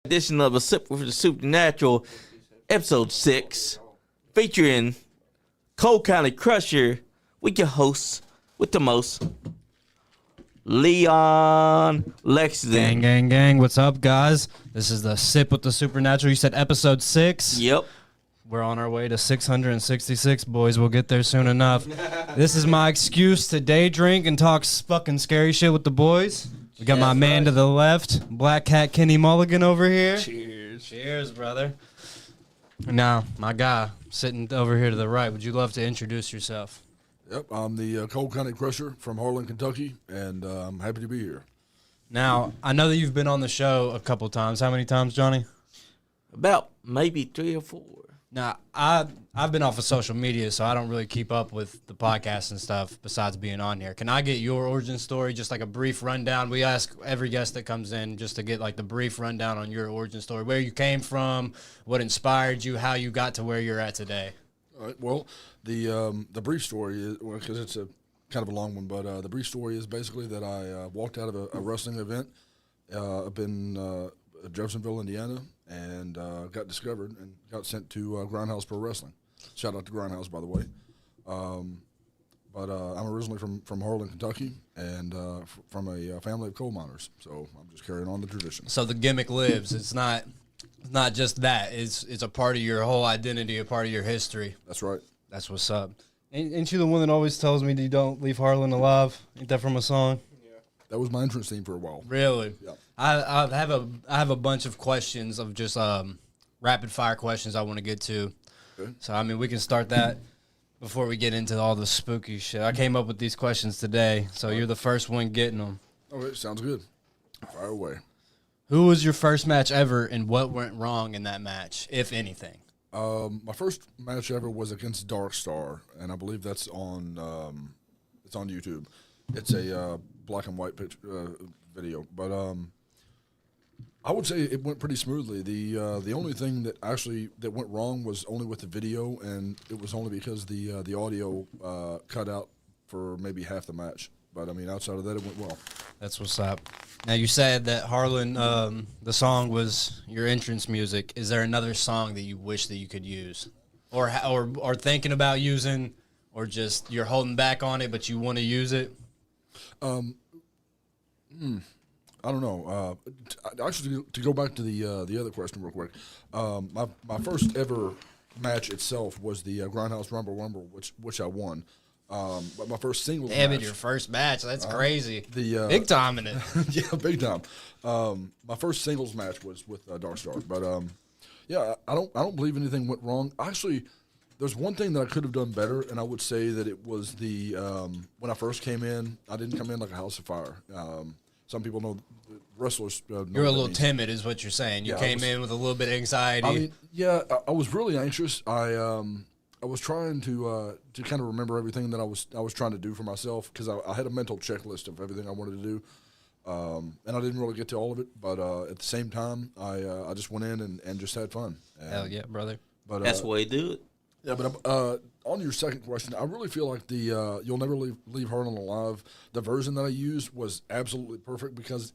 Edition of A Sip with the Supernatural, episode 6, featuring Cole County Crusher with your hosts with the most, Leon Lexington. Gang. What's up, guys? This is the Sip with the Supernatural. You said episode 6? Yep. We're on our way to 666, boys. We'll get there soon enough. This is my excuse to day drink and talk fucking scary shit with the boys. We got my man to the left, Black Cat Kenny Mulligan over here. Cheers, brother. Now, my guy sitting over here to the right, would you love to introduce yourself? Yep, I'm the Cole County Crusher from Harlan, Kentucky, and I'm happy to be here. Now, I know that you've been on the show a couple times. How many times, Johnny? About maybe 3 or 4. Now, I've been off of social media, so I don't really keep up with the podcast and stuff besides being on here. Can I get your origin story, just like a brief rundown? We ask every guest that comes in just to get like the brief rundown on your origin story, where you came from, what inspired you, how you got to where you're at today. All right, well, the brief story is, because it's a kind of a long one, but the brief story is basically that I walked out of a wrestling event up in Jeffersonville, Indiana, and got discovered and got sent to Grindhouse Pro Wrestling. Shout out to Grindhouse, by the way. But I'm originally from Harlan, Kentucky, and from a family of coal miners. So I'm just carrying on the tradition. So the gimmick lives. It's not just that. It's a part of your whole identity, a part of your history. That's right. That's what's up. Ain't you the one that always tells me that you don't leave Harlan alive? Ain't that from a song? That was my entrance theme for a while. Really? Yeah. I have a bunch of questions of just rapid fire questions I want to get to. Okay. So I mean we can start that before we get into all the spooky shit. I came up with these questions today, so you're the first one getting them. Okay, sounds good. Fire away. Who was your first match ever, and what went wrong in that match, if anything? My first match ever was against Dark Star, and I believe that's on it's on YouTube. It's a black and white video, but I would say it went pretty smoothly. The only thing that went wrong was only with the video, and it was only because the audio cut out for maybe half the match. But I mean, outside of that, it went well. That's what's up. Now you said that Harlan, the song was your entrance music. Is there another song that you wish that you could use, or thinking about using, or just you're holding back on it but you want to use it? I don't know. Actually, to go back to the other question real quick, my first ever match itself was the Grindhouse Rumble, which I won. But my first singles Damn match. it, your first match. That's crazy. Big time in it. Yeah, big time. My first singles match was with Dark Star. But yeah, I don't believe anything went wrong. Actually, there's one thing that I could have done better, and I would say that it was the when I first came in, I didn't come in like a house of fire. Some people know wrestlers. You're a little timid, is what you're saying. You came in with a little bit of anxiety. I mean, yeah, I was really anxious. I was trying to kind of remember everything that I was trying to do for myself, because I had a mental checklist of everything I wanted to do, and I didn't really get to all of it. But at the same time, I just went in and just had fun. And, Hell yeah, brother! But That's the way to do it. yeah, but on your second question, I really feel like the You'll Never Leave Harlan Alive, the version that I used was absolutely perfect, because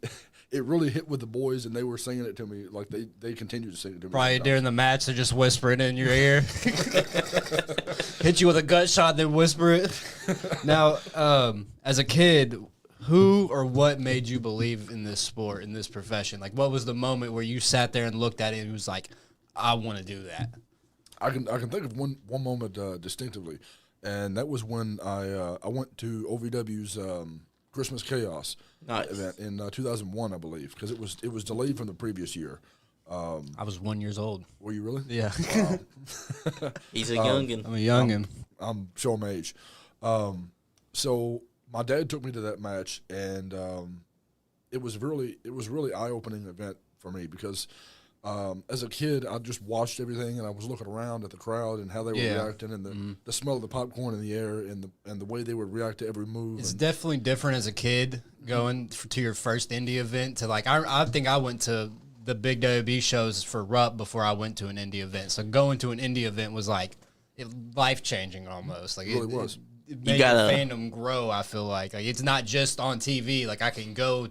it really hit with the boys, and they were singing it to me. Like, they continued to sing it to me. Probably during the match, they're just whispering in your ear. Hit you with a gut shot, then whisper it. Now, as a kid, who or what made you believe in this sport, in this profession? Like, what was the moment where you sat there and looked at it and was like, I want to do that? I can think of one moment distinctively, and that was when I went to OVW's Christmas Chaos event in 2001, I believe, because it was delayed from the previous year. I was 1 year old. Were you really? Yeah. He's a youngin'. I'm a youngin'. I'm showing my age. So my dad took me to that match, and it was really eye-opening event for me, because as a kid, I just watched everything, and I was looking around at the crowd and how they were reacting, and the smell of the popcorn in the air, and the way they would react to every move. It's definitely different as a kid going to your first indie event to like I think I went to the big WB shows for RUP before I went to an indie event. So going to an indie event was like life changing almost. Like it really was. It made the fandom grow. I feel like it's not just on TV. Like I can go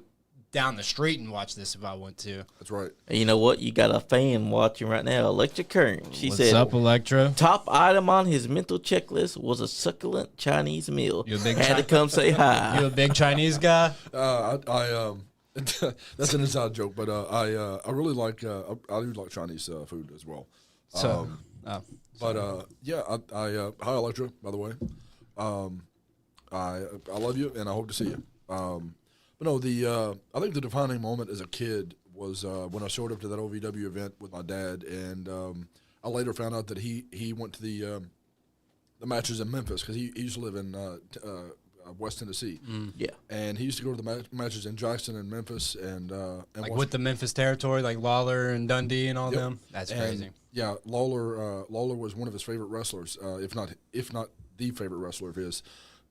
down the street and watch this if I want to. That's right. And you know what? You got a fan watching right now, Electric Current. She What's said, up, Electra? top item on his mental checklist was a succulent Chinese meal. You a big Had to come say hi. You a big Chinese guy? That's an inside joke, but I really like I do like Chinese food as well. So, But yeah, hi Electra, by the way. I love you and I hope to see you. But no, I think the defining moment as a kid was when I showed up to that OVW event with my dad, and I later found out that he went to the matches in Memphis because he used to live in West Tennessee. Yeah. And he used to go to the matches in Jackson and Memphis, and like watch- with the Memphis territory, like Lawler and Dundee and all Yep. them. That's and, crazy. Yeah, Lawler was one of his favorite wrestlers, if not the favorite wrestler of his.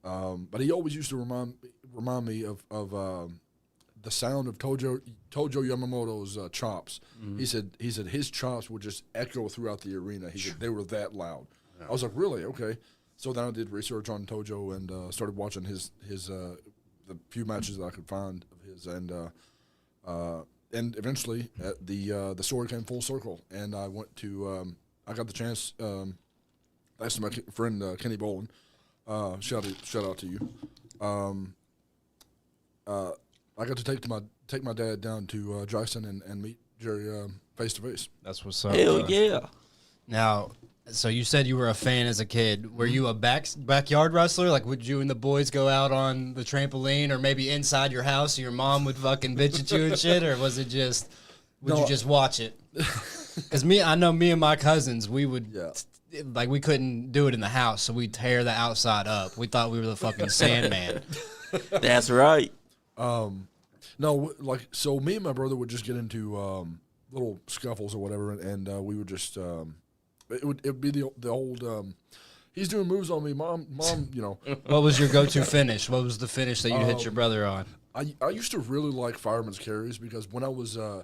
But he always used to remind me of the sound of Tojo Yamamoto's chops. He said his chops would just echo throughout the arena. He said they were that loud. I was like, really? Okay. So then I did research on Tojo and started watching his the few matches that I could find of his, and eventually the story came full circle, and I went to I got the chance thanks to my friend Kenny Bolin. Shout out to you. I got to take my dad down to Jackson and meet Jerry face to face. That's what's up. Hell yeah. Now, so you said you were a fan as a kid. Were you a backyard wrestler? Like, would you and the boys go out on the trampoline, or maybe inside your house, and your mom would fucking bitch at you and shit, or was it just would you just watch it? Because I know me and my cousins, we would like we couldn't do it in the house, so we'd tear the outside up. We thought we were the fucking Sandman. That's right. No, like, so me and my brother would just get into little scuffles or whatever, and we would just it would be the old he's doing moves on me, mom, you know. What was your go-to finish? What was the finish that you hit your brother on? I used to really like fireman's carries because when I was Now,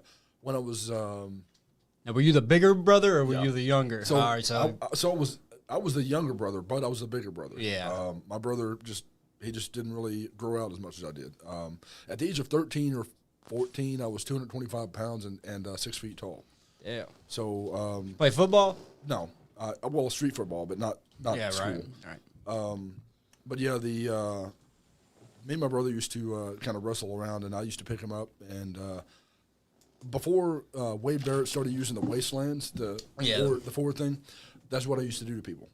were you the bigger brother or were you the younger? so All right, I was the younger brother, but I was the bigger brother. Yeah. My brother just didn't really grow out as much as I did. At the age of 13 or 14, I was 225 pounds and 6 feet tall. yeah. So Play football? no, well, street football, but not Yeah, school. right. All right. But yeah, me and my brother used to kind of wrestle around, and I used to pick him up. And before Wade Barrett started using the wastelands, the forward thing, that's what I used to do to people.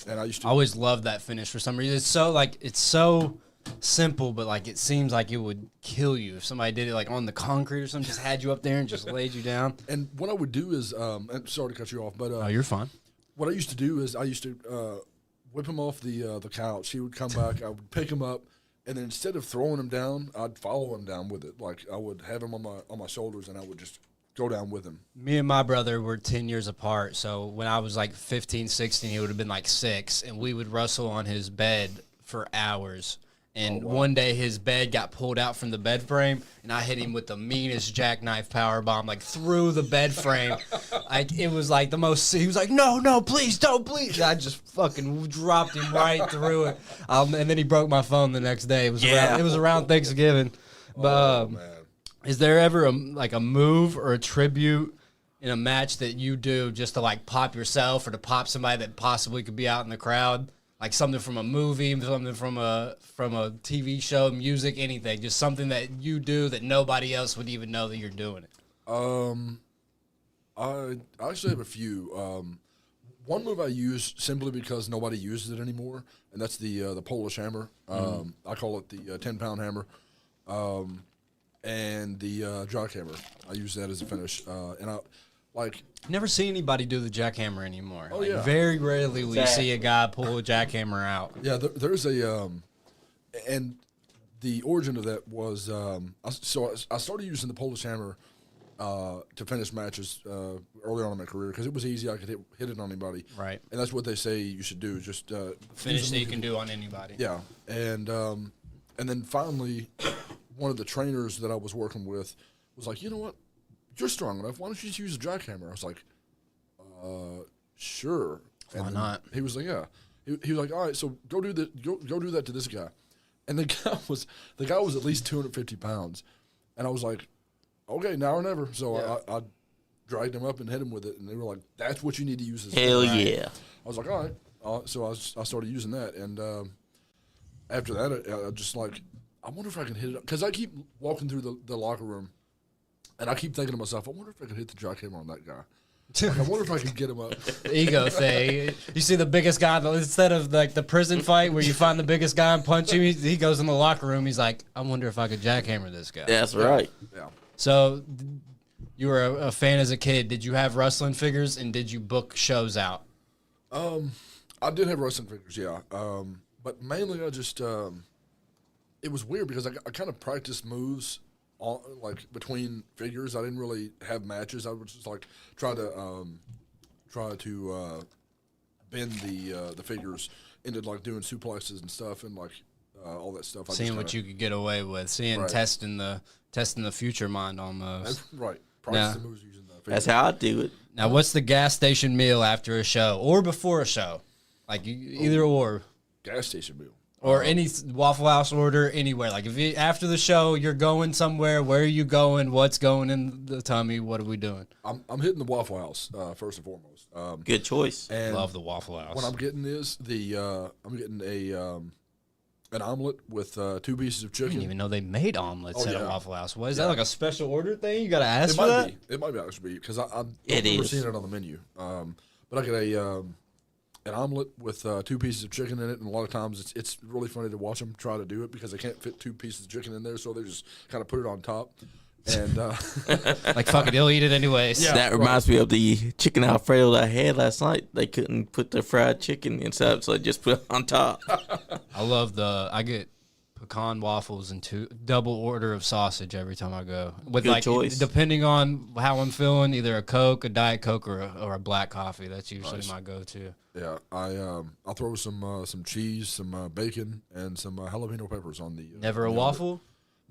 And I used to I always loved that finish for some reason. It's so simple, but like it seems like it would kill you if somebody did it like on the concrete or something, just had you up there and just laid you down. And what I would do is, and sorry to cut you off, but Oh, you're fine. what I used to do is I used to whip him off the couch. He would come back. I would pick him up, and then instead of throwing him down, I'd follow him down with it. Like I would have him on my shoulders, and I would just go down with him. Me and my brother were 10 years apart, so when I was like 15, 16, he would have been like 6, and we would wrestle on his bed for hours. And one day his bed got pulled out from the bed frame, and I hit him with the meanest jackknife power bomb, like through the bed frame. It was like the most. He was like, "No, please, don't, please." I just fucking dropped him right through it, and then he broke my phone the next day. It was around Thanksgiving, but Man. is there ever a move or a tribute in a match that you do just to like pop yourself or to pop somebody that possibly could be out in the crowd? Like something from a movie, something from a TV show, music, anything. Just something that you do that nobody else would even know that you're doing it. I actually have a few. One move I use simply because nobody uses it anymore, and that's the Polish hammer. I call it the 10-pound hammer, and the jackhammer. I use that as a finish, and I like. Never see anybody do the jackhammer anymore. Oh, Like, yeah. very rarely will you see a guy pull a jackhammer out. Yeah, there's a and the origin of that was I started using the Polish hammer to finish matches early on in my career because it was easy. I could hit it on anybody. Right. And that's what they say you should do. Just Finish use that the you can do on anybody. Yeah, and then finally, one of the trainers that I was working with was like, you know what, you're strong enough. Why don't you just use a jackhammer? I was like, sure. And Why then not? He was like, yeah. He was like, all right, so go do that to this guy, and the guy was at least 250 pounds, And I was like, okay, now or never. So I dragged him up and hit him with it, and they were like, "That's what you need to use this." Hell for. yeah. I was like, "All right." So I started using that, and after that, I just like, I wonder if I can hit it, because I keep walking through the locker room, and I keep thinking to myself, I wonder if I can hit the jackhammer on that guy. Like, I wonder if I can get him up. Ego thing. You see the biggest guy, instead of like the prison fight where you find the biggest guy and punch him, he goes in the locker room. He's like, I wonder if I could jackhammer this guy. That's right. Yeah. So you were a fan as a kid. Did you have wrestling figures, and did you book shows out? I did have wrestling figures, yeah. But mainly I just, it was weird because I kind of practiced moves like between figures. I didn't really have matches. I would just like try to bend the figures into like doing suplexes and stuff and like all that stuff. Seeing what you could get away with, Right. testing the future mind almost. Right. Practice the moves using the figures. That's how I do it. Now, what's the gas station meal after a show or before a show? Like either or. Gas station meal. Or any Waffle House order anywhere. Like if after the show you're going somewhere, where are you going? What's going in the tummy? What are we doing? I'm hitting the Waffle House first and foremost. Good choice. And Love the Waffle House. what I'm getting is I'm getting an omelet with 2 pieces of I chicken. didn't even know they made omelets Oh, at a yeah. Waffle House. What is that, like a special order thing? You got to ask It for might that? be. It might be actually because I've It never is. seen it on the menu. But I get an omelet with 2 pieces of chicken in it, and a lot of times it's really funny to watch them try to do it because they can't fit 2 pieces of chicken in there, so they just kind of put it on top. And Like, fuck it, he'll eat it anyways. Yeah. That reminds me of the chicken Alfredo that I had last night. They couldn't put the fried chicken inside, so they just put it on top. I get pecan waffles and double order of sausage every time I go. With Good like choice. depending on how I'm feeling, either a Coke, a Diet Coke, or a black coffee. That's usually my go-to. yeah, I'll throw some cheese, some bacon, and some jalapeno peppers on the. Never a on the waffle?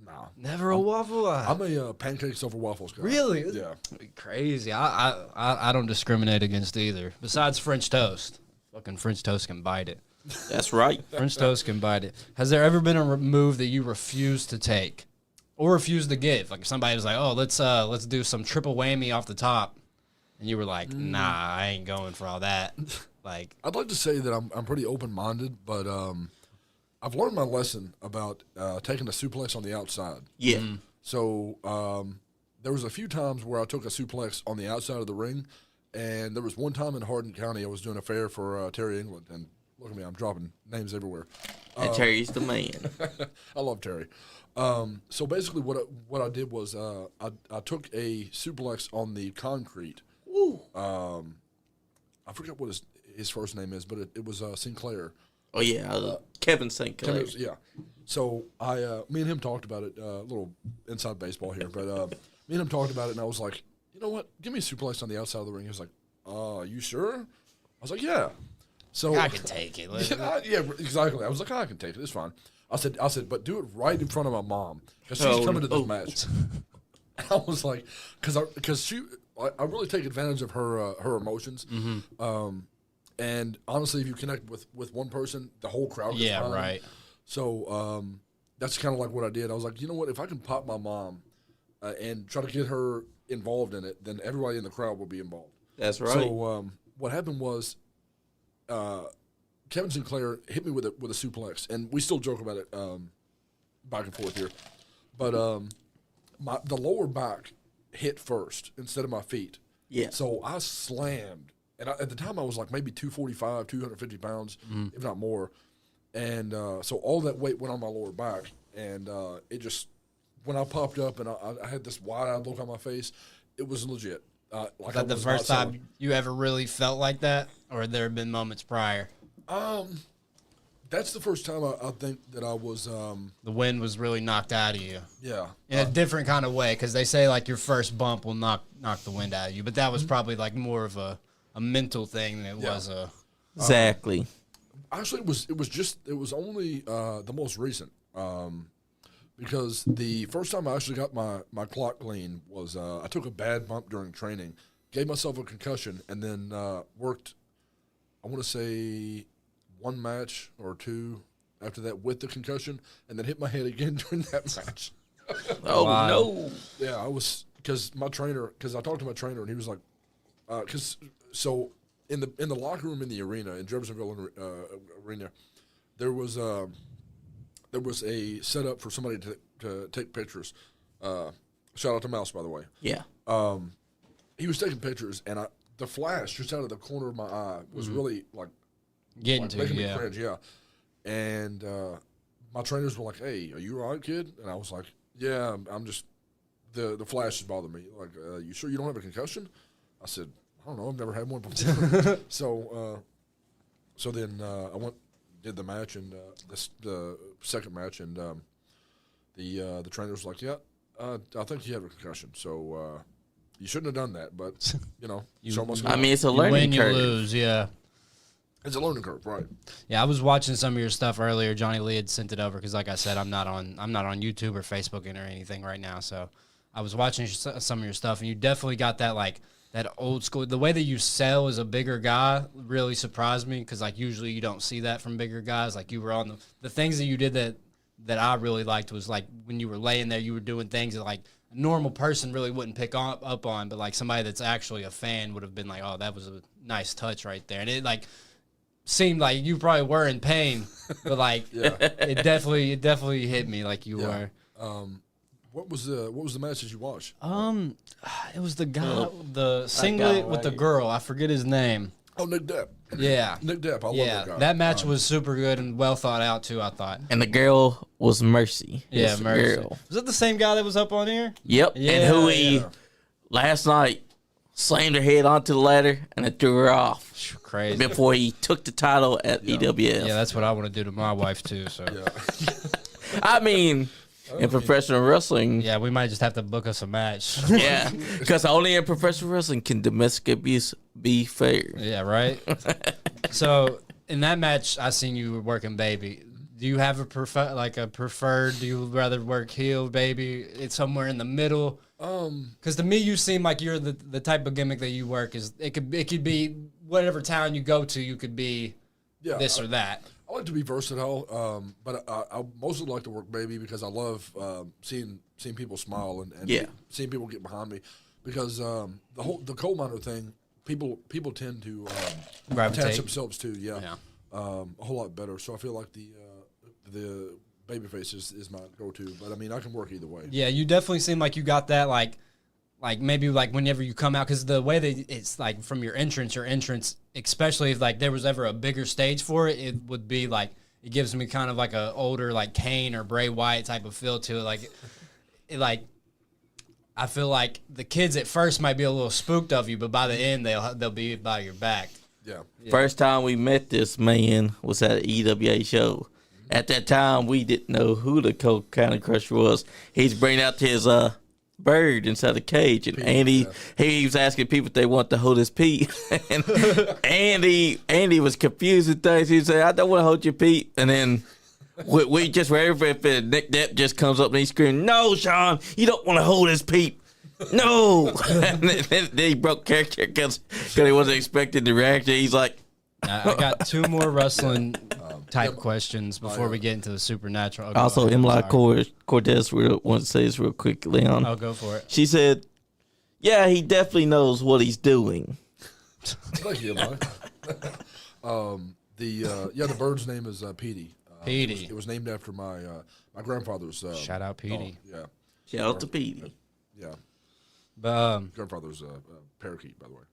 Nah, Never a waffle? I'm a pancakes over waffles guy. Really? Yeah. Crazy. I don't discriminate against either. Besides French toast. Fucking French toast can bite it. That's right. French toast can bite it. Has there ever been a move that you refuse to take or refuse to give? Like if somebody was like, "Oh, let's do some triple whammy off the top," and you were like, "Nah, I ain't going for all that." Like, I'd like to say that I'm pretty open minded, but I've learned my lesson about taking a suplex on the outside. Yeah. So there was a few times where I took a suplex on the outside of the ring, and there was one time in Hardin County I was doing a fair for Terry England, and look at me, I'm dropping names everywhere. And Terry's the man. I love Terry. So basically, what I did was I took a suplex on the concrete. Woo. I forget what his first name is, but it was Sinclair. Oh, yeah. Kevin St. Clair. Yeah. So me and him talked about it. A little inside baseball here, but me and him talked about it, and I was like, you know what? Give me a suplex on the outside of the ring. He was like, you sure? I was like, yeah. So I can take it. yeah, exactly. I was like, I can take it. It's fine. I said, but do it right in front of my mom because she's coming to this match. And I was like, because I really take advantage of her emotions. Mm-hmm. And honestly, if you connect with one person, the whole crowd gets behind them. Right. So that's kind of like what I did. I was like, you know what? If I can pop my mom and try to get her involved in it, then everybody in the crowd will be involved. That's right. So what happened was Kevin Sinclair hit me with a suplex, and we still joke about it back and forth here. But the lower back hit first instead of my feet. Yeah. So I slammed. And at the time, I was like maybe 245, 250 pounds, if not more. And so all that weight went on my lower back. And it just, when I popped up and I had this wide-eyed look on my face, it was legit. Like Was that the first time you ever really felt like that? Or had there been moments prior? That's the first time I think that I was, The wind was really knocked out of you. yeah. In a different kind of way, because they say like your first bump will knock the wind out of you. But that was probably like more of a mental thing than it was a... Exactly. Actually, it was only the most recent. Because the first time I actually got my clock clean was I took a bad bump during training, gave myself a concussion, and then worked, I want to say, 1 match or 2 after that with the concussion, and then hit my head again during that match. Oh Wow. no! Yeah, I was because I talked to my trainer and he was like, so in the locker room in the arena in Jeffersonville arena, there was a setup for somebody to take pictures. Shout out to Mouse, by the way. Yeah. He was taking pictures, and the flash just out of the corner of my eye was really like Getting to making you, me yeah. cringe. Yeah, and my trainers were like, "Hey, are you all right, kid?" And I was like, "Yeah, I'm just the flash is bothering me. Like, you sure you don't have a concussion?" I said, "I don't know. I've never had one before." So then I did the match and the second match, and the trainer was like, "Yeah, I think you have a concussion. So you shouldn't have done that, but show must go I on." mean, it's a You learning win, you curve. lose, yeah. It's a learning curve, right? Yeah, I was watching some of your stuff earlier. Johnny Lee had sent it over because, like I said, I'm not on YouTube or Facebook or anything right now. So I was watching some of your stuff, and you definitely got that old school. The way that you sell as a bigger guy really surprised me because usually you don't see that from bigger guys. Like you were on the things that you did that I really liked was like when you were laying there, you were doing things that like a normal person really wouldn't pick up on, but like somebody that's actually a fan would have been like, oh, that was a nice touch right there, and it seemed like you probably were in pain, but it definitely hit me like you were. What was the match that you watched? It was the guy, the singlet with the girl. I forget his name. Oh, Nick Depp. Yeah, Nick Depp. I love that guy. that match was super good and well thought out too. I thought. And the girl was Mercy. Yeah, It's the Mercy. girl. Was that the same guy that was up on here? Yep. Yeah, and who he yeah. last night slammed her head onto the ladder and it threw her off Crazy. before he took the title at EWF. Yeah, that's what I want to do to my wife too. So I mean, in professional wrestling, yeah, we might just have to book us a match. yeah, because only in professional wrestling can domestic abuse be fair. Yeah, right. So in that match, I seen you working baby. Do you have a preferred? Do you rather work heel, baby? It's somewhere in the middle. Because to me, you seem like you're the type of gimmick that you work is. It could be whatever town you go to. You could be this or that. I like to be versatile, but I mostly like to work baby because I love seeing people smile and seeing people get behind me. Because the coal miner thing, people tend to attach themselves to a whole lot better. So I feel like the babyface is my go-to. But I mean, I can work either way. Yeah, you definitely seem like you got that like maybe like whenever you come out, because the way that it's like from your entrance, especially if like there was ever a bigger stage for it, it would be like it gives me kind of like a older like Kane or Bray Wyatt type of feel to it. I feel like the kids at first might be a little spooked of you, but by the end they'll be by your back. Yeah. First time we met this man was at an EWA show. At that time, we didn't know who the Coke County Crusher was. He's bringing out his bird inside the cage, and Andy he was asking people if they want to hold his pee. And Andy was confused with things. He said, "I don't want to hold your pee," and then. We just were if Nick Depp just comes up and he's screaming, "No, Sean, you don't want to hold his peep. No." And then he broke character because he wasn't expecting the reaction. He's like, I got two more wrestling type questions before we get into the supernatural. Oh, also, Emily Cortez wants to say this real quick, Leon. I'll go for it. She said, "Yeah, he definitely knows what he's doing." Thank you, Emily. The bird's name is Petey. Petey. It was named after my grandfather's. Shout out Petey. Yeah. Shout out to Petey. Yeah. But Grandfather's parakeet, by the way.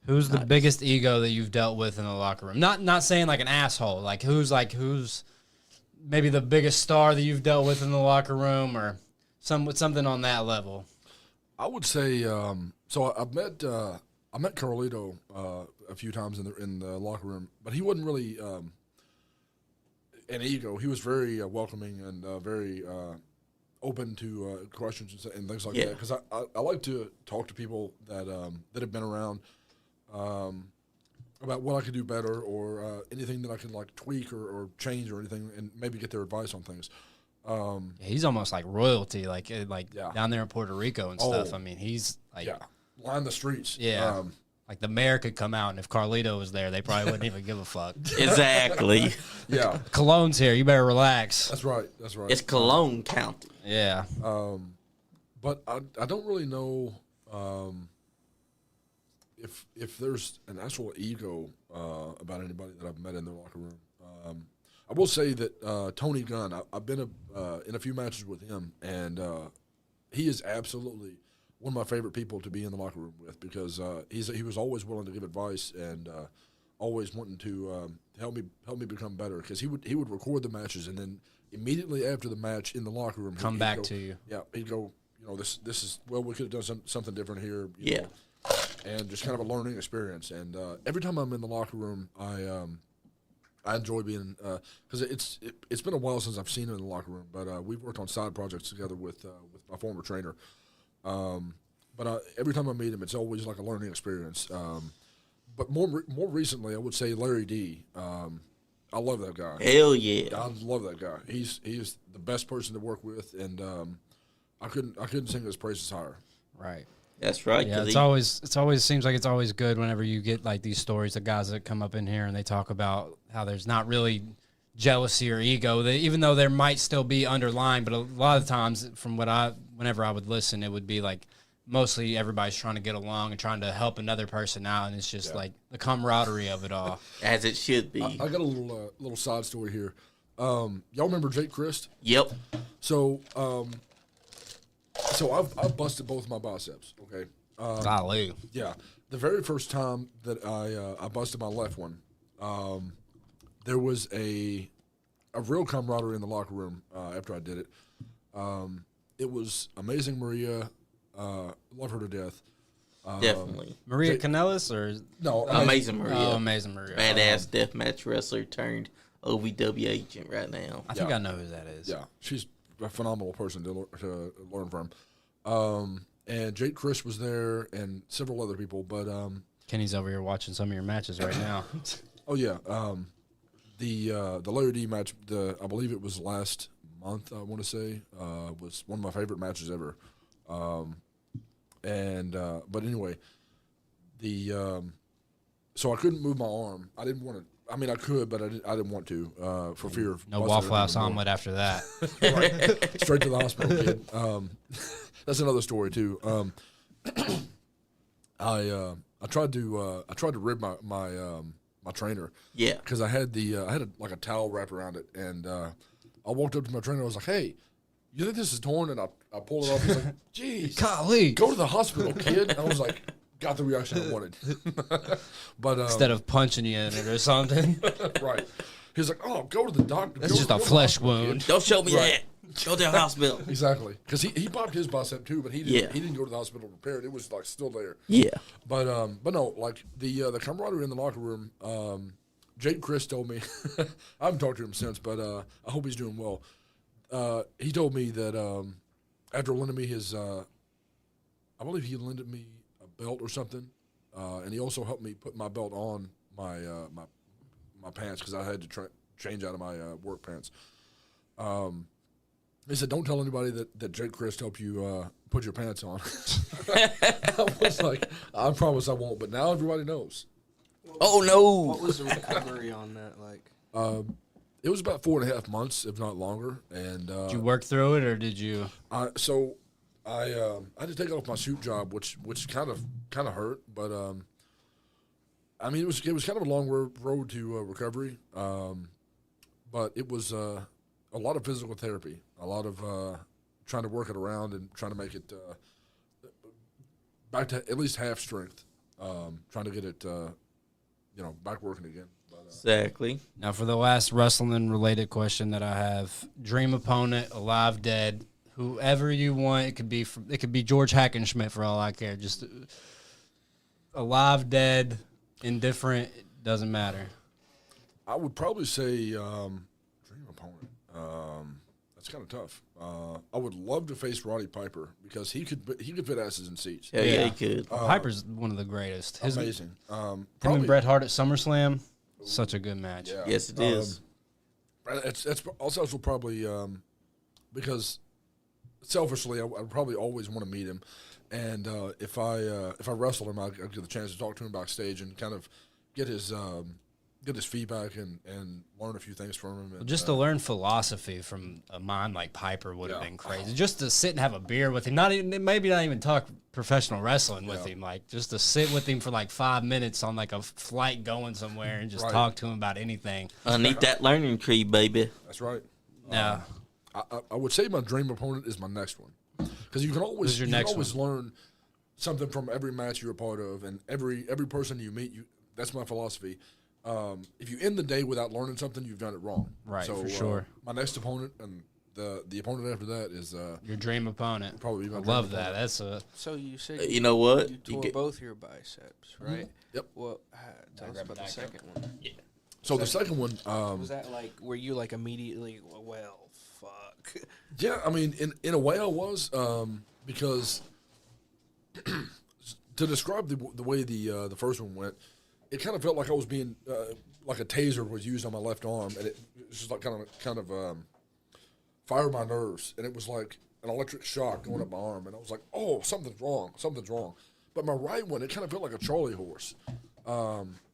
who's the biggest ego that you've dealt with in the locker room? Not saying like an asshole. Who's maybe the biggest star that you've dealt with in the locker room, or something on that level? I would say so. I met Carlito a few times in the locker room, but he wasn't really an ego. He was very welcoming and very open to questions and things like that. Because I like to talk to people that have been around about what I could do better or anything that I can like tweak or change or anything, and maybe get their advice on things. He's almost like royalty, down there in Puerto Rico and stuff. I mean, he's like line the streets. Yeah. Like, the mayor could come out, and if Carlito was there, they probably wouldn't even give a fuck. Exactly. Yeah, Cologne's here. You better relax. that's right. That's right. It's Cologne County. Yeah. But I don't really know if there's an actual ego about anybody that I've met in the locker room. I will say that Tony Gunn, I've been in a few matches with him, and he is absolutely one of my favorite people to be in the locker room with because he was always willing to give advice and always wanting to help me become better because he would record the matches and then immediately after the match in the locker room Come he'd back go, to you. Yeah, he'd go, this is, well, we could have done something different here. Yeah. And just kind of a learning experience. And every time I'm in the locker room, I enjoy being because it's been a while since I've seen him in the locker room, but we've worked on side projects together with my former trainer. But every time I meet him, it's always like a learning experience. But more recently, I would say Larry D. I love that guy. Hell yeah. I love that guy. He's the best person to work with, and I couldn't sing his praises higher. Right. That's right. Yeah, 'cause it's always seems like it's always good whenever you get like these stories of guys that come up in here and they talk about how there's not really jealousy or ego, even though there might still be underlying, but a lot of times from whenever I would listen, it would be like mostly everybody's trying to get along and trying to help another person out, and it's just like the camaraderie of it all. as it should be. I got a little side story here. Y'all remember Jake Christ? Yep. So I've busted both my biceps. Okay. Golly. Yeah. The very first time that I busted my left one, there was a real camaraderie in the locker room after I did it. It was Amazing Maria. Love her to death. Definitely. Maria Kanellis or No, Amazing Maria. Oh, Amazing Maria. Badass deathmatch wrestler turned OVW agent right now. I think I know who that is. Yeah, she's a phenomenal person to learn from. And Jake Chris was there and several other people, but Kenny's over here watching some of your matches right now. oh yeah, the Larry D match, I believe it was last month. I want to say was one of my favorite matches ever. But anyway, so I couldn't move my arm. I didn't want to. I mean, I could, but I didn't want to for fear of No Waffle House omelet after that. Right. Straight to the hospital, kid. That's another story too. I tried to rib my trainer. Yeah. Because I had like a towel wrapped around it, and I walked up to my trainer. I was like, "Hey, you think this is torn?" And I pulled it off. He's like, "Jeez, Golly. go to the hospital, kid." And I was like, got the reaction I wanted. But Instead of punching you in it or something. right. He was like, "Oh, go to the doctor." That's just a flesh wound. Don't show me Right. that. Go to the hospital. Exactly. Because he popped his bicep too, but he didn't go to the hospital to repair it. It was like still there. Yeah. But no, like the camaraderie in the locker room. Jake Chris told me, I haven't talked to him since, but I hope he's doing well. He told me that after lending me his, I believe he lended me a belt or something, and he also helped me put my belt on my pants because I had to change out of my work pants. He said, "Don't tell anybody that Jake Chris helped you put your pants on." I was like, "I promise I won't," but now everybody knows. Oh, no. What was the recovery on that like? It was about 4.5 months, if not longer. And Did you work through it or did you? I had to take off my shoot job, which kind of hurt, but I mean it was kind of a long road to recovery, but it was a lot of physical therapy, a lot of trying to work it around and trying to make it back to at least half strength, trying to get it back working again. But, Exactly. Now, for the last wrestling-related question that I have, dream opponent, alive, dead, whoever you want. It could be George Hackenschmidt for all I care. Just alive, dead, indifferent, it doesn't matter. I would probably say dream opponent. That's kind of tough. I would love to face Roddy Piper because he could fit asses in seats. Hell yeah, he could. Piper's one of the greatest. Amazing. Him and Bret Hart at SummerSlam, such a good match. Yeah. Yes, it is. It's also probably because selfishly I would probably always want to meet him, And if I wrestle him, I get the chance to talk to him backstage and kind of get his feedback and learn a few things from him. And, Just to learn philosophy from a mind like Piper would have Yeah. been crazy. Just to sit and have a beer with him, maybe not even talk professional wrestling with him, like just to sit with him for like 5 minutes on like a flight going somewhere and just Right. talk to him about anything. Underneath that learning tree, baby. that's right. Yeah. I would say my dream opponent is my next one, because you can always Who's your next learn something from every match you're a part of, and every person you meet. That's my philosophy. If you end the day without learning something, you've done it wrong. Right, So, for sure. My next opponent and the opponent after that is Your dream opponent. probably my I dream love that. opponent. That's a So you said You know what? you You tore get- both your biceps, right? Yep. Well, tell us about the second one. So the second one, Was that like, were you like immediately, well, fuck? yeah, I mean, in a way I was, because to describe the way the first one went, it kind of felt like I was being like a taser was used on my left arm, and it was just like kind of fired my nerves, and it was like an electric shock going up my arm, and I was like, oh, something's wrong. But my right one, it kind of felt like a Charlie horse.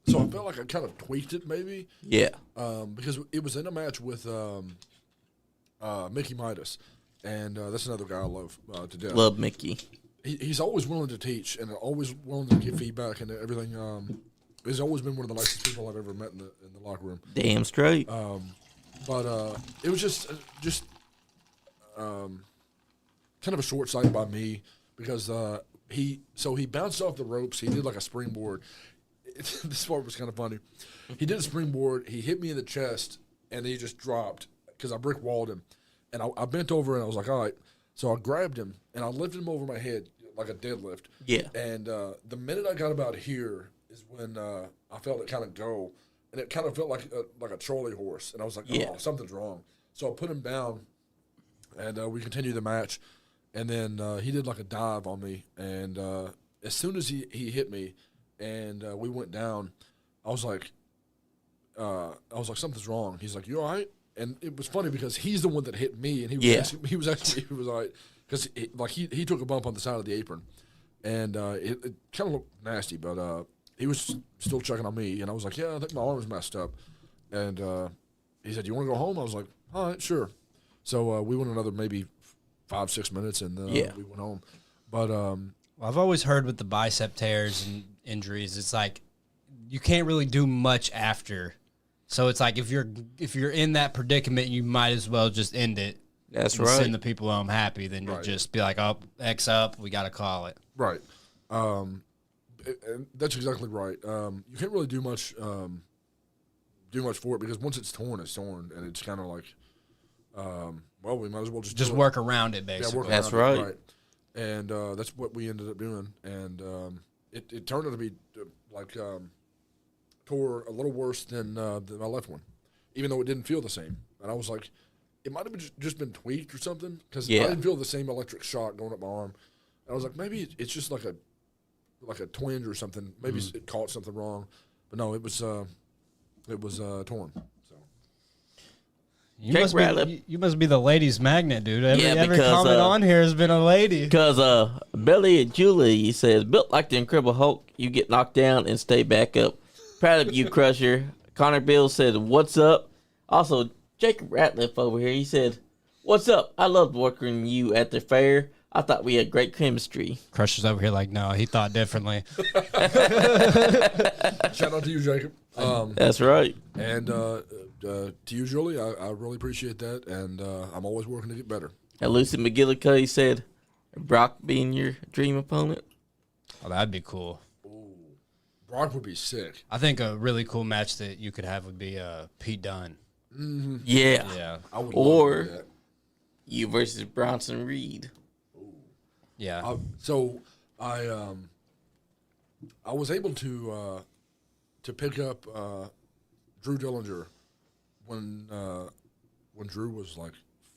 So I felt like I kind of tweaked it maybe, Yeah. because it was in a match with Mickey Midas, and that's another guy I love to death. Love Mickey. He's always willing to teach and always willing to give feedback and everything. He's always been one of the nicest people I've ever met in the locker room. Damn straight. But it was just kind of a short sight by me, because he bounced off the ropes. He did like a springboard. This part was kind of funny. He did a springboard. He hit me in the chest, and he just dropped because I brick walled him. And I bent over, and I was like, all right. So I grabbed him, and I lifted him over my head like a deadlift. Yeah. And the minute I got about here is when I felt it kind of go, and it kind of felt like a Charlie horse. And I was like, Yeah. oh, something's wrong. So I put him down, and we continued the match. And then he did like a dive on me, and as soon as he hit me, and we went down, I was like, something's wrong. He's like, you all right? And it was funny because he's the one that hit me, and he was asking me if he was all right, because he took a bump on the side of the apron, and it kind of looked nasty, but he was still checking on me, and I was like, yeah, I think my arm is messed up, and he said, you want to go home? I was like, all right, sure. So we went another maybe 5-6 minutes, and we went home. But Well, I've always heard with the bicep tears and injuries, it's like you can't really do much after. So it's like if you're in that predicament, you might as well just end it. That's and right. Send the people home happy. Then you'll Right. just be like, oh, X up. We got to call it. right, and that's exactly right. You can't really do much for it, because once it's torn, and it's kind of like, well, we might as well just Just do it. work around it, Yeah, basically. work That's around it, right. And that's what we ended up doing. And it turned out to be tore a little worse than my left one, even though it didn't feel the same. And I was like, it might have just been tweaked or something, because Yeah. I didn't feel the same electric shock going up my arm. And I was like, maybe it's just like a twinge or something. Maybe it caught something wrong. But no, it was torn. So You Jake must, Ratliff. you must be the ladies' magnet, dude. Every because, comment on here has been a lady. Because Billy and Julie says, built like the Incredible Hulk, you get knocked down and stay back up. Proud of you, Crusher. Connor Bill said, what's up? Also, Jacob Ratliff over here, he said, what's up? I loved working you at the fair. I thought we had great chemistry. Crusher's over here like, no, he thought differently. shout out to you, Jacob. That's right. And to you, Julie, I really appreciate that, and I'm always working to get better. And Lucy McGillicuddy said, Brock being your dream opponent. Oh, that'd be cool. Brock would be sick. I think a really cool match that you could have would be Pete Dunne. Yeah. Yeah. I would Or- love to do that. You versus Bronson Reed. Yeah. So I was able to pick up Drew Dillinger when Drew was like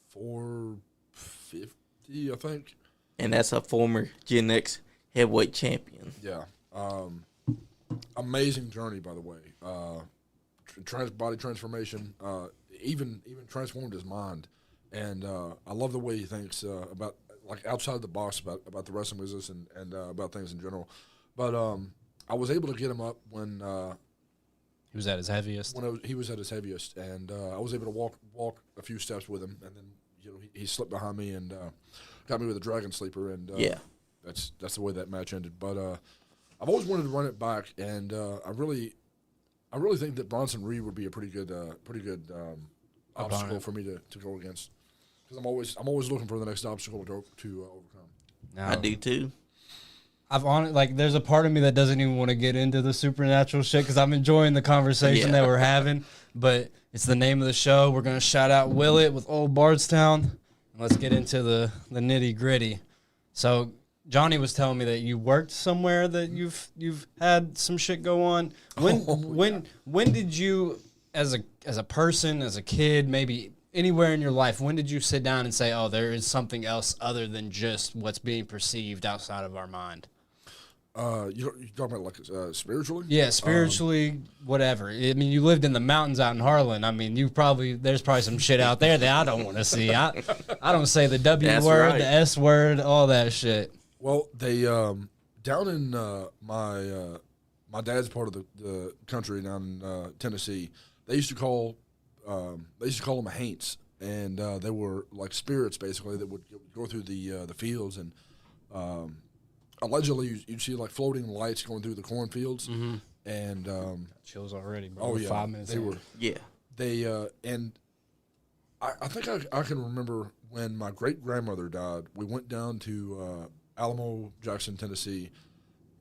450, I think. And that's a former Gen X heavyweight champion. Yeah. Amazing journey, by the way. Body transformation. Even transformed his mind, and I love the way he thinks about like outside the box about the wrestling business and about things in general. But I was able to get him up when He was at his heaviest. he was at his heaviest, and I was able to walk a few steps with him, and then he slipped behind me and got me with a dragon sleeper, and that's the way that match ended. But I've always wanted to run it back, and I really think that Bronson Reed would be a pretty good obstacle for me to go against, because I'm always looking for the next obstacle to overcome. Now, I do too. There's a part of me that doesn't even want to get into the supernatural shit because I'm enjoying the conversation that we're having. But it's the name of the show. We're gonna shout out Willett with Old Bardstown. Let's get into the nitty gritty. So Johnny was telling me that you worked somewhere that you've had some shit go on. When did you, as a person, as a kid, maybe anywhere in your life, when did you sit down and say, oh, there is something else other than just what's being perceived outside of our mind? You're talking about like spiritually? Yeah, spiritually, whatever. I mean, you lived in the mountains out in Harlan. I mean, there's probably some shit out there that I don't want to see. I don't say the W word, the S word, all that shit. Well, they down in my dad's part of the country down in Tennessee, they used to call them haints, and they were like spirits basically that would go through the fields, and allegedly you'd see like floating lights going through the cornfields, and chills already, bro. Oh yeah, 5 minutes. They and I think I can remember when my great grandmother died. We went down to Alamo, Jackson, Tennessee.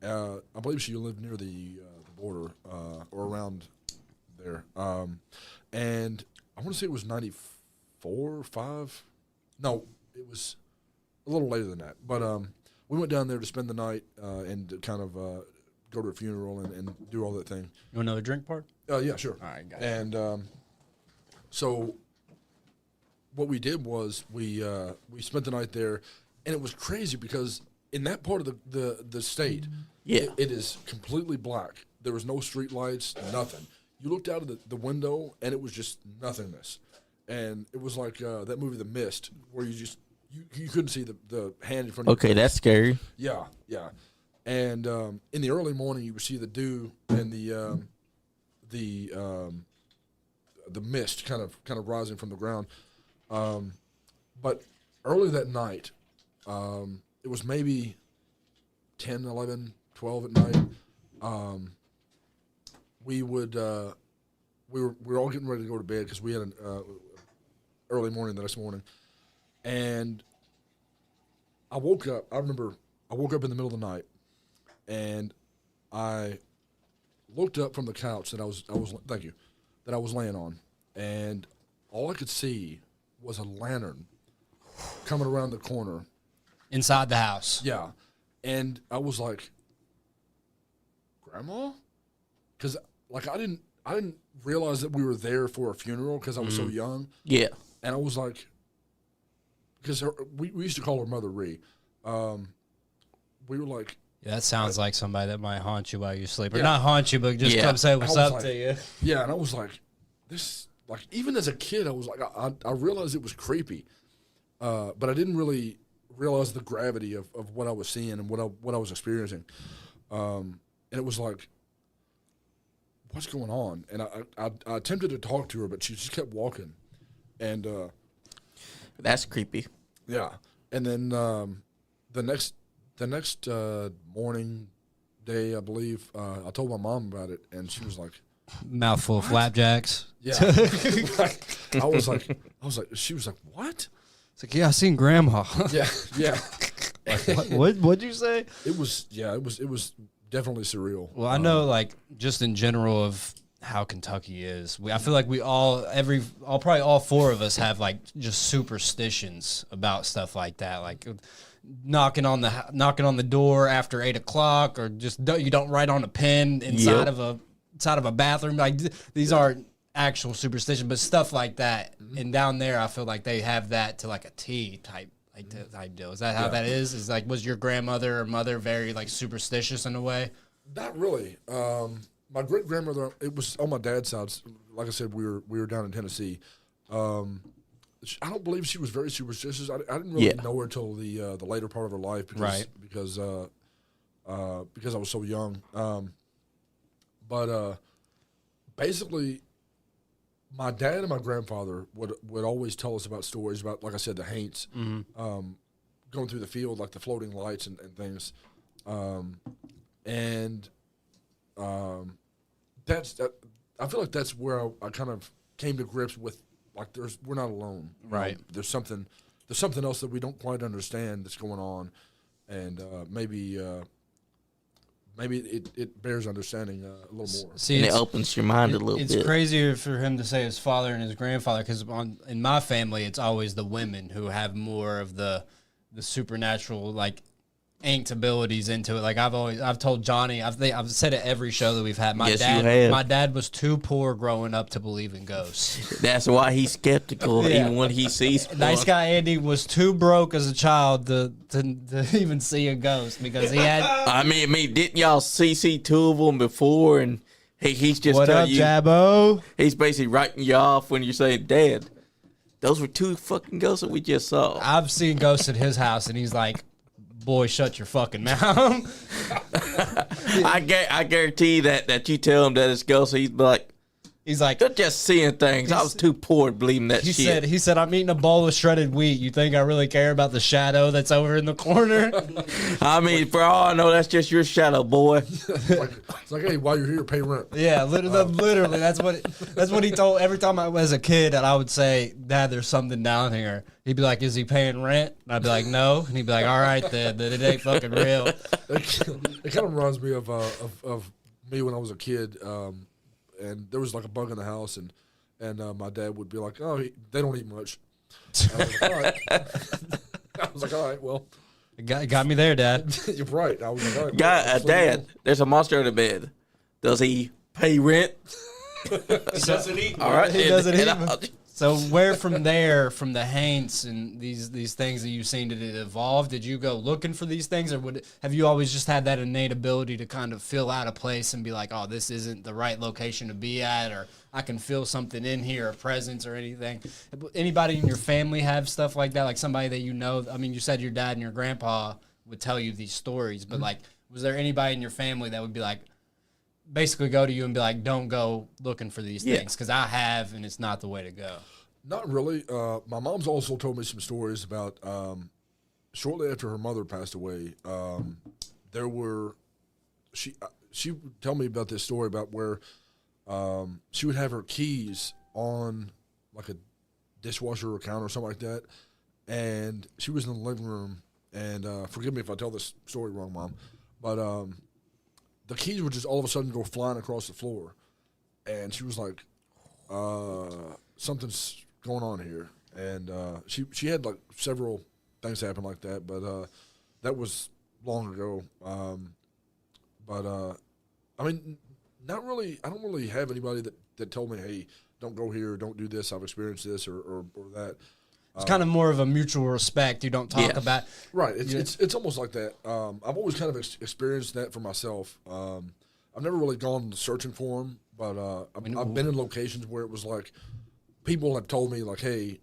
I believe she lived near the border or around there. And I want to say it was 94, 5. No, it was a little later than that. But we went down there to spend the night and to kind of go to a funeral and do all that thing. You want another drink part? Yeah, sure. All right, got it. And so what we did was we spent the night there, and it was crazy because in that part of the state, it is completely black. There was no street lights, nothing. You looked out of the window, and it was just nothingness. And it was like that movie, The Mist, where you couldn't see the hand in front of you. Okay, that's scary. Yeah. And in the early morning, you would see the dew and the mist kind of rising from the ground. But early that night, it was maybe 10, 11, 12 at night. We were all getting ready to go to bed because we had an early morning the next morning, and I woke up. I remember I woke up in the middle of the night, and I looked up from the couch that I was laying on, and all I could see was a lantern coming around the corner inside the house. Yeah, and I was like, "Grandma," because like I didn't realize that we were there for a funeral because I was so young. Yeah, and I was like, because we used to call her Mother Ree. We were like, yeah, that sounds like somebody that might haunt you while you sleep, or not haunt you, but just come say what's up to you. Yeah, and I was like, this, like, even as a kid, I was like, I realized it was creepy, but I didn't really realize the gravity of what I was seeing and what I was experiencing, and it was like, what's going on? And I attempted to talk to her, but she just kept walking, and that's creepy. Yeah, and then the next morning, day, I believe, I told my mom about it, and she was like, mouthful of flapjacks. Yeah. I was like, she was like, what? It's like, yeah, I seen Grandma. Yeah. Like, what'd you say? It was definitely surreal. Well, I know, like, just in general of how Kentucky is, I feel like probably all four of us have, like, just superstitions about stuff like that, like knocking on the door after 8 o'clock, or just you don't write on a pen inside of a bathroom. Like, these aren't actual superstitions, but stuff like that. Mm-hmm. And down there, I feel like they have that to like a T type deal. Is that how that is? Is like, was your grandmother or mother very like superstitious in a way? Not really. My great grandmother, it was on my dad's side. Like I said, we were down in Tennessee. I don't believe she was very superstitious. I didn't really Yeah. know her till the later part of her life because I was so young. But basically, my dad and my grandfather would always tell us about stories about, like I said, the haints going through the field, like the floating lights and things. I feel like that's where I kind of came to grips with, like, we're not alone. Right. There's something else that we don't quite understand that's going on, and maybe it bears understanding a little more. See, And it opens your mind a little it's bit. crazier for him to say his father and his grandfather, because in my family, it's always the women who have more of the supernatural, like, inked abilities into it. Like I've told Johnny, I've said it every show that we've had. Yes, you have. My dad was too poor growing up to believe in ghosts. That's why he's skeptical Yeah. even when he sees one. Nice Guy Andy was too broke as a child to even see a ghost because he had. I mean, didn't y'all see two of them before? And he's just What up, telling you, Jabbo? he's basically writing you off when you're saying, Dad, those were two fucking ghosts that we just saw. I've seen ghosts at his house, and he's like, "Boy, shut your fucking mouth." I guarantee that you tell him that it's ghosts, he's like, He's like, they're just seeing things. I was too poor to believe in that shit. He said, I'm eating a bowl of shredded wheat. You think I really care about the shadow that's over in the corner? I mean, for all I know, that's just your shadow, boy. It's like, hey, while you're here, pay rent. Yeah, literally, that's what he told. Every time I was a kid, and I would say, Dad, there's something down here. He'd be like, is he paying rent? And I'd be like, no. And he'd be like, all right, then it ain't fucking real. It kind of reminds me of me when I was a kid, and there was like a bug in the house, and my dad would be like, oh, they don't eat much. I was like, all right. I was like, all right, well. It got me there, Dad. You're right. I was like, all right. Well, Dad, there's a monster in the bed. Does he pay rent? Doesn't eat. All right. He doesn't and eat. So where from there, from the Haints and these things that you've seen, did it evolve? Did you go looking for these things, or have you always just had that innate ability to kind of feel out a place and be like, oh, this isn't the right location to be at, or I can feel something in here, a presence or anything? Anybody in your family have stuff like that, like somebody that you know? I mean, you said your dad and your grandpa would tell you these stories, but like, was there anybody in your family that would be like, basically go to you and be like, don't go looking for these things, because I have, and it's not the way to go? Not really. My mom's also told me some stories about shortly after her mother passed away, she would tell me about this story about where she would have her keys on like a dishwasher or counter or something like that, and she was in the living room, and forgive me if I tell this story wrong, Mom, but the keys would just all of a sudden go flying across the floor, and she was like, something's going on here. And she had like several things happen like that, but that was long ago. I mean, not really. I don't really have anybody that told me, hey, don't go here, don't do this, I've experienced this or that. It's kind of more of a mutual respect. You don't talk about. Right. It's almost like that. I've always kind of experienced that for myself. I've never really gone searching for them, but I've been in locations where it was like people have told me, like, hey,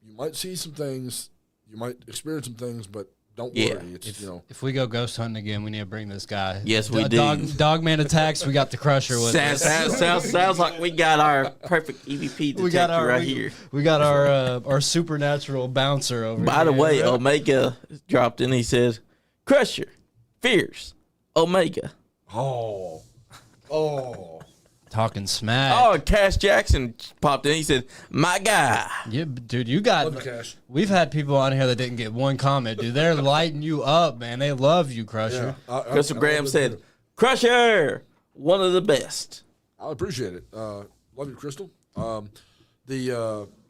you might see some things, you might experience some things, but don't worry. It's If we go ghost hunting again, we need to bring this guy. Yes, we do. Dogman attacks. We got the Crusher with us. Sounds like we got our perfect EVP detector right here. We got our supernatural bouncer over here. By the way, Omega dropped in. He says, Crusher, Fierce, Omega. Oh. Talking smack. Oh, Cash Jackson popped in. He said, my guy. Yeah, dude, you got. Love you, Cash. We've had people on here that didn't get one comment, dude. They're lighting you up, man. They love you, Crusher. Crystal Graham said, Crusher, one of the best. I appreciate it. Love you, Crystal. I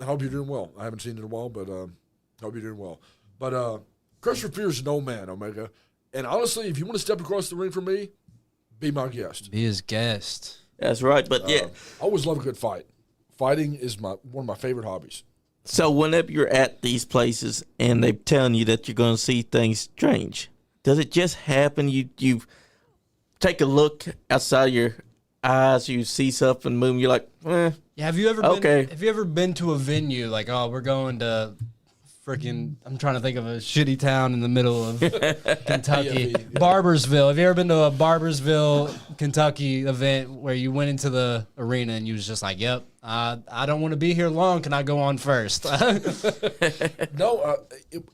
hope you're doing well. I haven't seen you in a while, but I hope you're doing well. But Crusher fears no man, Omega. And honestly, if you want to step across the ring for me, be my guest. Be his guest. That's right. But yeah. I always love a good fight. Fighting is one of my favorite hobbies. So whenever you're at these places and they're telling you that you're going to see things strange, does it just happen? You take a look outside your eyes, you see something moving, you're like, Yeah, have you ever Okay. have you ever been to a venue like, oh, we're going to freaking, I'm trying to think of a shitty town in the middle of Kentucky. Yeah. Barbersville. Have you ever been to a Barbersville, Kentucky event where you went into the arena and you was just like, yep, I don't want to be here long. Can I go on first? No,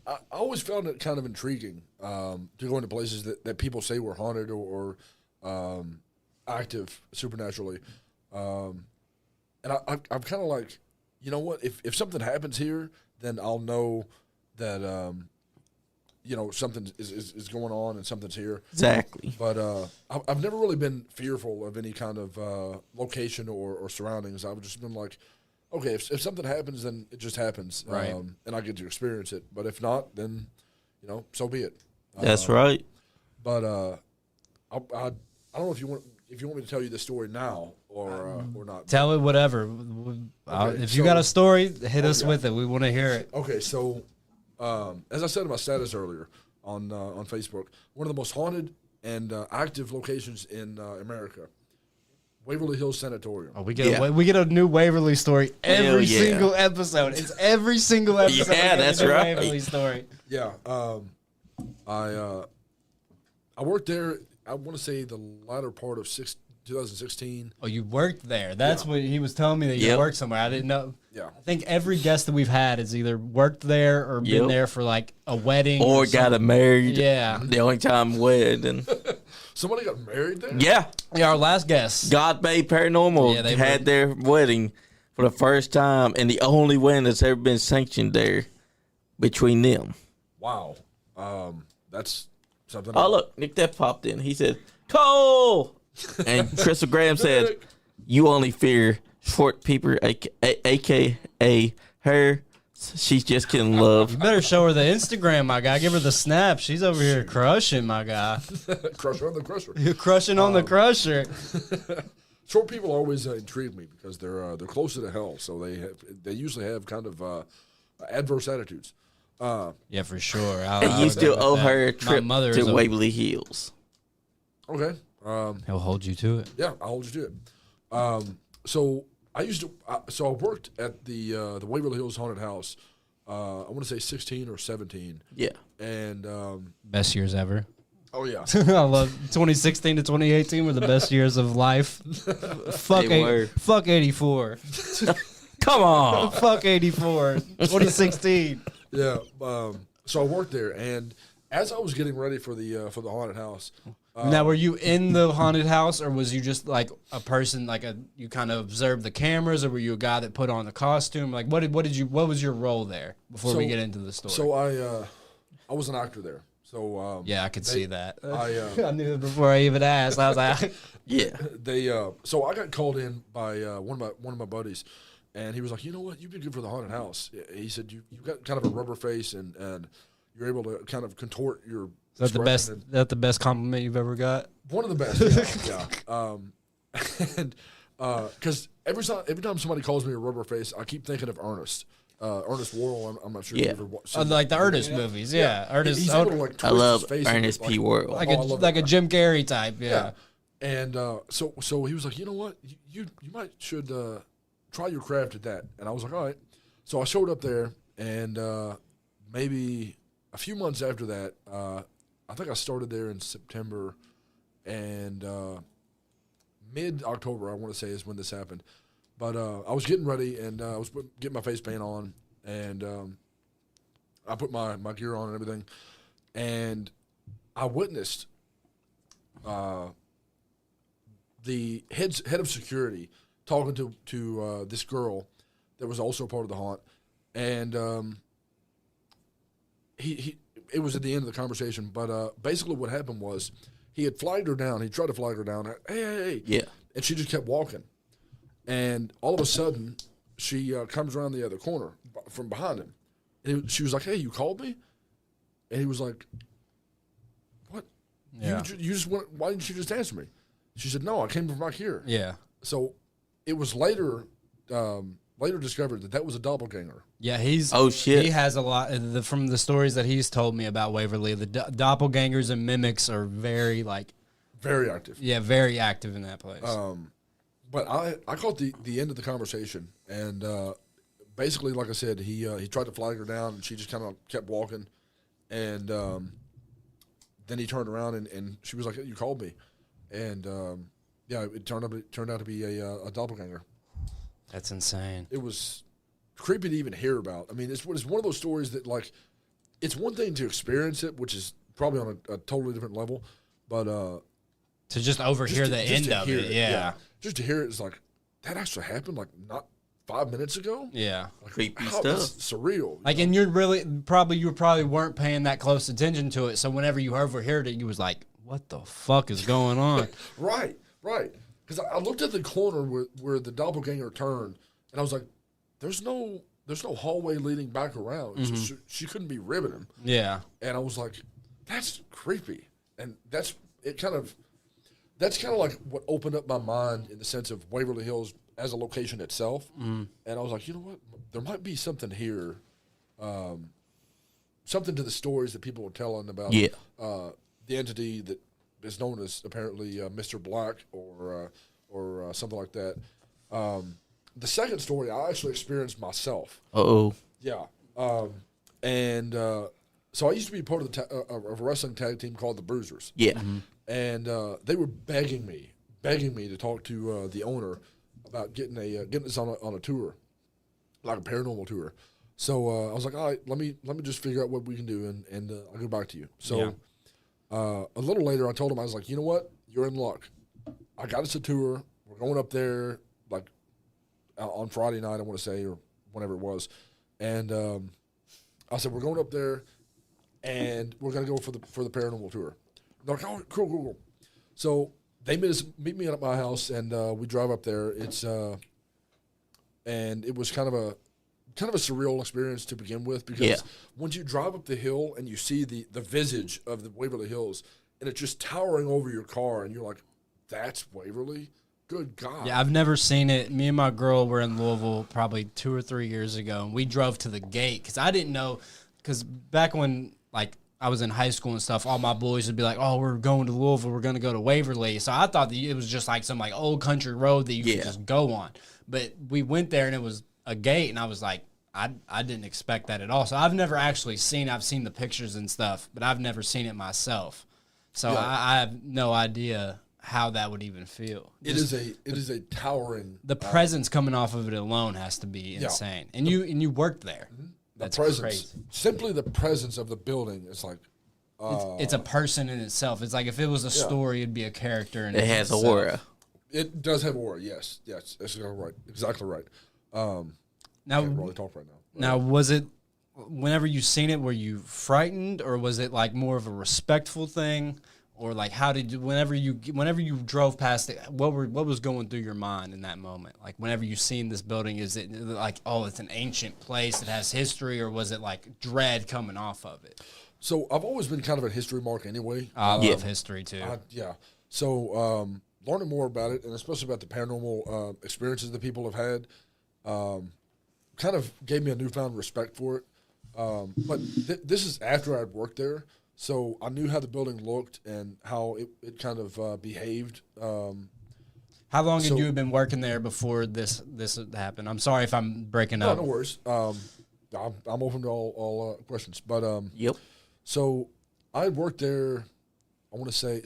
I always found it kind of intriguing to go into places that people say were haunted or active supernaturally. And I'm kind of like, you know what? If something happens here, then I'll know that something is going on and something's here. exactly. But I've never really been fearful of any kind of location or surroundings. I've just been like, okay, if something happens, then it just happens, Right. and I get to experience it. But if not, then so be it. That's right. But I don't know if you want me to tell you the story now or not. Tell it whatever. Okay, If you so- got a story, hit us yeah. with it. We want to hear it. Okay, so as I said in my status earlier on Facebook, one of the most haunted and active locations in America, Waverly Hills Sanatorium. Oh, we get Yeah. we get a new Waverly story every Hell yeah. single episode. It's every single episode. Yeah, we get a that's new right. Waverly story. Yeah, I worked there. I want to say the latter part of 2016. Oh, you worked there. That's what he was telling me, that you Yep. worked somewhere. I didn't know. Yeah, I think every guest that we've had has either worked there or been Yep. there for like a wedding Or got something. married. Yeah. The only time wedding. somebody got married there. Yeah. Yeah, our last guest. God Bay Paranormal Yeah, they had were- their wedding for the first time, and the only wedding that's ever been sanctioned there between them. Wow, that's something. Oh, look, Nick that popped in. He said, Cole! And Crystal Graham said, you only fear short people, a.k.a. her. She's just kidding, love. You better show her the Instagram, my guy. Give her the snap. She's over here crushing, my guy. Crusher on the crusher. You're crushing on the crusher. Short people always intrigue me because they're closer to hell, so they usually have kind of adverse attitudes. Yeah, for sure. And you still owe her a trip mother to is a- Waverly Hills. Okay. He'll hold you to it. Yeah, I'll hold you to it. So I used to. So I worked at the Waverly Hills Haunted House. I want to say 16 or 17. Yeah. And Best years ever. oh yeah, I love 2016 to 2018 were the best years of life. Fuck They were. fuck 84. Come on. Fuck 84. 2016. yeah. So I worked there, and as I was getting ready for the haunted house, Now, were you in the haunted house, or was you just like a person, you kind of observed the cameras, or were you a guy that put on the costume? Like, what was your role there before we So- get into the story? so I was an actor there. So yeah, I could see that. I I knew it before I even asked. I was like, Yeah. so I got called in by one of my buddies, and he was like, you know what, you've been good for the haunted house. He said you've got kind of a rubber face, and you're able to kind of contort your. is that the best? expression, and That the best compliment you've ever got? one of the best. Yeah. And because every time somebody calls me a rubber face, I keep thinking of Ernest. Ernest Worrell. I'm not sure Yeah. you ever watched. Like the Ernest movies, yeah. Ernest, He's able to, like, I twist love his face Ernest and, P. Worrell. like I a love like that a guy. Jim Carrey type, yeah. And so he was like, you know what, you should try your craft at that. And I was like, all right. So I showed up there, and maybe a few months after that, I think I started there in September, and mid-October, I want to say, is when this happened. But I was getting ready, and I was getting my face paint on, and I put my gear on and everything, and I witnessed the head of security talking to this girl that was also part of the haunt, and it was at the end of the conversation, but basically what happened was he had flagged her down. He tried to flag her down. Hey. Yeah. And she just kept walking. And all of a sudden, she comes around the other corner from behind him. And she was like, hey, you called me? And he was like, what? Yeah. You just went, why didn't you just answer me? She said, no, I came from back here. Yeah. So it was later discovered that was a doppelganger. Yeah, he's. Oh, shit. He has a lot from the stories that he's told me about Waverly. The doppelgangers and mimics are very Very active. very active in that place. But I caught the end of the conversation, and basically, like I said, he tried to flag her down, and she just kind of kept walking, and then he turned around and she was like, "You called me," and yeah, it turned out to be a doppelganger. That's insane. It was creepy to even hear about. I mean, it's one of those stories that, like, it's one thing to experience it, which is probably on a totally different level, but to just overhear the end of it, yeah. Just to hear it is like, that actually happened, like, not 5 minutes ago? Yeah. Like, Creepy how, stuff. it's surreal. Like, and you probably weren't paying that close attention to it, so whenever you overheard it, you was like, what the fuck is going on? Right. Because I looked at the corner where the doppelganger turned, and I was like, there's no hallway leading back around. Mm-hmm. She couldn't be ribbing him. Yeah. And I was like, that's creepy. And that's kind of like what opened up my mind in the sense of Waverly Hills as a location itself. Mm. And I was like, you know what? There might be something here, something to the stories that people were telling about the entity that is known as apparently Mr. Black or something like that. The second story I actually experienced myself. Uh-oh. Yeah. So I used to be part of a wrestling tag team called the Bruisers. Yeah. Mm-hmm. And they were begging me to talk to the owner about getting us on a tour, like a paranormal tour. So I was like, all right, let me just figure out what we can do, and I'll get back to you. So a little later, I told him, I was like, you know what, you're in luck. I got us a tour. We're going up there like on Friday night, I want to say, or whenever it was, and I said, we're going up there, and we're gonna go for the paranormal tour. They're like, oh, cool. So they meet me at my house, and we drive up there. It's and it was kind of a surreal experience to begin with, because once you drive up the hill and you see the visage of the Waverly Hills, and it's just towering over your car, and you're like, that's Waverly? Good God. Yeah, I've never seen it. Me and my girl were in Louisville probably 2 or 3 years ago, and we drove to the gate because I didn't know, because back when, like, I was in high school and stuff, all my boys would be like, oh, we're going to Louisville, we're going to go to Waverly. So I thought that it was just like some like old country road that you could just go on. But we went there and it was a gate, and I was like, I didn't expect that at all. So I've never actually I've seen the pictures and stuff, but I've never seen it myself. So I have no idea how that would even feel. It is a towering. The presence coming off of it alone has to be insane. And you worked there. Mm-hmm. That's crazy. Simply the presence of the building is like. It's a person in itself. It's like if it was a story, it'd be a character. And it has aura. It does have aura. Yes, that's right. Exactly right. Now, I can't really talk right now. Now, was it whenever you seen it, were you frightened, or was it like more of a respectful thing, or like how did you, whenever you drove past it, what was going through your mind in that moment? Like whenever you seen this building, is it like, oh, it's an ancient place, it has history, or was it like dread coming off of it? So I've always been kind of a history mark anyway. I love history too. So learning more about it, and especially about the paranormal experiences that people have had, kind of gave me a newfound respect for it. But this is after I'd worked there, so I knew how the building looked and how it kind of behaved. How long had you been working there before this happened? I'm sorry if I'm breaking up. No worries. I'm open to all questions. But so I worked there. I want to say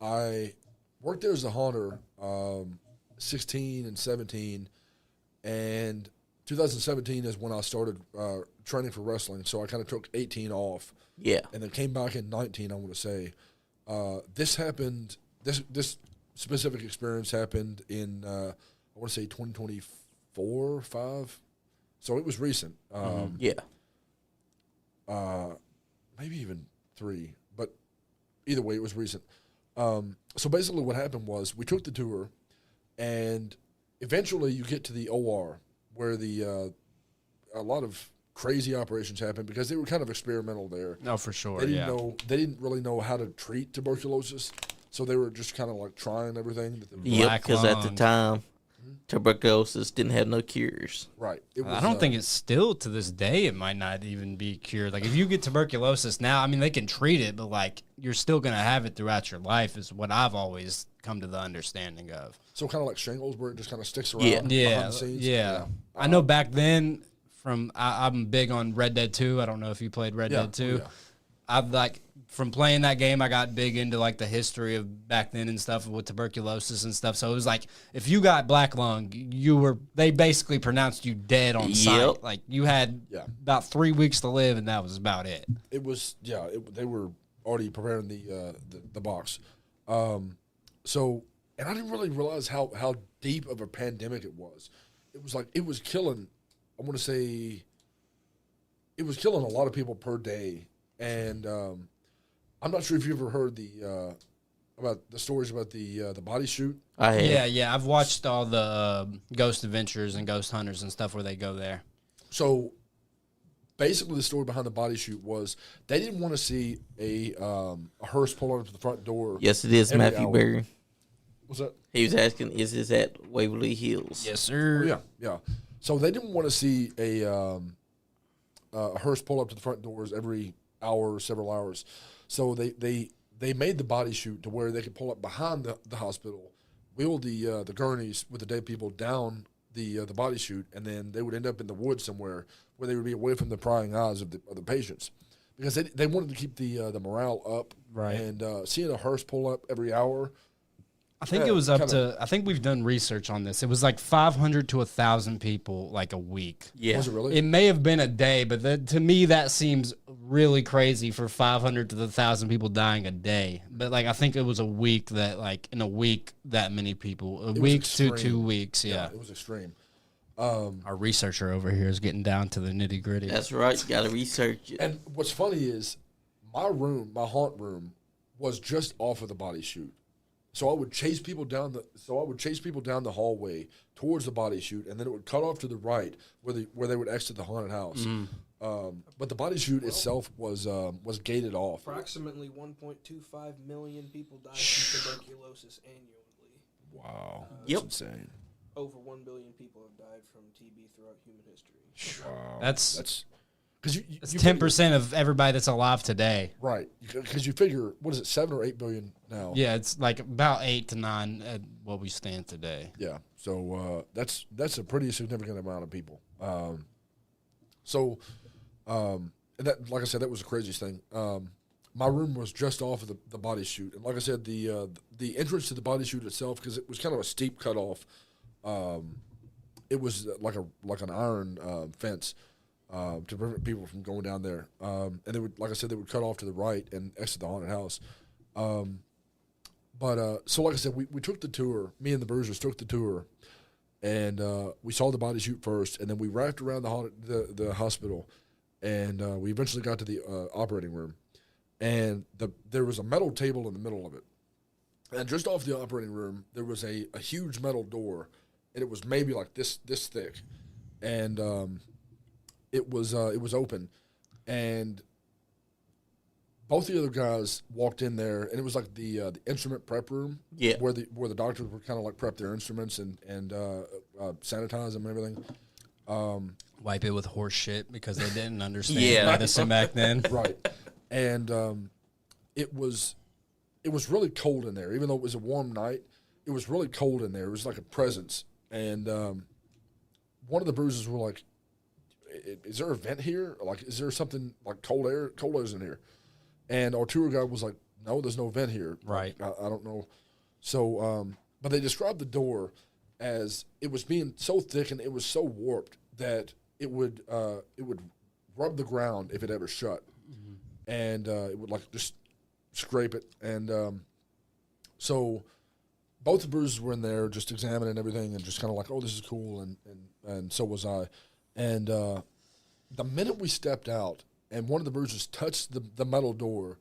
I worked there as a haunter, 16 and 17, and 2017 is when I started training for wrestling. So I kind of took 18 off. Yeah. And then came back in 19, I want to say. This happened, this specific experience happened in, I want to say 2024, 5. So it was recent. Maybe even 3. But either way, it was recent. So basically what happened was we took the tour, and eventually you get to the OR where a lot of crazy operations happened because they were kind of experimental there. No, for sure. They didn't really know how to treat tuberculosis, so they were just kind of like trying everything. Yep, because at the time, tuberculosis didn't have no cures. Right. It was, I don't think it's still to this day. It might not even be cured. Like if you get tuberculosis now, I mean they can treat it, but like you're still gonna have it throughout your life. Is what I've always come to the understanding of. so kind of like shingles, where it just kind of sticks around. Yeah. behind Yeah, the scenes. yeah. I know back then. I'm big on Red Dead 2. I don't know if you played Red Dead 2. Yeah. I've like from playing that game, I got big into like the history of back then and stuff with tuberculosis and stuff. So it was like if you got black lung, they basically pronounced you dead on sight. Like you had about 3 weeks to live, and that was about it. It was they were already preparing the box. So and I didn't really realize how deep of a pandemic it was. It was like it was killing. I want to say it was killing a lot of people per day, and I'm not sure if you ever heard about the stories about the body shoot. I have. Yeah. I've watched all the Ghost Adventures and Ghost Hunters and stuff where they go there. So basically, the story behind the body shoot was they didn't want to see a hearse pull up to the front door. Yes, it is every Matthew hour. Berry. What's that? He was asking, is this at Waverly Hills? Yes, sir. Yeah. So they didn't want to see a hearse pull up to the front doors every hour or several hours. So they made the body chute to where they could pull up behind the hospital, wheel the gurneys with the dead people down the body chute, and then they would end up in the woods somewhere where they would be away from the prying eyes of the patients, because they wanted to keep the morale up. Right. And seeing a hearse pull up every hour. I think it was up to. I think we've done research on this. It was like 500 to 1,000 people like a week. Yeah. Was it really? It may have been a day, but to me that seems really crazy for 500 to 1,000 people dying a day. But like I think it was a week that like in a week that many people. A week to 2 weeks. Yeah. It was extreme. Our researcher over here is getting down to the nitty gritty. That's right. You got to research it. And what's funny is my haunt room, was just off of the body chute. So I would chase people down the hallway towards the body chute, and then it would cut off to the right where they would exit the haunted house. But the body chute itself was gated off. Approximately 1.25 million people died from tuberculosis annually. Wow, Yep. that's insane. Over 1 billion people have died from TB throughout human history. Wow, That's because It's 10% of everybody that's alive today. right? Because you figure, what is it, 7 or 8 billion now? Yeah, it's like about 8 to 9 at what we stand today. Yeah. So that's a pretty significant amount of people. And that, like I said, that was the craziest thing. My room was just off of the body chute, and like I said, the entrance to the body chute itself, because it was kind of a steep cutoff. It was like an iron fence to prevent people from going down there. And they would, like I said, they would cut off to the right and exit the haunted house. So like I said, we took the tour. Me and the Bruisers took the tour, and we saw the body chute first, and then we wrapped around the hospital, and we eventually got to the operating room, and there was a metal table in the middle of it, and just off the operating room there was a huge metal door, and it was maybe like this thick, and it was open, and both the other guys walked in there, and it was like the instrument prep room, Yeah. where the doctors would kind of like prep their instruments and sanitize them and everything. Wipe it with horse shit because they didn't understand Yeah. medicine back then. Right, and it was really cold in there, even though it was a warm night. It was really cold in there. It was like a presence, and one of the bruises were like, "Is there a vent here? Like, is there something like cold air's in here?" And our tour guide was like, "No, there's no vent here." Right. I don't know. So, but they described the door as it was being so thick and it was so warped that it would rub the ground if it ever shut, and it would like just scrape it. And so both the bruisers were in there just examining everything and just kind of like, "Oh, this is cool," and so was I. And the minute we stepped out and one of the bruisers touched the metal door,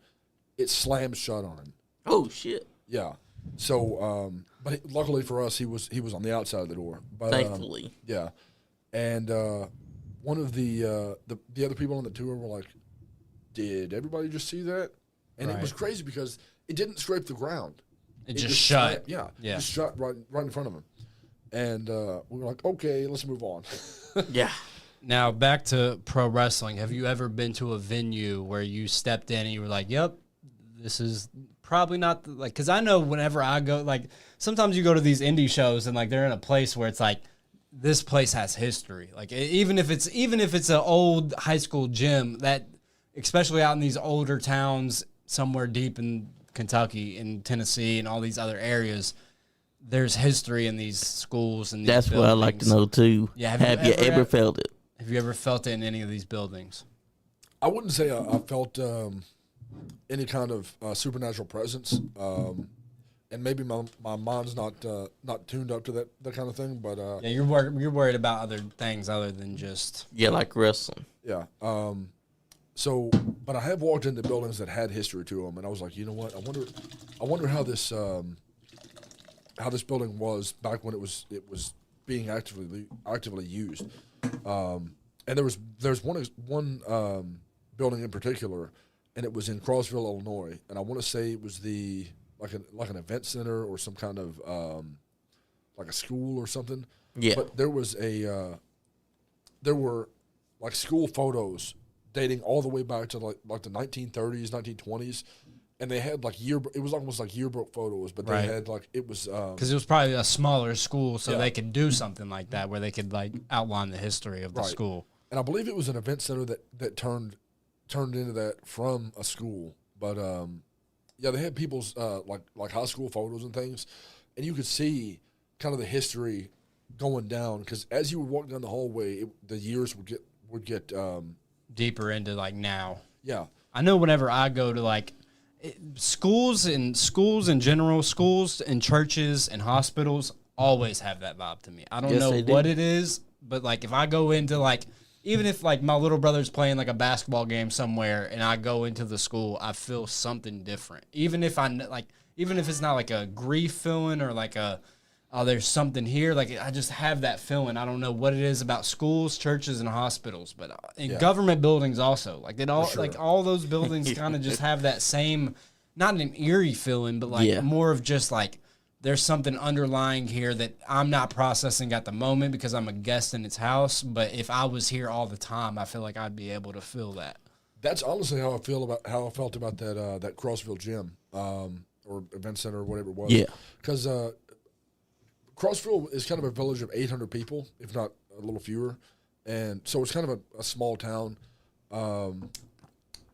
it slammed shut on him. Oh, shit. Yeah. So, but luckily for us, he was on the outside of the door. But, Thankfully. yeah. And one of the other people on the tour were like, "Did everybody just see that?" And it was crazy because it didn't scrape the ground. It just shut. Slammed, yeah. Yeah. Just shut right in front of him. And we were like, okay, let's move on. Yeah. Now back to pro wrestling. Have you ever been to a venue where you stepped in and you were like, "Yep, this is probably not like," because I know whenever I go, like sometimes you go to these indie shows and like they're in a place where it's like this place has history. Like even if it's an old high school gym, that especially out in these older towns somewhere deep in Kentucky and Tennessee and all these other areas, there's history in these schools and these That's what I'd like to know too. Yeah, have you ever felt it? Have you ever felt it in any of these buildings? I wouldn't say I felt any kind of supernatural presence, and maybe my mind's not tuned up to that kind of thing. But Yeah, you're worried about other things other than just Yeah, like wrestling. yeah. But I have walked into buildings that had history to them, and I was like, you know what? I wonder how this building was back when it was being actively used. And there's one building in particular, and it was in Crossville, Illinois, and I want to say it was like an event center or some kind of like a school or something. Yeah. But there were like school photos dating all the way back to like the 1930s, 1920s, and they had like it was almost like yearbook photos, but they Right. had like it was because it was probably a smaller school, so Yeah. they could do something like that where they could like outline the history of the Right. school. and I believe it was an event center that turned into that from a school. But yeah, they had people's like high school photos and things, and you could see kind of the history going down because as you would walk down the hallway, the years would get Deeper into like now. yeah. I know whenever I go to like schools in general, schools and churches and hospitals always have that vibe to me. I don't Yes, know they do. what it is, but like if I go into like, even if like my little brother's playing like a basketball game somewhere and I go into the school, I feel something different. Even if it's not like a grief feeling or like there's something here. Like I just have that feeling. I don't know what it is about schools, churches, and hospitals, but in Yeah. government buildings also. Like sure. like all those buildings kind of just have that same, not an eerie feeling, but like Yeah. more of just like there's something underlying here that I'm not processing at the moment because I'm a guest in its house. But if I was here all the time, I feel like I'd be able to feel that. That's honestly how I felt about that Crossville gym or event center or whatever it was. Yeah. Because Crossville is kind of a village of 800 people, if not a little fewer, and so it's kind of a small town,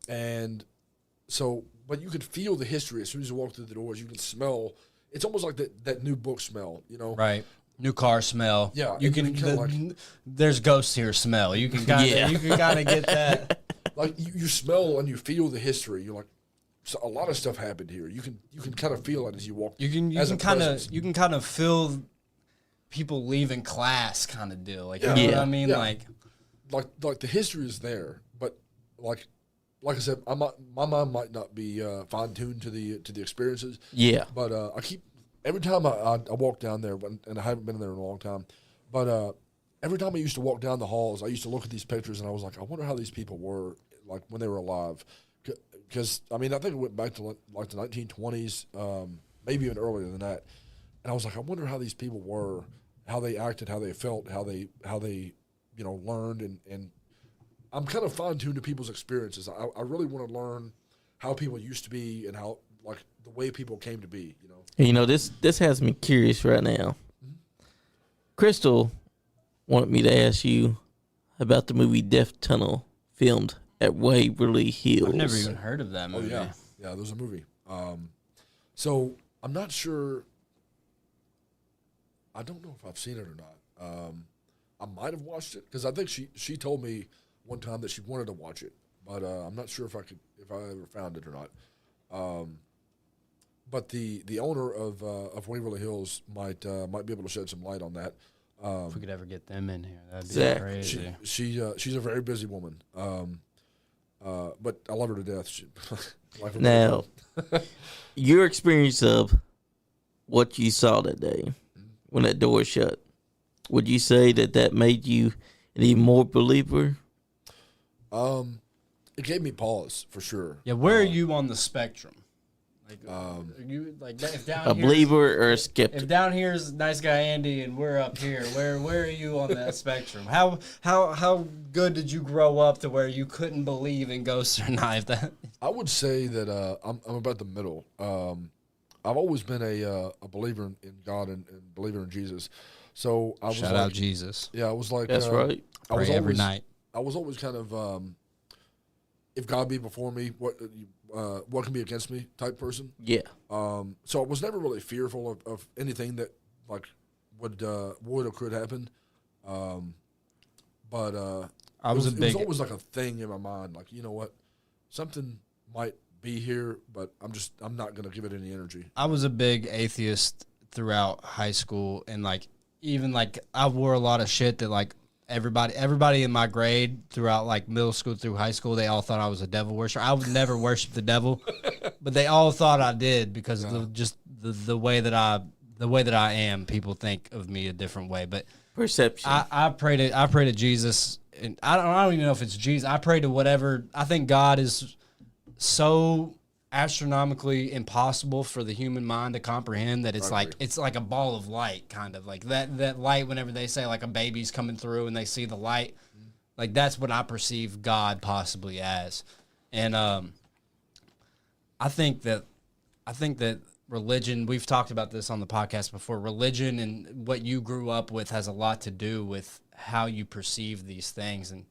and so but you could feel the history as soon as you walk through the doors. You can smell. It's almost like that new book smell, you know. Right. New car smell. Yeah, You it can. kinda like- There's ghosts here smell. You can kind of. Yeah. You can kind of get that. Like you smell and you feel the history. You're like, so a lot of stuff happened here. You can kind of feel it as you walk. You can as a kind presence. of feel people leaving class kind of deal. Like you Yeah. know what Yeah. I mean? Yeah. Like the history is there, but like I said, my mind might not be fine tuned to the experiences. Yeah. But I keep every time I walk down there, and I haven't been there in a long time. But every time I used to walk down the halls, I used to look at these pictures, and I was like, I wonder how these people were like when they were alive. Because I mean, I think it went back to like the 1920s, maybe even earlier than that. And I was like, I wonder how these people were, how they acted, how they felt, how they learned, and I'm kind of fine tuned to people's experiences. I really want to learn how people used to be and how like the way people came to be. You know. You know, this has me curious right now. Crystal wanted me to ask you about the movie Death Tunnel, filmed at Waverly Hills. I've never even heard of that Oh movie. yeah, there's a movie. So I'm not sure. I don't know if I've seen it or not. I might have watched it because I think she told me one time that she wanted to watch it, but I'm not sure if I ever found it or not. But the owner of Waverly Hills might be able to shed some light on that. If we could ever get them in here, that'd be Zach, crazy. She's a very busy woman. But I love her to death. Life of Now, your experience of what you saw that day when that door shut, would you say that made you an even more believer? it gave me pause for sure. Yeah, where are you on the spectrum? If down A here's- believer or a skeptic? If down here's nice guy Andy and we're up here, where are you on that spectrum? How good did you grow up to where you couldn't believe in ghosts or not? I would say that I'm about the middle. I've always been a believer in God and believer in Jesus. So I was Shout out Jesus. Yeah, I was like That's right. I was Pray every always, night. I was always kind of if God be before me, what can be against me type person. Yeah. So I was never really fearful of anything that like would or could happen. But I was it was always like a thing in my mind, like, you know what, something might be here, but I'm not gonna give it any energy. I was a big atheist throughout high school, and even I wore a lot of shit that everybody in my grade throughout middle school through high school, they all thought I was a devil worshiper. I would never worship the devil, but they all thought I did because of the way that I am. People think of me a different way, but Perception. I pray to Jesus, and I don't even know if it's Jesus. I pray to whatever. I think God is so astronomically impossible for the human mind to comprehend that it's like a ball of light, kind of like that light. Whenever they say like a baby's coming through and they see the light, like that's what I perceive God possibly as. And I think that religion, we've talked about this on the podcast before, religion and what you grew up with has a lot to do with how you perceive these things. And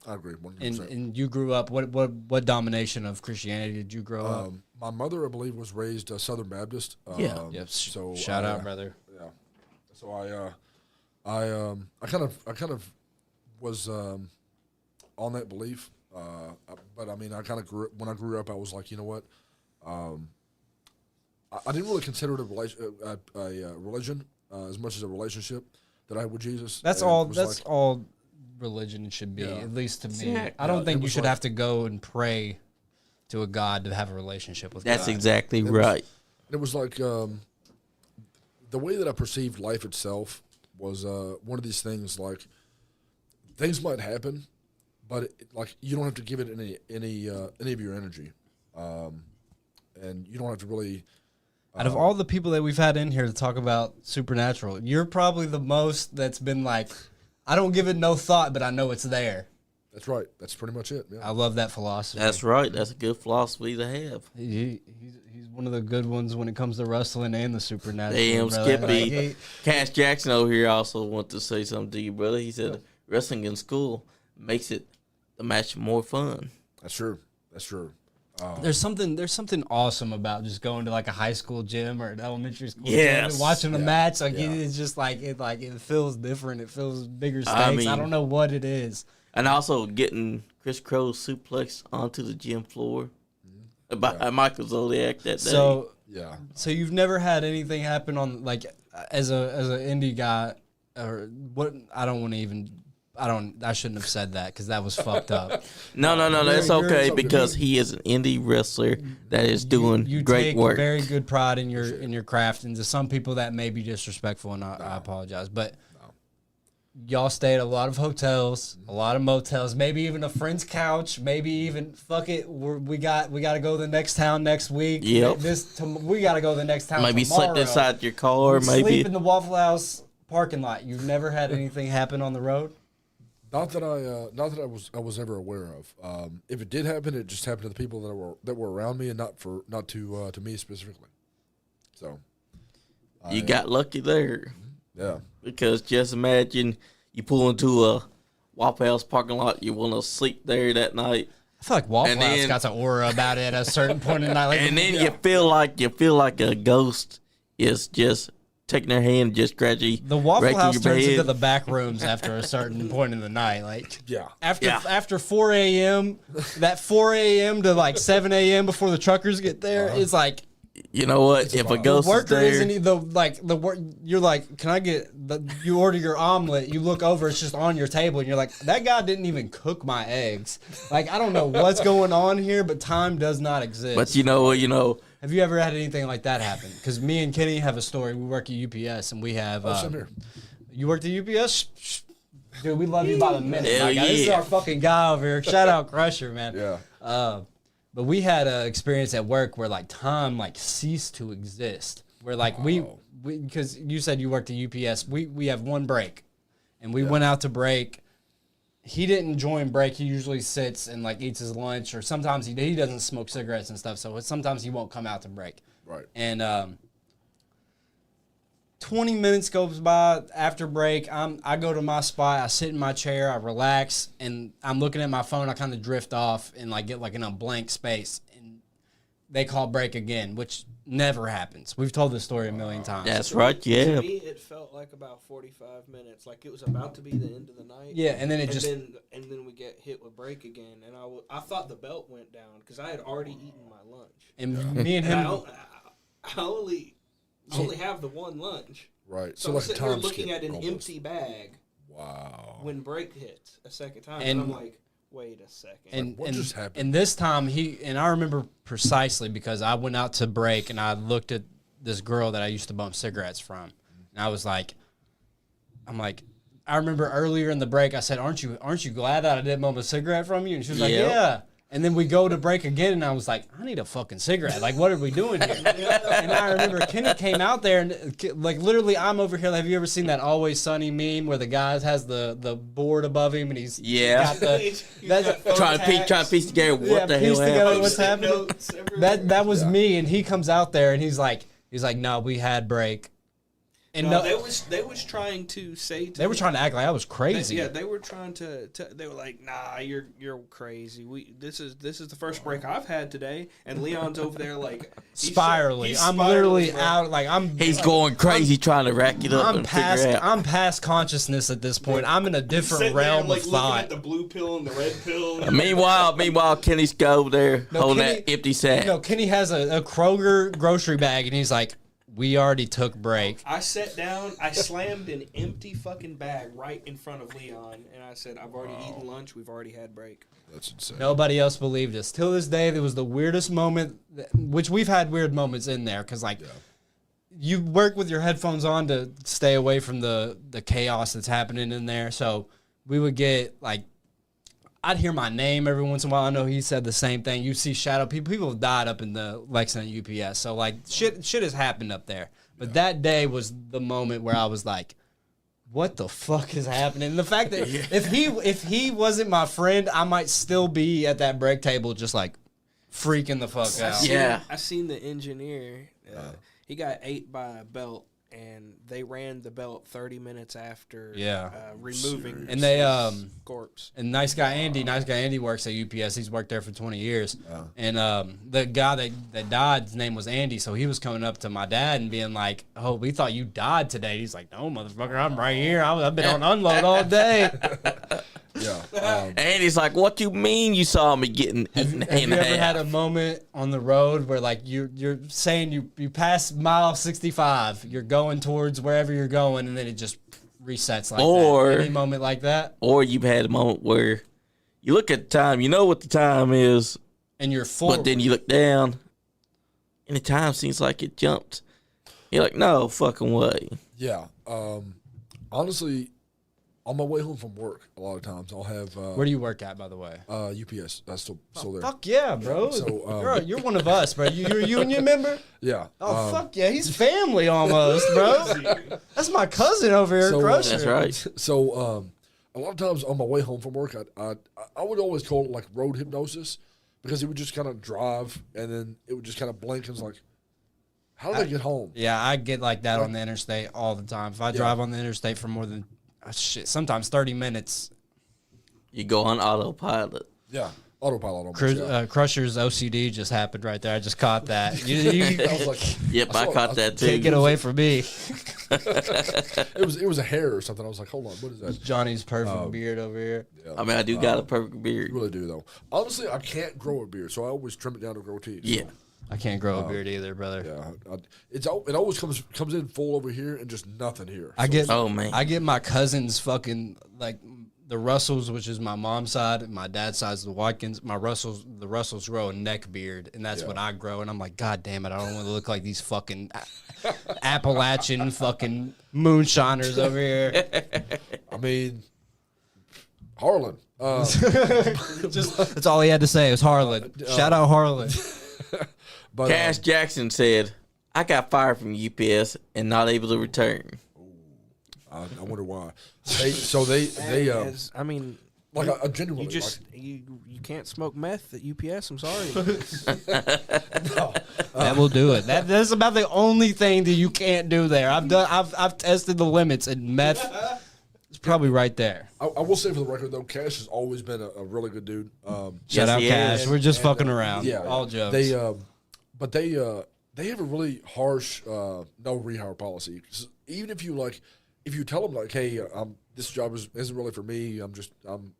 I agree 100%. and you grew up, what domination of Christianity did you grow up? My mother, I believe, was raised Southern Baptist. Yep. So Shout out, brother. Yeah. So I kind of was on that belief, but I mean, I kind of when I grew up, I was like, you know what, I didn't really consider it a religion as much as a relationship that I had with Jesus. That's And all. it was That's like, all religion should be, Yeah. at least to me. Exactly. I don't think it you was should like- have to go and pray to a God to have a relationship with That's God. exactly was- right. it was like the way that I perceived life itself was one of these things. Like things might happen, but like you don't have to give it any of your energy, and you don't have to really. Out of all the people that we've had in here to talk about supernatural, you're probably the most that's been like, I don't give it no thought, but I know it's there. That's right. That's pretty much it. Yeah. I love that philosophy. That's right. That's a good philosophy to have. He's one of the good ones when it comes to wrestling and the supernatural. Damn, brother. Skippy. Cash Jackson over here also want to say something to you, brother. He said wrestling in school makes the match more fun. That's true. That's true. There's something awesome about just going to like a high school gym or an elementary school gym Yes. and watching a match. Like Yeah. it's just it feels different. It feels bigger stakes. I I, mean- don't know what it is. And also getting Chris Crow suplex onto the gym floor by Michael Zodiac that day. Yeah. So you've never had anything happen on like as an indie guy or what? I shouldn't have said that because that was fucked up. No, that's you're okay so because he is an indie wrestler that is doing You great take work. very good pride in your craft, and to some people that may be disrespectful, and I apologize, but y'all stay at a lot of hotels, a lot of motels, maybe even a friend's couch, maybe even fuck it, we got to go to the next town next week. Yep. We got to go to the next town. Maybe tomorrow. slept inside your car, Sleep maybe. in the Waffle House parking lot. You've never had anything happen on the road? Not that I was ever aware of. If it did happen, it just happened to the people that were around me, and not to me specifically. So You got lucky there yeah. because just imagine you pull into a Waffle House parking lot, you want to sleep there that night, I feel like Waffle And House then- got an aura about it at a certain point in the night. Like, and then you feel like a ghost is just taking their hand and just gradually the Waffle raking House your turns bed. into the back rooms after a certain point in the night. Like Yeah. after 4 a.m., that 4 a.m. to like 7 a.m. before the truckers get there, it's like You know what? If a the ghost is worker there, isn't the work. You're like, can I get you order your omelet? You look over, it's just on your table, and you're like, that guy didn't even cook my eggs. Like I don't know what's going on here, but time does not exist. but you know, Have you ever had anything like that happen? Because me and Kenny have a story. We work at UPS, and we have. Same here. You worked at UPS? Dude, we love you by the minute. Hell my guy. This is yeah. our fucking guy over here. Shout out Crusher, man. Yeah. But we had an experience at work where like time like ceased to exist. Where like we because you said you worked at UPS, we have one break, and we went out to break. He didn't join break. He usually sits and like eats his lunch, or sometimes he doesn't smoke cigarettes and stuff. So sometimes he won't come out to break. Right. And 20 minutes goes by after break. I go to my spot. I sit in my chair. I relax, and I'm looking at my phone. I kind of drift off and like get like in a blank space. And they call break again, which never happens. We've told this story a million times. That's right, yeah. To me, it felt like about 45 minutes, like it was about to be the end of the night. Yeah, and then and then we get hit with break again, and I thought the belt went down because I had already eaten my lunch. And me and him. I only have the one lunch. Right. So I'm like sitting a there time looking skip at an almost. empty bag. Wow. When break hits a second time, and I'm like, wait a second. And, what just happened? And this time I remember precisely because I went out to break and I looked at this girl that I used to bump cigarettes from, and I was like, I remember earlier in the break I said, aren't you glad that I didn't bump a cigarette from you? And she was like, yeah. And then we go to break again, and I was like, I need a fucking cigarette. Like, what are we doing here? And I remember Kenny came out there, and like literally, I'm over here. Have you ever seen that Always Sunny meme where the guy has the board above him, and he's got trying to piece together what the hell happened. What's happening? That was me, and he comes out there, and he's like, no, we had break. And they was trying to say they were trying to act like I was crazy. They were trying to they were like, nah, you're crazy. This is the first break I've had today, and Leon's over there like spiraling. I'm literally out like He's going crazy trying to rack it up and figure out. I'm past consciousness at this point. I'm in a different realm of thought. Looking at the blue pill and the red pill. Meanwhile, Kenny's go over there holding that empty sack. Kenny has a Kroger grocery bag, and he's like, we already took break. I sat down. I slammed an empty fucking bag right in front of Leon, and I said, I've already eaten lunch. We've already had break. That's insane. Nobody else believed us. Till this day, there was the weirdest moment, which we've had weird moments in there, because, you work with your headphones on to stay away from the chaos that's happening in there. So we would get, I'd hear my name every once in a while. I know he said the same thing. You see shadow people. People have died up in the Lexington UPS. So shit has happened up there. But that day was the moment where I was like, what the fuck is happening? And the fact that if he wasn't my friend, I might still be at that break table just freaking the fuck out. I seen the engineer. He got ate by a belt. And they ran the belt 30 minutes after removing his corpse. And Nice Guy Andy works at UPS. He's worked there for 20 years. And the guy that died, his name was Andy, so he was coming up to my dad and being like, oh, we thought you died today. He's like, no, motherfucker, I'm right here. I've been on unload all day. And he's like, what you mean you saw me getting eaten Have you ever had a moment on the road where you're saying you pass mile 65, you're going towards wherever you're going, and then it just resets that? Any moment like that? Or you've had a moment where you look at the time, you know what the time is, and you're full, but then you look down, and the time seems like it jumped. You're like, no fucking way. Yeah. Honestly, on my way home from work, a lot of times I'll have. Where do you work at, by the way? UPS. That's still there. Fuck yeah, bro. So you're one of us, bro. You're a union member. Yeah. Oh fuck yeah, he's family almost, bro. That's my cousin over here, Crusher. That's right. So a lot of times on my way home from work, I would always call it road hypnosis, because it would just kind of drive and then it would just kind of blink and it's like, how did I get home? Yeah, I get like that on the interstate all the time. If I drive on the interstate for more than sometimes 30 minutes. You go on autopilot. Yeah, autopilot almost. Crusher's OCD just happened right there. I just caught that. I was like, yep, I caught that too. Can't get away from me. It was a hair or something. I was like, hold on, what is that? Johnny's perfect beard over here. Yeah. I mean, I do got a perfect beard. You really do, though. Honestly, I can't grow a beard, so I always trim it down to grow teeth. Yeah. I can't grow a beard either, brother. Yeah, it always comes in full over here and just nothing here. So I get my cousins fucking the Russells, which is my mom's side, and my dad's side is the Watkins. The Russells grow a neck beard, and that's what I grow. And I'm like, God damn it, I don't want to look like these fucking Appalachian fucking moonshiners over here. I mean, Harlan. That's all he had to say. It was Harlan. Shout out Harlan. But, Cash Jackson said, I got fired from UPS and not able to return. I wonder why. I mean, like a genuinely, you just you can't smoke meth at UPS. I'm sorry. That will do it. That's about the only thing that you can't do there. I've tested the limits, and meth is probably right there. I will say for the record though, Cash has always been a really good dude. Shout out Cash. is. We're just fucking around. Yeah, all jokes. They have a really harsh no rehire policy. Even if you tell them like, hey, this job isn't really for me. I'm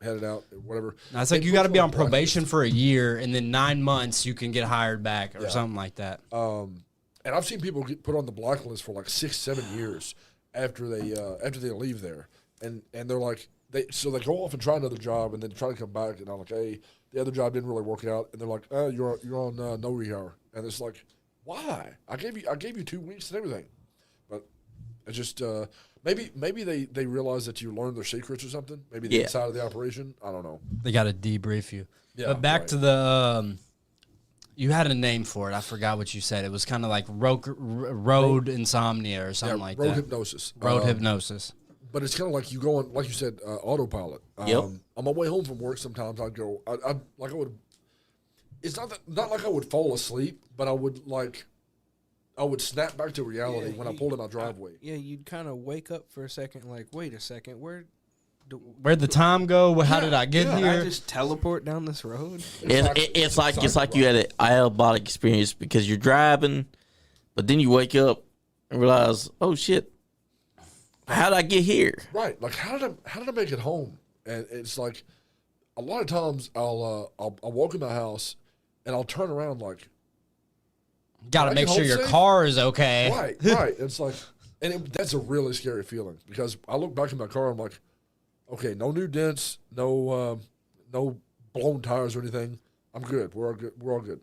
headed out, whatever. Now, it's like you got to be on probation for a year, and then 9 months you can get hired back or something like that. And I've seen people get put on the blacklist for like 6-7 years after they leave there, and they're like they go off and try another job and then try to come back, and I'm like, hey, the other job didn't really work out, and they're like, oh, you're on no rehire, and it's like, why? I gave you 2 weeks and everything, but it's just. Maybe they realize that you learned their secrets or something. Maybe the inside of the operation. I don't know. They got to debrief you. Yeah, but back to the, you had a name for it. I forgot what you said. It was kind of like road insomnia or something like road that. hypnosis. Road hypnosis. But it's kind of like you go on, like you said, autopilot. On my way home from work, sometimes I'd go. I would. It's not like I would fall asleep, but I would snap back to reality when I pulled in my driveway. You'd kind of wake up for a second, like, wait a second, where'd the time go? How did I get here? I just teleport down this road. It's like you had an out-of-body experience because you're driving, but then you wake up and realize, oh shit, how did I get here? Right, like how did I make it home? And it's like a lot of times I'll walk in my house and I'll turn around like. Got to make sure your car is okay. Right. It's like, that's a really scary feeling because I look back in my car, I'm like, okay, no new dents, no blown tires or anything. I'm good. We're all good.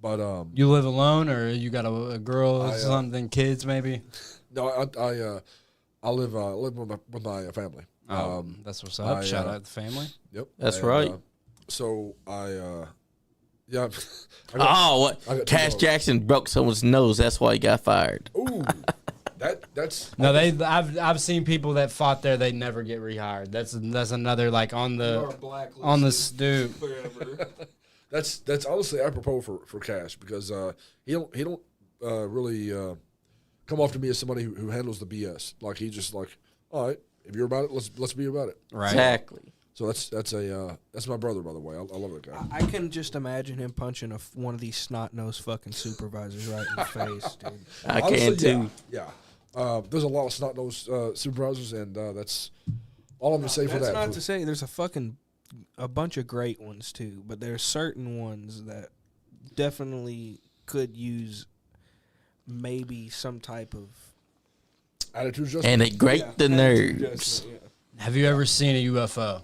But you live alone, or you got a girl or something, kids maybe? No, I live with my family. That's what's up. Shout out to the family. Yep, that's right. So yeah. What? Cash Jackson broke someone's nose. That's why he got fired. Ooh, that's no. I've seen people that fought there. They never get rehired. That's another like on the stoop. That's honestly apropos for Cash because he don't really come off to me as somebody who handles the BS. Like he just like, all right, if you're about it, let's be about it. Right. Exactly. So that's my brother, by the way. I love that guy. I can just imagine him punching one of these snot-nosed fucking supervisors right in the face, dude. I can too. Yeah. There's a lot of snot-nosed supervisors, and that's all I'm gonna say for that. That's not to say there's a bunch of great ones too, but there's certain ones that definitely could use maybe some type of attitude adjustment. And it grate the nerves. Yeah. Have you ever seen a UFO?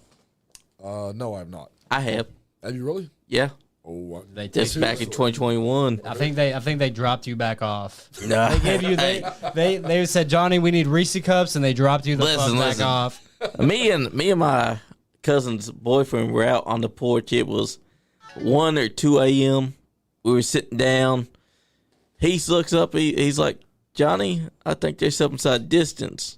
No, I have not. I have. Have you really? Yeah. Oh, just back in 2021. I think they dropped you back off. No. They gave you they said, Johnny, we need Reese cups, and they dropped you back off. Me and my cousin's boyfriend were out on the porch. It was 1 or 2 a.m. We were sitting down. He looks up. He's like, Johnny, I think there's something inside distance.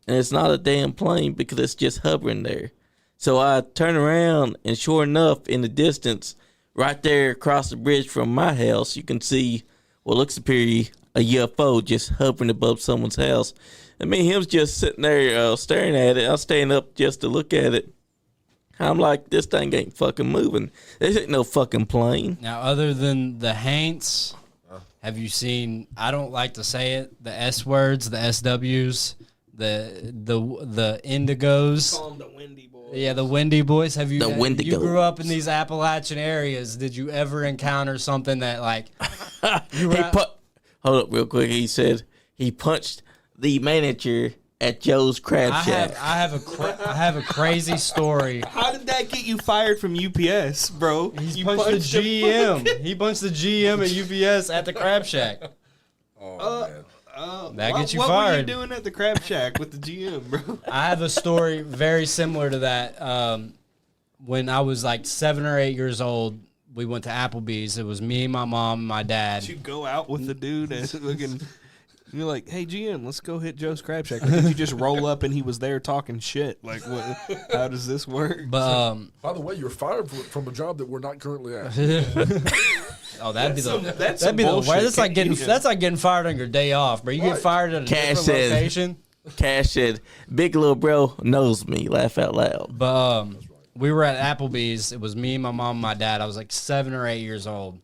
And it's not a damn plane because it's just hovering there. So I turn around, and sure enough, in the distance, right there across the bridge from my house, you can see what looks to be a UFO just hovering above someone's house. And me and him's just sitting there staring at it. I'm staying up just to look at it. I'm like, this thing ain't fucking moving. This ain't no fucking plane. Now, other than the Haints, have you seen, I don't like to say it, the S words, the SWs, the Indigos? Call them the Windy Boys. Yeah, the Windy Boys. Have you? You grew up in these Appalachian areas. Did you ever encounter something that like? Hold up, real quick. He said he punched the manager at Joe's Crab Shack. I have a crazy story. How did that get you fired from UPS, bro? He punched the GM. He punched the GM at UPS at the Crab Shack. Oh man. That gets you what fired. What were you doing at the Crab Shack with the GM, bro? I have a story very similar to that. When I was like 7 or 8 years old, we went to Applebee's. It was me, my mom, and my dad. Did you go out with the dude and looking? You're like, hey GM, let's go hit Joe's Crab Shack. Or did you just roll up and he was there talking shit? Like, what? How does this work? But By the way, you're fired from a job that we're not currently at. oh, that'd be the That's that'd be the bullshit. worst. That's like getting fired on your day off, bro. You get Right. fired at a Cash different said- location. Cash said, "Big little bro knows me." Laugh out loud. But we were at Applebee's. It was me, my mom, and my dad. I was like 7 or 8 years old.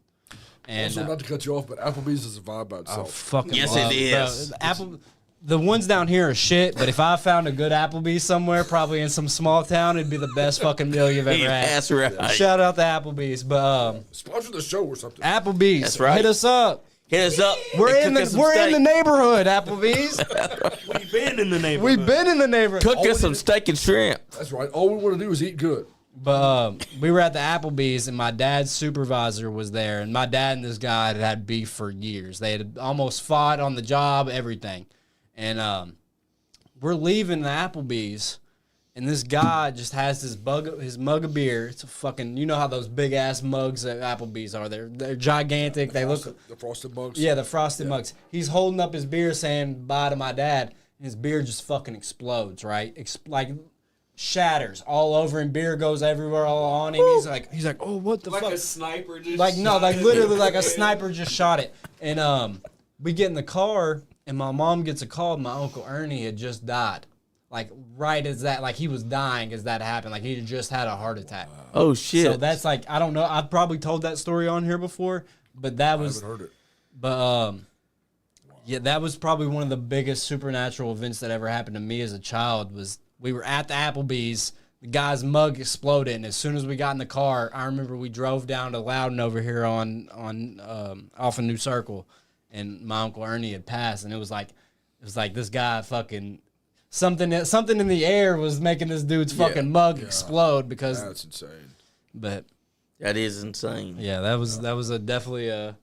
And Also, not to cut you off, but Applebee's is a vibe by I itself. fucking Yes, love it is. Bro, the ones down here are shit, but if I found a good Applebee's somewhere, probably in some small town, it'd be the best fucking meal you've ever had. That's right. Shout out to Applebee's. But Sponsor the show or something. Applebee's, That's right. hit us up. Hit us up. We're and in cook us some the steak. neighborhood, Applebee's. We've been in the neighborhood. We've been in the neighborhood. Cook us some steak and shrimp. That's right. All we want to do is eat good. But we were at the Applebee's, and my dad's supervisor was there. And my dad and this guy had beef for years. They had almost fought on the job, everything. And we're leaving the Applebee's, and this guy just has his mug of beer. It's a fucking, you know how those big ass mugs at Applebee's are. They're gigantic. They look, The frosted mugs. yeah, the frosted mugs. He's holding up his beer, saying bye to my dad. And his beer just fucking explodes, right? Like shatters all over, and beer goes everywhere all on him. He's like, oh, what the Like fuck? a sniper just Like no, shot like it. literally like a sniper just shot it. And we get in the car, and my mom gets a call. My Uncle Ernie had just died. Like right as that, like he was dying as that happened. Like he had just had a heart attack. Oh shit! So that's like, I don't know. I've probably told that story on here before, but that I was, haven't heard it. but yeah, that was probably one of the biggest supernatural events that ever happened to me as a child. Was we were at the Applebee's, the guy's mug exploded, and as soon as we got in the car, I remember we drove down to Loudon over here on off a New Circle, and my Uncle Ernie had passed, and it was like this guy fucking something in the air was making this dude's fucking mug explode because. That's insane. But that is insane. yeah, that was definitely it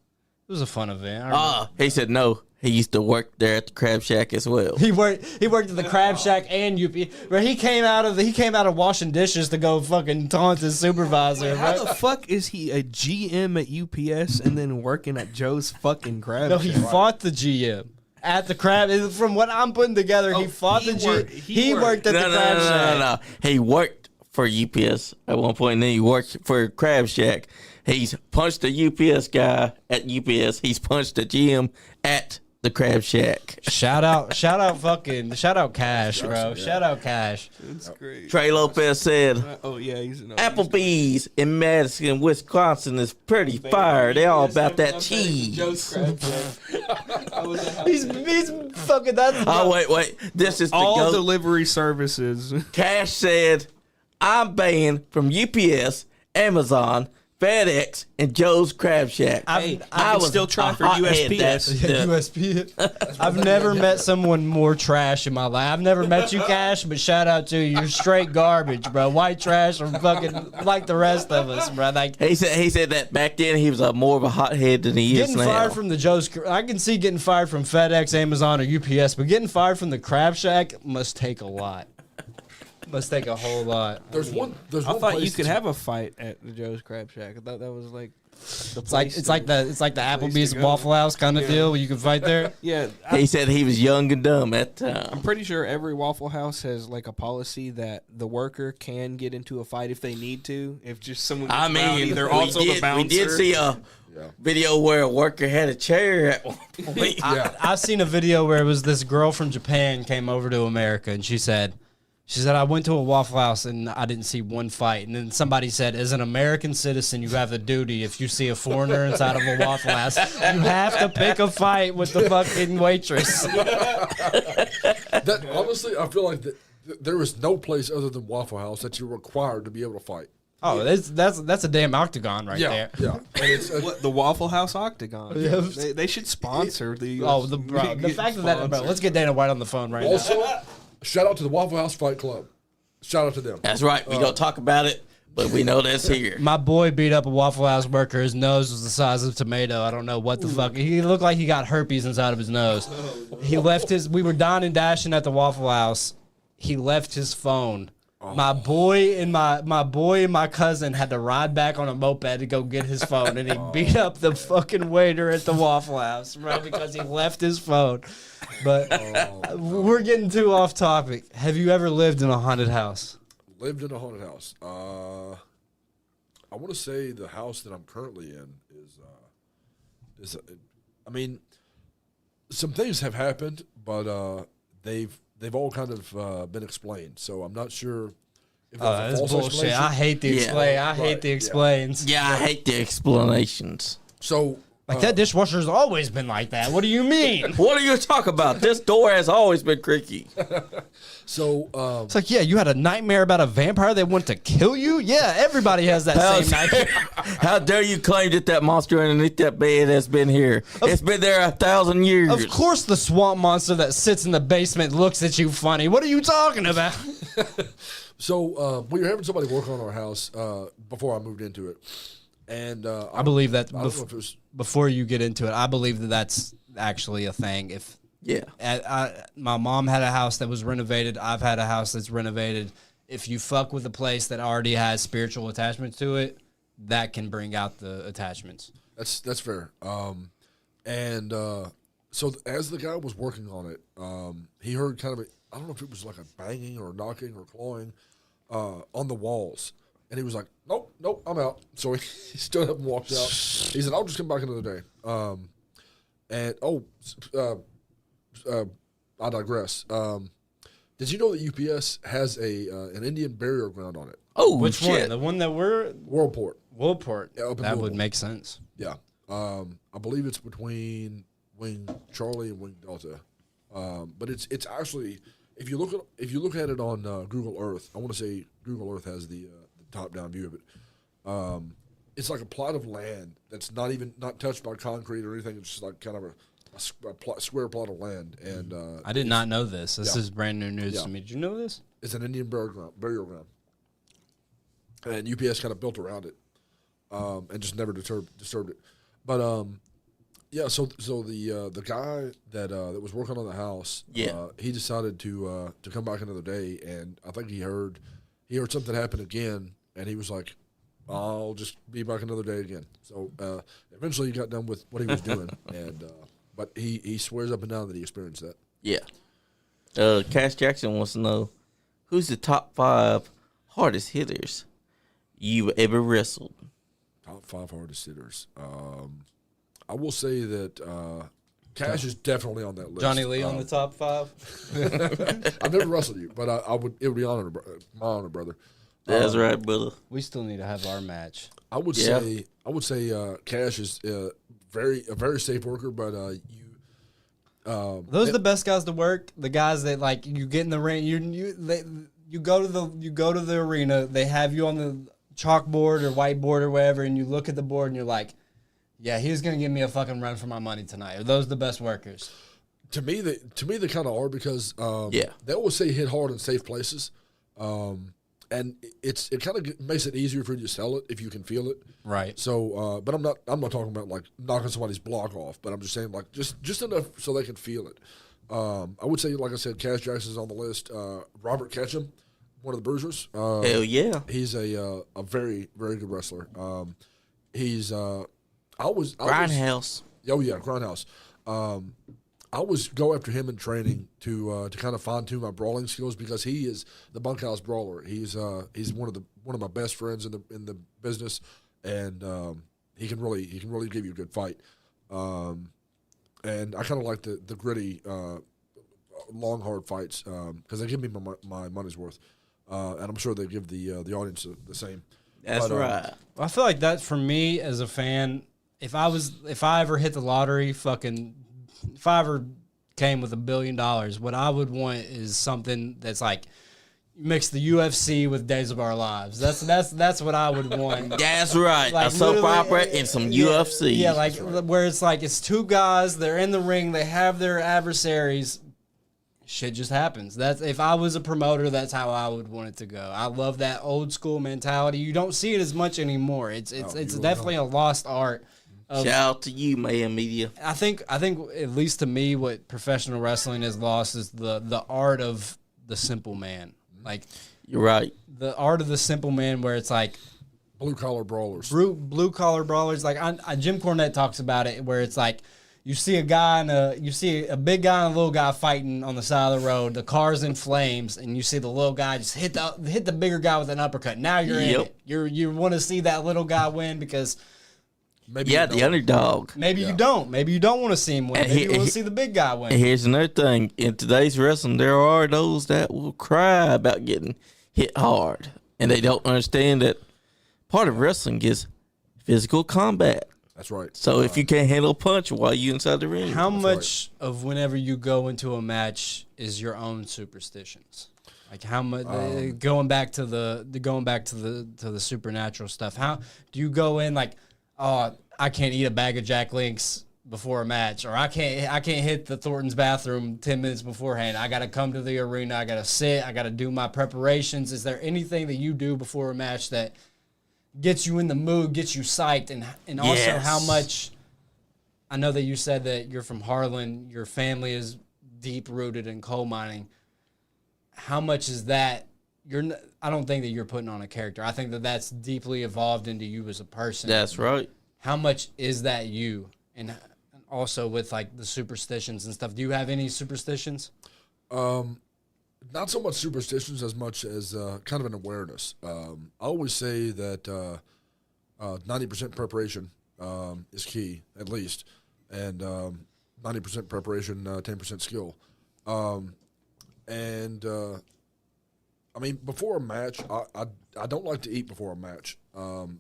was a fun event. I remember- He said no. He used to work there at the Crab Shack as well. He worked at the Crab Shack and UP. Where he came out of washing dishes to go fucking taunt his supervisor. How bro. the fuck is he a GM at UPS and then working at Joe's fucking Crab No, he Shack? fought the GM at the Crab. From what I'm putting together, he fought the GM. He worked at the Crab Shack. No. He worked for UPS at one point, and then he worked for Crab Shack. He's punched the UPS guy at UPS. He's punched the GM at the Crab Shack. Shout out Cash, bro. Shout out Cash. That's great. Trey Lopez said, Oh yeah, he's an Applebee's in Madison, Wisconsin is pretty fire. They all about that cheese. Joe's Crab Shack. He's fucking that. Oh, wait. This is the All goat. delivery services. Cash said, I'm banned from UPS, Amazon, FedEx, and Joe's Crab Shack. Hey, I can still try for USPS. USP. I've never met someone more trash in my life. I've never met you, Cash, but shout out to you. You're straight garbage, bro. White trash or fucking like the rest of us, bro. Like He said that back then he was more of a hothead than he is getting now. fired from the Joe's. I can see getting fired from FedEx, Amazon, or UPS, but getting fired from the Crab Shack must take a lot. Must take a whole lot. There's one. There's I one thought place you could to- have a fight at the Joe's Crab Shack. I thought that was like the It's like the Applebee's go. Waffle House kind of deal where you can fight there. Yeah, He said he was young and dumb at the time. I'm pretty sure every Waffle House has like a policy that the worker can get into a fight if they need to. If just someone gets I mean, rowdy, they're also the bouncer. we did see a video where a worker had a chair at one point. I've seen a video where it was this girl from Japan came over to America, and she said, I went to a Waffle House and I didn't see one fight. And then somebody said, as an American citizen, you have a duty. If you see a foreigner inside of a Waffle House, you have to pick a fight with the fucking waitress. That honestly, I feel like there is no place other than Waffle House that you're required to be able to fight. Oh, that's a damn octagon right there. Yeah. And it's What, the Waffle House Octagon. Yeah. They should sponsor the. Oh, the fact of that, bro, let's get Dana White on the phone right now. also shout out to the Waffle House Fight Club. Shout out to them. That's right. We don't talk about it, but we know that's here. My boy beat up a Waffle House worker. His nose was the size of a tomato. I don't know what the fuck. He looked like he got herpes inside of his nose. He left we were down and dashing at the Waffle House. He left his phone. My boy and my cousin had to ride back on a moped to go get his phone, and he beat up the fucking waiter at the Waffle House, right? Because he left his phone. But we're getting too off topic. Have you ever lived in a haunted house? Lived in a haunted house. I want to say the house that I'm currently in is. I mean, some things have happened, but they've all kind of been explained. So I'm not sure if That's false bullshit. explanation. I hate the explain. I hate the explains. Yeah, I hate the explanations. So Like that dishwasher's always been like that. What do you mean? What are you talking about? This door has always been creaky. It's like, yeah, you had a nightmare about a vampire that wanted to kill you? Yeah, everybody has that same nightmare. How dare you claim that monster underneath that bed has been here? It's been there 1,000 years. Of course the swamp monster that sits in the basement looks at you funny. What are you talking about? So we were having somebody work on our house before I moved into it. And I believe that I don't know if it was, before you get into it, I believe that that's actually a thing. My mom had a house that was renovated. I've had a house that's renovated. If you fuck with a place that already has spiritual attachments to it, that can bring out the attachments. That's fair. So as the guy was working on it, he heard kind of I don't know if it was like a banging or knocking or clawing on the walls. And he was like, nope, I'm out. So he stood up and walked out. He said, I'll just come back another day. I digress. Did you know that UPS has an Indian burial ground on it? Oh, which shit. one? The one that we're Worldport. Yeah, that would make sense. Yeah. I believe it's between Wing Charlie and Wing Delta. But it's actually, if you look at it on Google Earth, I want to say Google Earth has the top-down view of it. It's like a plot of land that's not touched by concrete or anything. It's just like kind of a square plot of land. And I did not know this. This is brand new news to me. Did you know this? It's an Indian burial ground. And UPS kind of built around it and just never disturbed it. But so the guy that was working on the house, he decided to come back another day, and I think he heard something happen again, and he was like, I'll just be back another day again. So eventually he got done with what he was doing, and but he swears up and down that he experienced that. Yeah. Cash Jackson wants to know, who's the top 5 hardest hitters you ever wrestled? Top 5 hardest hitters. I will say that Cash is definitely on that list. Johnny Lee on the top 5? I've never wrestled you, but it would be my honor, brother. That's right, brother. We still need to have our match. I would say Cash is a very safe worker, but those are the best guys to work. The guys that like you get in the ring, you go to the arena. They have you on the chalkboard or whiteboard or whatever, and you look at the board and you're like, yeah, he's gonna give me a fucking run for my money tonight. Are those the best workers? To me, they kind of are because they always say hit hard in safe places, and it kind of makes it easier for you to sell it if you can feel it. Right. So, but I'm not talking about like knocking somebody's block off, but I'm just saying like just enough so they can feel it. I would say, like I said, Cash Jackson's on the list. Robert Ketchum, one of the Bruisers. Hell yeah. He's a very, very good wrestler. He's Grindhouse. Oh yeah, Grindhouse. I always go after him in training to kind of fine tune my brawling skills because he is the bunkhouse brawler. He's one of my best friends in the business, and he can really give you a good fight. And I kind of like the gritty, long hard fights because they give me my money's worth, and I'm sure they give the audience the same. That's right. I feel like that for me as a fan. If I ever hit the lottery, if I ever came with $1 billion, what I would want is something that's like mix the UFC with Days of Our Lives. That's what I would want. That's right. Like, a soap opera and some UFC. Yeah, like where it's two guys, they're in the ring, they have their adversaries, shit just happens. That's if I was a promoter, that's how I would want it to go. I love that old school mentality. You don't see it as much anymore. It's definitely a lost art. Shout out to you, man, media. I think at least to me, what professional wrestling has lost is the art of the simple man. Like you're right, the art of the simple man, where it's like blue collar brawlers. Blue collar brawlers. Like Jim Cornette talks about it, where it's like. You see a big guy and a little guy fighting on the side of the road. The car's in flames, and you see the little guy just hit the bigger guy with an uppercut. Now you're in it. You want to see that little guy win because maybe the underdog. Maybe you don't. Maybe you don't want to see him win. Maybe you want to see the big guy win. And here's another thing: in today's wrestling, there are those that will cry about getting hit hard, and they don't understand that part of wrestling is physical combat. That's right. So if you can't handle a punch while you inside the ring, how much of whenever you go into a match is your own superstitions? Like how much going back to the supernatural stuff? How do you go in like, oh, I can't eat a bag of Jack Links before a match, or I can't hit the Thornton's bathroom 10 minutes beforehand. I got to come to the arena. I got to sit. I got to do my preparations. Is there anything that you do before a match that gets you in the mood, gets you psyched, and also how much? I know that you said that you're from Harlan, your family is deep rooted in coal mining. How much is that? I don't think that you're putting on a character. I think that that's deeply evolved into you as a person. That's right. How much is that you? And also with like the superstitions and stuff. Do you have any superstitions? Not so much superstitions as much as kind of an awareness. I always say that 90% preparation is key, at least, and 90% preparation, 10% skill. I mean, before a match, I don't like to eat before a match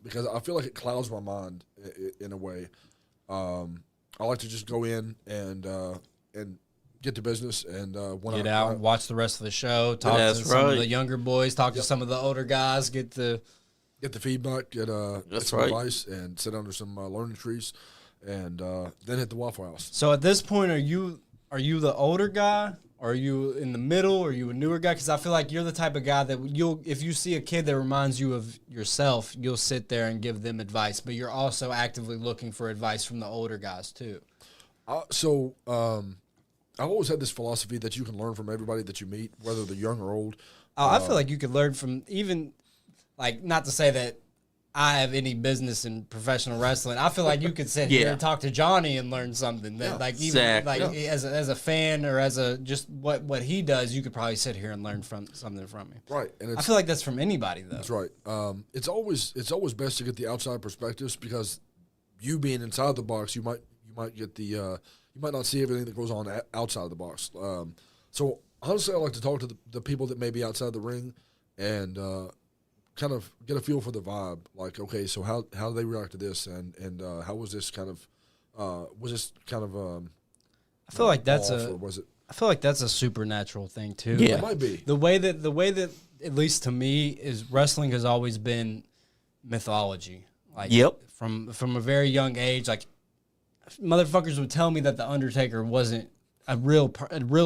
because I feel like it clouds my mind in a way. I like to just go in and get to business and get out, watch the rest of the show, talk to some of the younger boys, talk to some of the older guys, get the feedback, get some advice, and sit under some learning trees, and then hit the Waffle House. So at this point, are you the older guy? Or are you in the middle? Or are you a newer guy? Because I feel like you're the type of guy that if you see a kid that reminds you of yourself, you'll sit there and give them advice. But you're also actively looking for advice from the older guys too. I've always had this philosophy that you can learn from everybody that you meet, whether they're young or old. I feel like you could learn from even, like, not to say that I have any business in professional wrestling. I feel like you could sit here and talk to Johnny and learn something that, like, even as a fan or as a just what he does, you could probably sit here and learn something from him. Right, and I feel like that's from anybody though. That's right. It's always best to get the outside perspectives because you being inside the box, you might get the you might not see everything that goes on outside of the box. So honestly, I like to talk to the people that may be outside the ring and kind of get a feel for the vibe. Like, okay, so how do they react to this, and how was this kind of I feel like that's I feel like that's a supernatural thing too. Yeah, it might be the way that at least to me is wrestling has always been mythology. Like, from a very young age, like motherfuckers would tell me that the Undertaker wasn't a real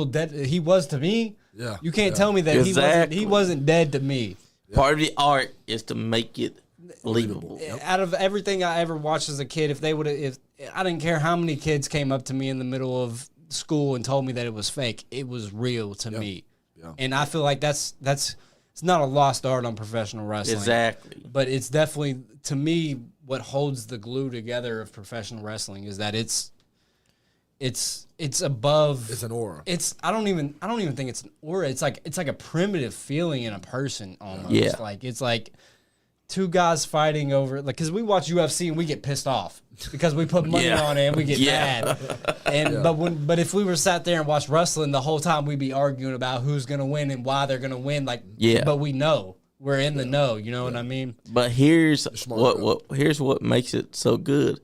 dead. He was to me. Yeah, you can't tell me that he wasn't dead to me. Part of the art is to make it believable. Out of everything I ever watched as a kid, if I didn't care how many kids came up to me in the middle of school and told me that it was fake, it was real to me. Yeah. And I feel like that's it's not a lost art on professional wrestling. Exactly. But it's definitely, to me, what holds the glue together of professional wrestling is that it's above. It's an aura. I don't even think it's an aura. It's like a primitive feeling in a person almost. Yeah. Like it's like two guys fighting over, like, because we watch UFC and we get pissed off because we put money on it and we get mad. And but if we were sat there and watched wrestling the whole time, we'd be arguing about who's gonna win and why they're gonna win. Like, but we know. We're in the know, you know what I mean? But here's what makes it so good.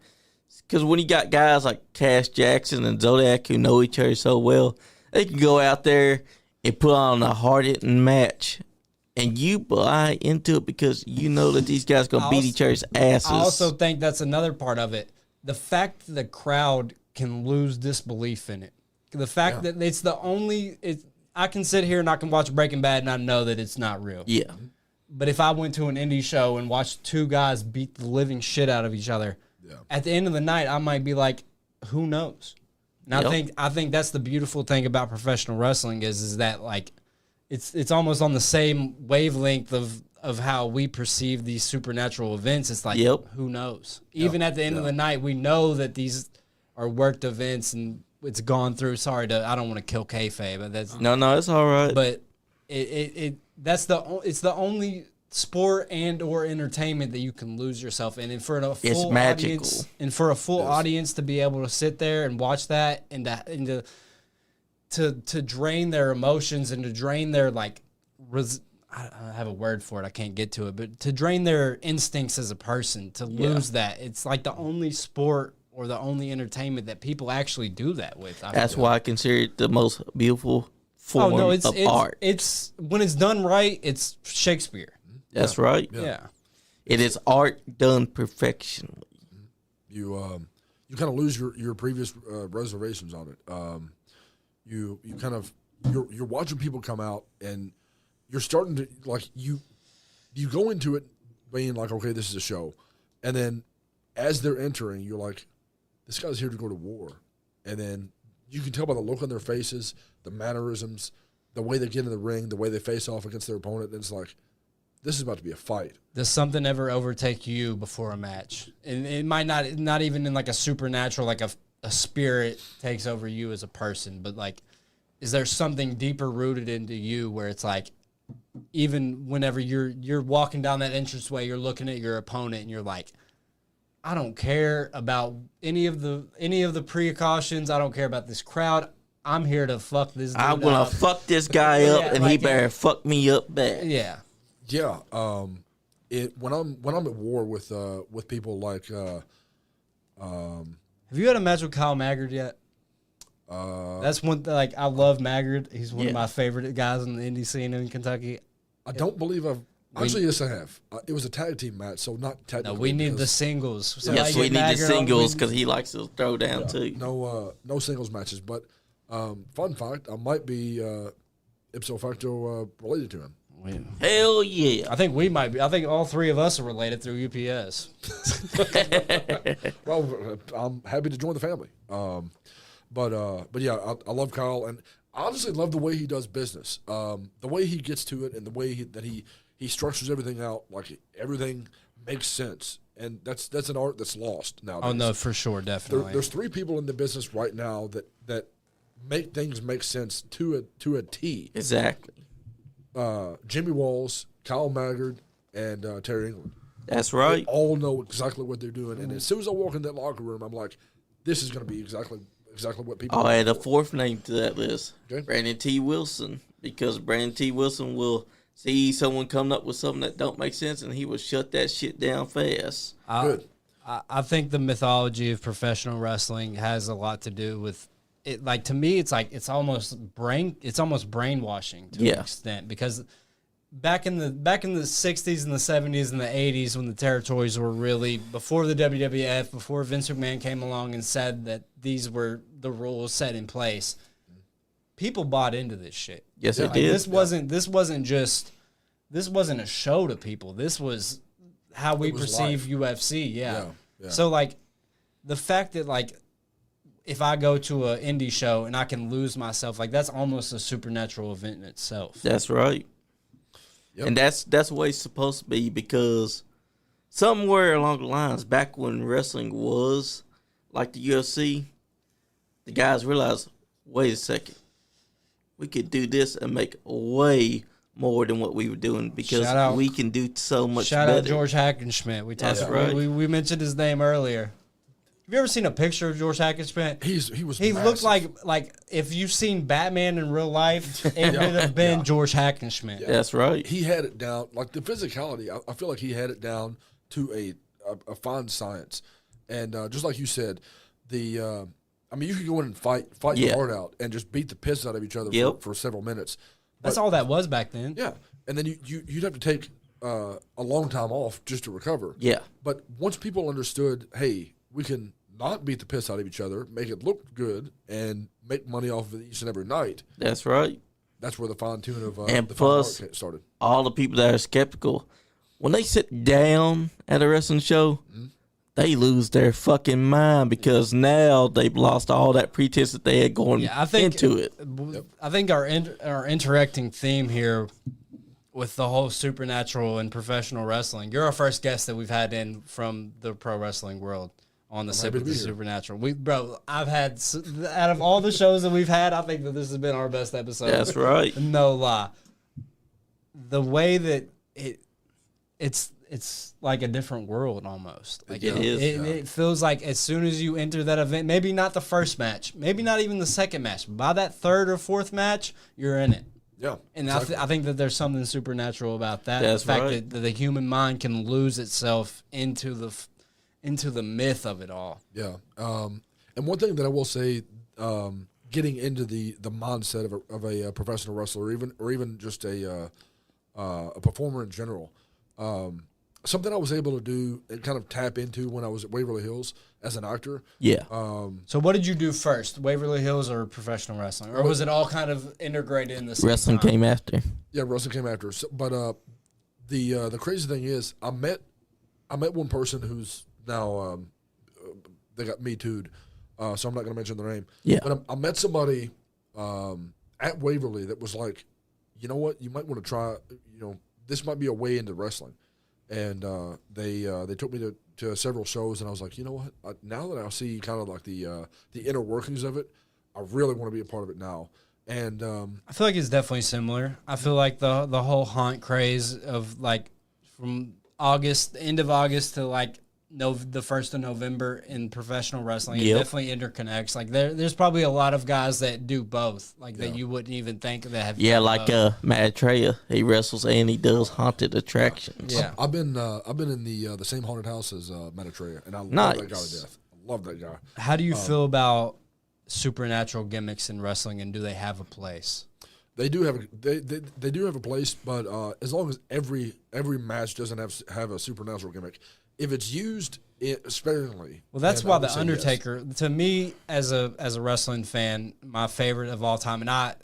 Because when you got guys like Cash Jackson and Zodiac who know each other so well, they can go out there and put on a hard-hitting match, and you buy into it because you know that these guys going to beat each other's asses. I also think that's another part of it. The fact that the crowd can lose disbelief in it. The fact that it's the only I can sit here and I can watch Breaking Bad and I know that it's not real. Yeah. But if I went to an indie show and watched two guys beat the living shit out of each other, at the end of the night, I might be like, who knows? And I think that's the beautiful thing about professional wrestling is that like it's almost on the same wavelength of how we perceive these supernatural events. It's like, who knows? Even at the end of the night, we know that these are worked events and it's gone through. Sorry, I don't want to kill kayfabe, but that's no, it's all right. But it's the only sport and or entertainment that you can lose yourself in, and for a full audience, audience to be able to sit there and watch that and to drain their emotions and to drain their like. I have a word for it. I can't get to it, but to drain their instincts as a person, to lose that, it's like the only sport or the only entertainment that people actually do that with. That's why I consider it the most beautiful form of art. It's when it's done right, it's Shakespeare. That's right. Yeah. It is art done perfectionly. You kind of lose your previous reservations on it. You're watching people come out and you're starting to like you go into it being like, okay, this is a show, and then as they're entering, you're like, this guy's here to go to war, and then you can tell by the look on their faces, the mannerisms, the way they get in the ring, the way they face off against their opponent, and it's like, this is about to be a fight. Does something ever overtake you before a match? And it might not even in like a supernatural, like a spirit takes over you as a person, but like, is there something deeper rooted into you where it's like, even whenever you're walking down that entranceway, you're looking at your opponent and you're like, I don't care about any of the precautions. I don't care about this crowd. I'm here to fuck this dude I'm gonna fuck this guy up, and he better fuck me up back. Yeah. Yeah. When I'm at war with people like have you had a match with Kyle Maggard yet? That's one like I love Maggard. He's one of my favorite guys in the indie scene in Kentucky. I don't believe I've actually yes I have. It was a tag team match, so not technically. No, we need the singles. So yes, we need the singles because he likes to throw down too. No singles matches, but fun fact, I might be ipso facto related to him. Hell yeah! I think we might be. I think all three of us are related through UPS. Well, I'm happy to join the family. But yeah, I love Kyle, and I honestly love the way he does business. The way he gets to it, and the way that he structures everything out, like everything makes sense, and that's an art that's lost nowadays. Oh no, for sure, definitely. There's three people in the business right now that make things make sense to a T. Exactly. Jimmy Walls, Kyle Maggard, and Terry England. That's right. They all know exactly what they're doing, and as soon as I walk in that locker room, I'm like, this is going to be exactly what people. I'll add a fourth name to that list, okay. Brandon T. Wilson, because Brandon T. Wilson will see someone coming up with something that don't make sense, and he will shut that shit down fast. Good. I think the mythology of professional wrestling has a lot to do with it. Like to me, it's almost brainwashing to an extent, because back in the 60s and the 70s and the 80s, when the territories were really before the WWF, before Vince McMahon came along and said that these were the rules set in place, people bought into this shit. Yes, it did. This wasn't a show to people. This was how we perceive UFC. Yeah. So like the fact that like if I go to an indie show and I can lose myself, like that's almost a supernatural event in itself. That's right. Yep. And that's the way it's supposed to be, because somewhere along the lines, back when wrestling was like the UFC, the guys realized, wait a second, we could do this and make way more than what we were doing, because we can do so much better. Shout out George Hackenschmidt. We mentioned his name earlier. Have you ever seen a picture of George Hackenschmidt? He looked like if you've seen Batman in real life, it would have been George Hackenschmidt. Yeah. That's right. He had it down, like the physicality. I feel like he had it down to a fine science, and just like you said, you could go in and fight your heart out and just beat the piss out of each other for several minutes. That's all that was back then. Yeah, and then you'd have to take a long time off just to recover. Yeah, but once people understood, hey, we can not beat the piss out of each other, make it look good, and make money off of it each and every night. That's right. that's where the fine tune of And the plus- fine art started. All the people that are skeptical, when they sit down at a wrestling show, they lose their fucking mind because now they've lost all that pretense that they had going Yeah, I think into it. I think our interacting theme here with the whole supernatural and professional wrestling. You're our first guest that we've had in from the pro wrestling world on the Sip happy of to the be here. Supernatural. I've had out of all the shows that we've had, I think that this has been our best episode. That's right. No lie. The way that it's like a different world almost. Like It is. It feels like as soon as you enter that event, maybe not the first match, maybe not even the second match, but by that third or fourth match, you're in it. Yeah, And exactly. I think that there's something supernatural about that. That's the fact right. that the human mind can lose itself into the myth of it all. Yeah. And one thing that I will say, getting into the mindset of a professional wrestler, or even just a performer in general, something I was able to do and kind of tap into when I was at Waverly Hills as an actor. Yeah. So what did you do first, Waverly Hills or professional wrestling? Or was it all kind of integrated in the same Wrestling time? came after. Yeah, wrestling came after. So, but the crazy thing is, I met one person who's now they got Me Too'd, so I'm not going to mention their name. Yeah. But I met somebody at Waverly that was like, you know what, you might want to try. You know, this might be a way into wrestling. And they took me to several shows, and I was like, you know what? Now that I see kind of like the inner workings of it, I really want to be a part of it now. And I feel like it's definitely similar. I feel like the whole haunt craze of like from end of August to like the 1st of November in professional wrestling, it Yep. definitely interconnects. Like there's probably a lot of guys that do both, like that you wouldn't even think that have. Yeah, done like both. Matt Treya. He wrestles and he does haunted attractions. Yeah. I've been in the same haunted house as Mediterranean, and I love Nice. that guy to death. I love that guy. How do you feel about supernatural gimmicks in wrestling, and do they have a place? They do have they do have a place, but as long as every match doesn't have a supernatural gimmick, if it's used sparingly. Well, that's then why I would the say Undertaker, to me as a wrestling fan, my favorite of all time, and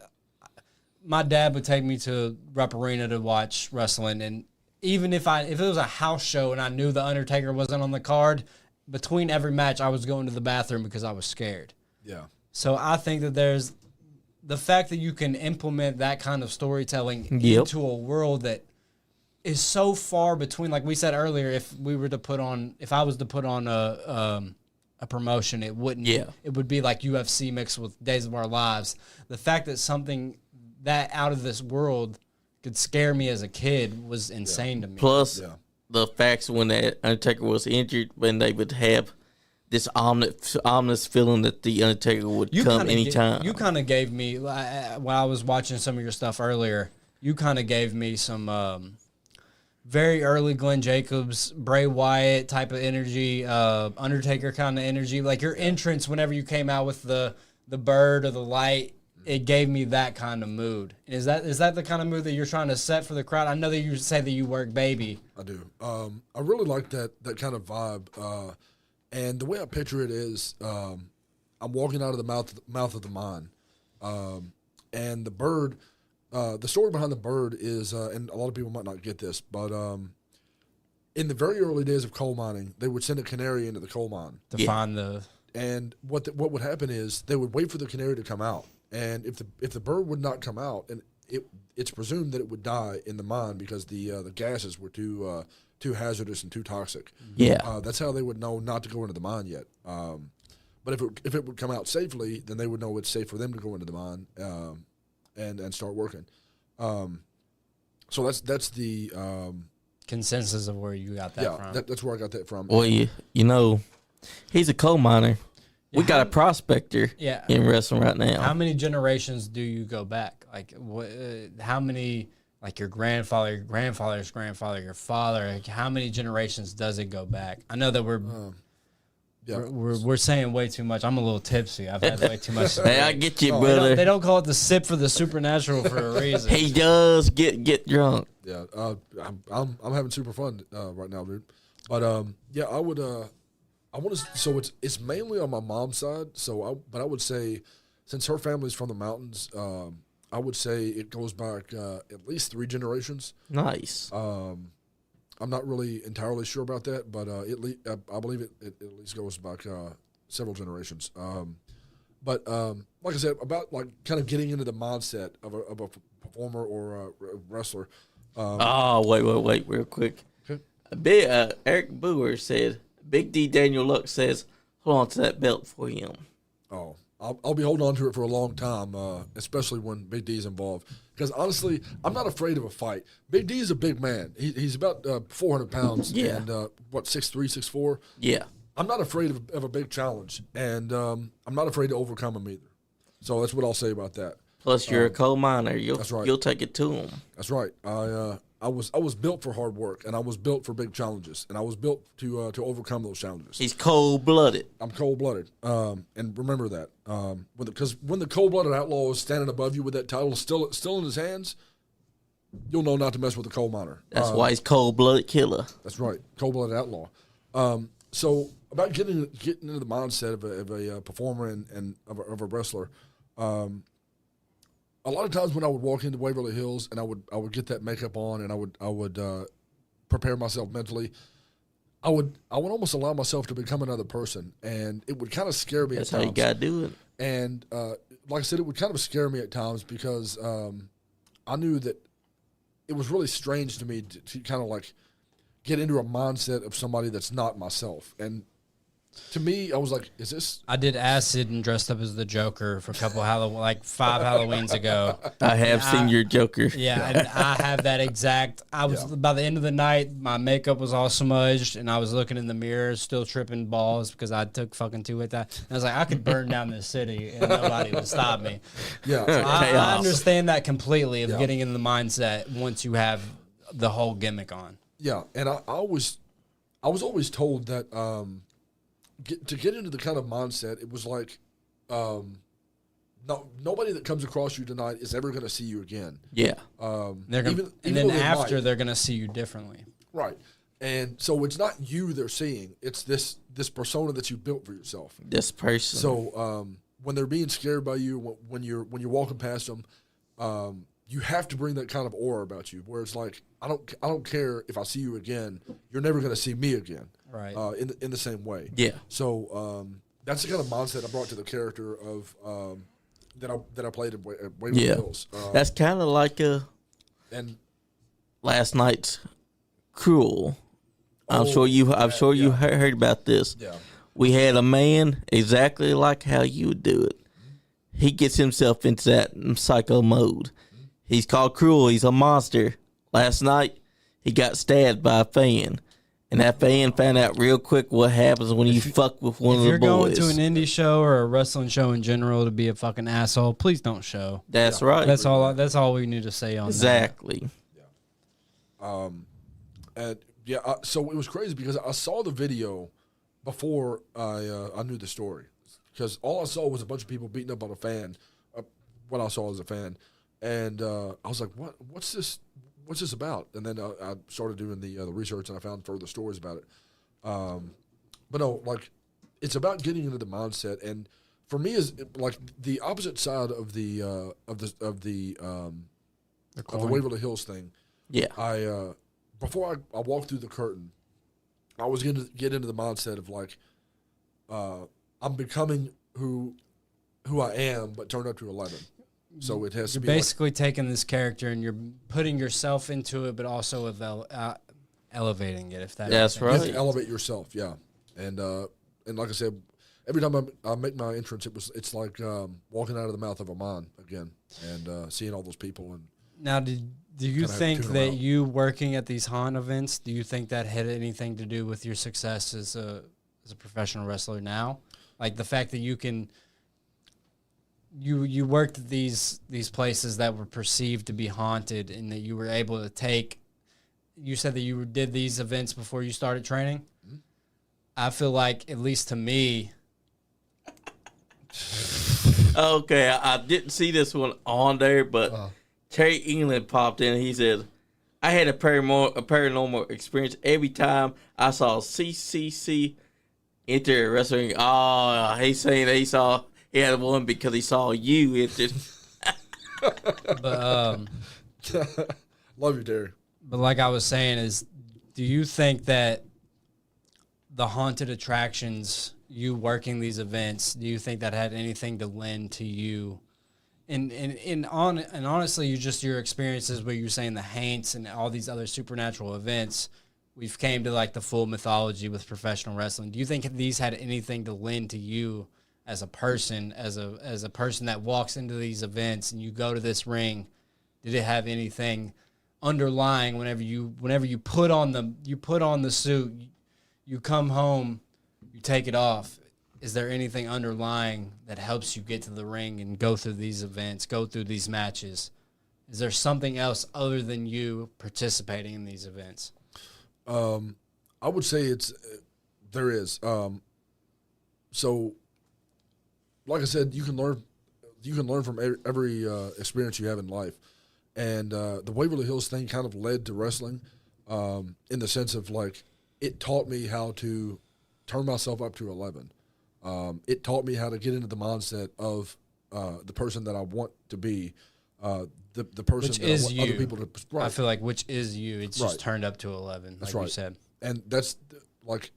my dad would take me to Rupp Arena to watch wrestling, and even if it was a house show and I knew the Undertaker wasn't on the card, between every match I was going to the bathroom because I was scared. Yeah. So I think that there's the fact that you can implement that kind of storytelling Yep. into a world that is so far between. Like we said earlier, if I was to put on a promotion, it wouldn't. Yeah. It would be like UFC mixed with Days of Our Lives. The fact that something that out of this world could scare me as a kid was insane to me. Plus, Yeah. the facts when that Undertaker was injured, when they would have this ominous feeling that the Undertaker would come kinda anytime. You kind of gave me, when I was watching some of your stuff earlier, you kind of gave me some very early Glenn Jacobs, Bray Wyatt type of energy, Undertaker kind of energy. Like your entrance whenever you came out with the bird or the light, it gave me that kind of mood. Is that the kind of mood that you're trying to set for the crowd? I know that you say that you work baby. I do. I really like that kind of vibe. And the way I picture it is, I'm walking out of the mouth of the mine, and the bird. The story behind the bird is, and a lot of people might not get this, but in the very early days of coal mining, they would send a canary into the coal mine, To find the and what would happen is they would wait for the canary to come out, and if the bird would not come out, and it's presumed that it would die in the mine because the gases were too hazardous and too toxic. Yeah. That's how they would know not to go into the mine yet. But if it would come out safely, then they would know it's safe for them to go into the mine and start working. So that's the consensus of where you got that from. that's where I got that from. Well, you know, he's a coal miner. We got a prospector Yeah. in wrestling right now. How many generations do you go back? Like, how many? Like your grandfather, your grandfather's grandfather, your father. Like how many generations does it go back? I know that we're saying way too much. I'm a little tipsy. I've had way too much. Hey, I get you, They brother. don't, they don't call it the sip for the supernatural for a reason. He does get drunk. Yeah, I'm having super fun right now, dude. But I would I want to. So it's mainly on my mom's side. But I would say, since her family's from the mountains, I would say it goes back at least 3 generations. Nice. I'm not really entirely sure about that, but I believe it at least goes back several generations. But like I said, about like kind of getting into the mindset of a performer or a wrestler. Wait, real quick. Okay. Eric Boer said, Big D Daniel Luck says, hold on to that belt for him. Oh, I'll be holding on to it for a long time, especially when Big D's involved. Because honestly, I'm not afraid of a fight. Big D is a big man. He's about 400 pounds. Yeah. And 6'3", 6'4"? Yeah. I'm not afraid of a big challenge, and I'm not afraid to overcome him either. So that's what I'll say about that. Plus, you're a coal miner. That's right. You'll take it to him. That's right. I was built for hard work, and I was built for big challenges, and I was built to overcome those challenges. He's cold-blooded. I'm cold-blooded, and remember that. Because when the cold-blooded outlaw is standing above you with that title still in his hands, you'll know not to mess with the coal miner. That's why he's cold-blooded killer. That's right, cold-blooded outlaw. So about getting into the mindset of a performer and of a wrestler. A lot of times when I would walk into Waverly Hills and I would get that makeup on and I would prepare myself mentally, I would almost allow myself to become another person, and it would kind of scare me. That's at times. how you gotta do it. And like I said, it would kind of scare me at times because I knew that it was really strange to me to kind of like get into a mindset of somebody that's not myself. And to me, I was like, is this? I did acid and dressed up as the Joker for a couple like 5 Halloweens ago. I have seen your Joker. Yeah, and I have that exact. By the end of the night, my makeup was all smudged, and I was looking in the mirror, still tripping balls because I took fucking 2 with that. And I was like, I could burn down this city and nobody would stop me. Yeah, So I understand that completely of getting in the mindset once you have the whole gimmick on. Yeah, and I was always told that. To get into the kind of mindset, it was like, nobody that comes across you tonight is ever going to see you again. Yeah. They're gonna, and then after, they're going to see you differently. Right. And so it's not you they're seeing. It's this persona that you built for yourself. This person. So when they're being scared by you, when you're walking past them, you have to bring that kind of aura about you, where it's like, I don't care if I see you again. You're never going to see me again. Right. In the same way. Yeah. So that's the kind of mindset I brought to the character of that I played at Waverly Hills. That's kind of like and last night's Cruel. I'm sure you heard about this. Yeah. We had a man exactly like how you would do it. He gets himself into that psycho mode. He's called Cruel. He's a monster. Last night, he got stabbed by a fan. And that fan found out real quick what happens when you fuck with one of the boys. If you're going to an indie show or a wrestling show in general to be a fucking asshole, please don't show. That's right. That's all we need to say on exactly. that. Yeah. So it was crazy because I saw the video before I knew the story, because all I saw was a bunch of people beating up on a fan. What I saw as a fan, and I was like, What's this? What's this about? And then I started doing the research, and I found further stories about it. But no, like, it's about getting into the mindset, and for me, is like the opposite side of the Waverly Hills thing. Yeah. Before I walked through the curtain, I was going to get into the mindset of like, I'm becoming who I am, but turned up to 11. So it has to be basically taking this character and you're putting yourself into it, but also elevating it. If that's right, you have to elevate yourself, yeah. And like I said, every time I make my entrance, it's like walking out of the mouth of a mine again, and seeing all those people. And now, do you think that you working at these haunt events, do you think that had anything to do with your success as a professional wrestler now? Like the fact that you can. You worked at these places that were perceived to be haunted, and that you were able to take. You said that you did these events before you started training. Mm-hmm. I feel like, at least to me. Okay, I didn't see this one on there, but Terry England popped in. And he said, "I had a paranormal experience every time I saw CCC enter wrestling." Oh, he's saying that he had one because he saw you enter. But Love you, Terry. But like I was saying, do you think that the haunted attractions, you working these events, do you think that had anything to lend to you? And honestly, your experiences where you're saying the haunts and all these other supernatural events, we've came to like the full mythology with professional wrestling. Do you think these had anything to lend to you as a person, as a person that walks into these events and you go to this ring? Did it have anything underlying whenever you put on the suit, you come home, you take it off? Is there anything underlying that helps you get to the ring and go through these events, go through these matches? Is there something else other than you participating in these events? I would say there is. So, like I said, you can learn from every experience you have in life. And the Waverly Hills thing kind of led to wrestling in the sense of, like, it taught me how to turn myself up to 11. It taught me how to get into the mindset of the person that I want to be, the person which that is I want you. other people to. Right. I feel like which is you. It's Right. just turned up to 11, That's like right. you said. And that's, like,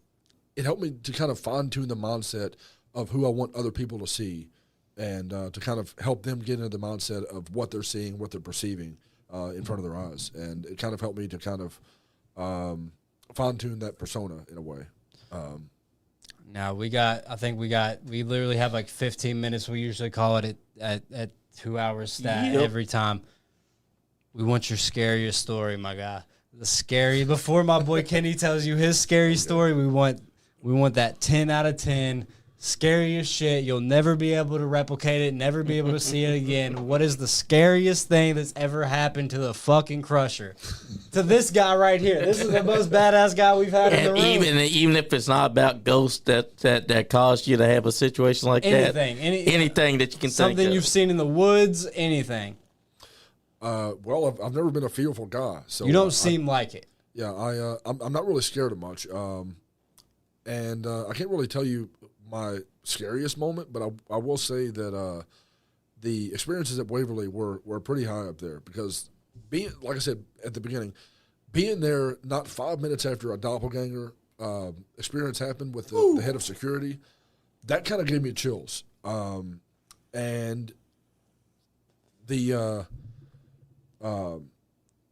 it helped me to kind of fine-tune the mindset of who I want other people to see, and to kind of help them get into the mindset of what they're seeing, what they're perceiving in front of their eyes. And it kind of helped me to kind of fine-tune that persona in a way. Now we literally have like 15 minutes. We usually call it at 2 hours stat every time. We want your scariest story, my guy. Before my boy Kenny tells you his scary story, we want that 10 out of 10 scariest shit. You'll never be able to replicate it, never be able to see it again. What is the scariest thing that's ever happened to the fucking Crusher? To this guy right here. This is the most badass guy we've had in the room. Even if it's not about ghosts that caused you to have a situation like Anything, that. Anything that you can think something of. you've seen in the woods, anything. Well, I've never been a fearful guy, so You don't seem like it. Yeah, I'm not really scared of much, and I can't really tell you my scariest moment, but I will say that the experiences at Waverly were pretty high up there, because being, like I said at the beginning, being there not 5 minutes after a doppelganger experience happened with the head of security, that kind of gave me chills, and the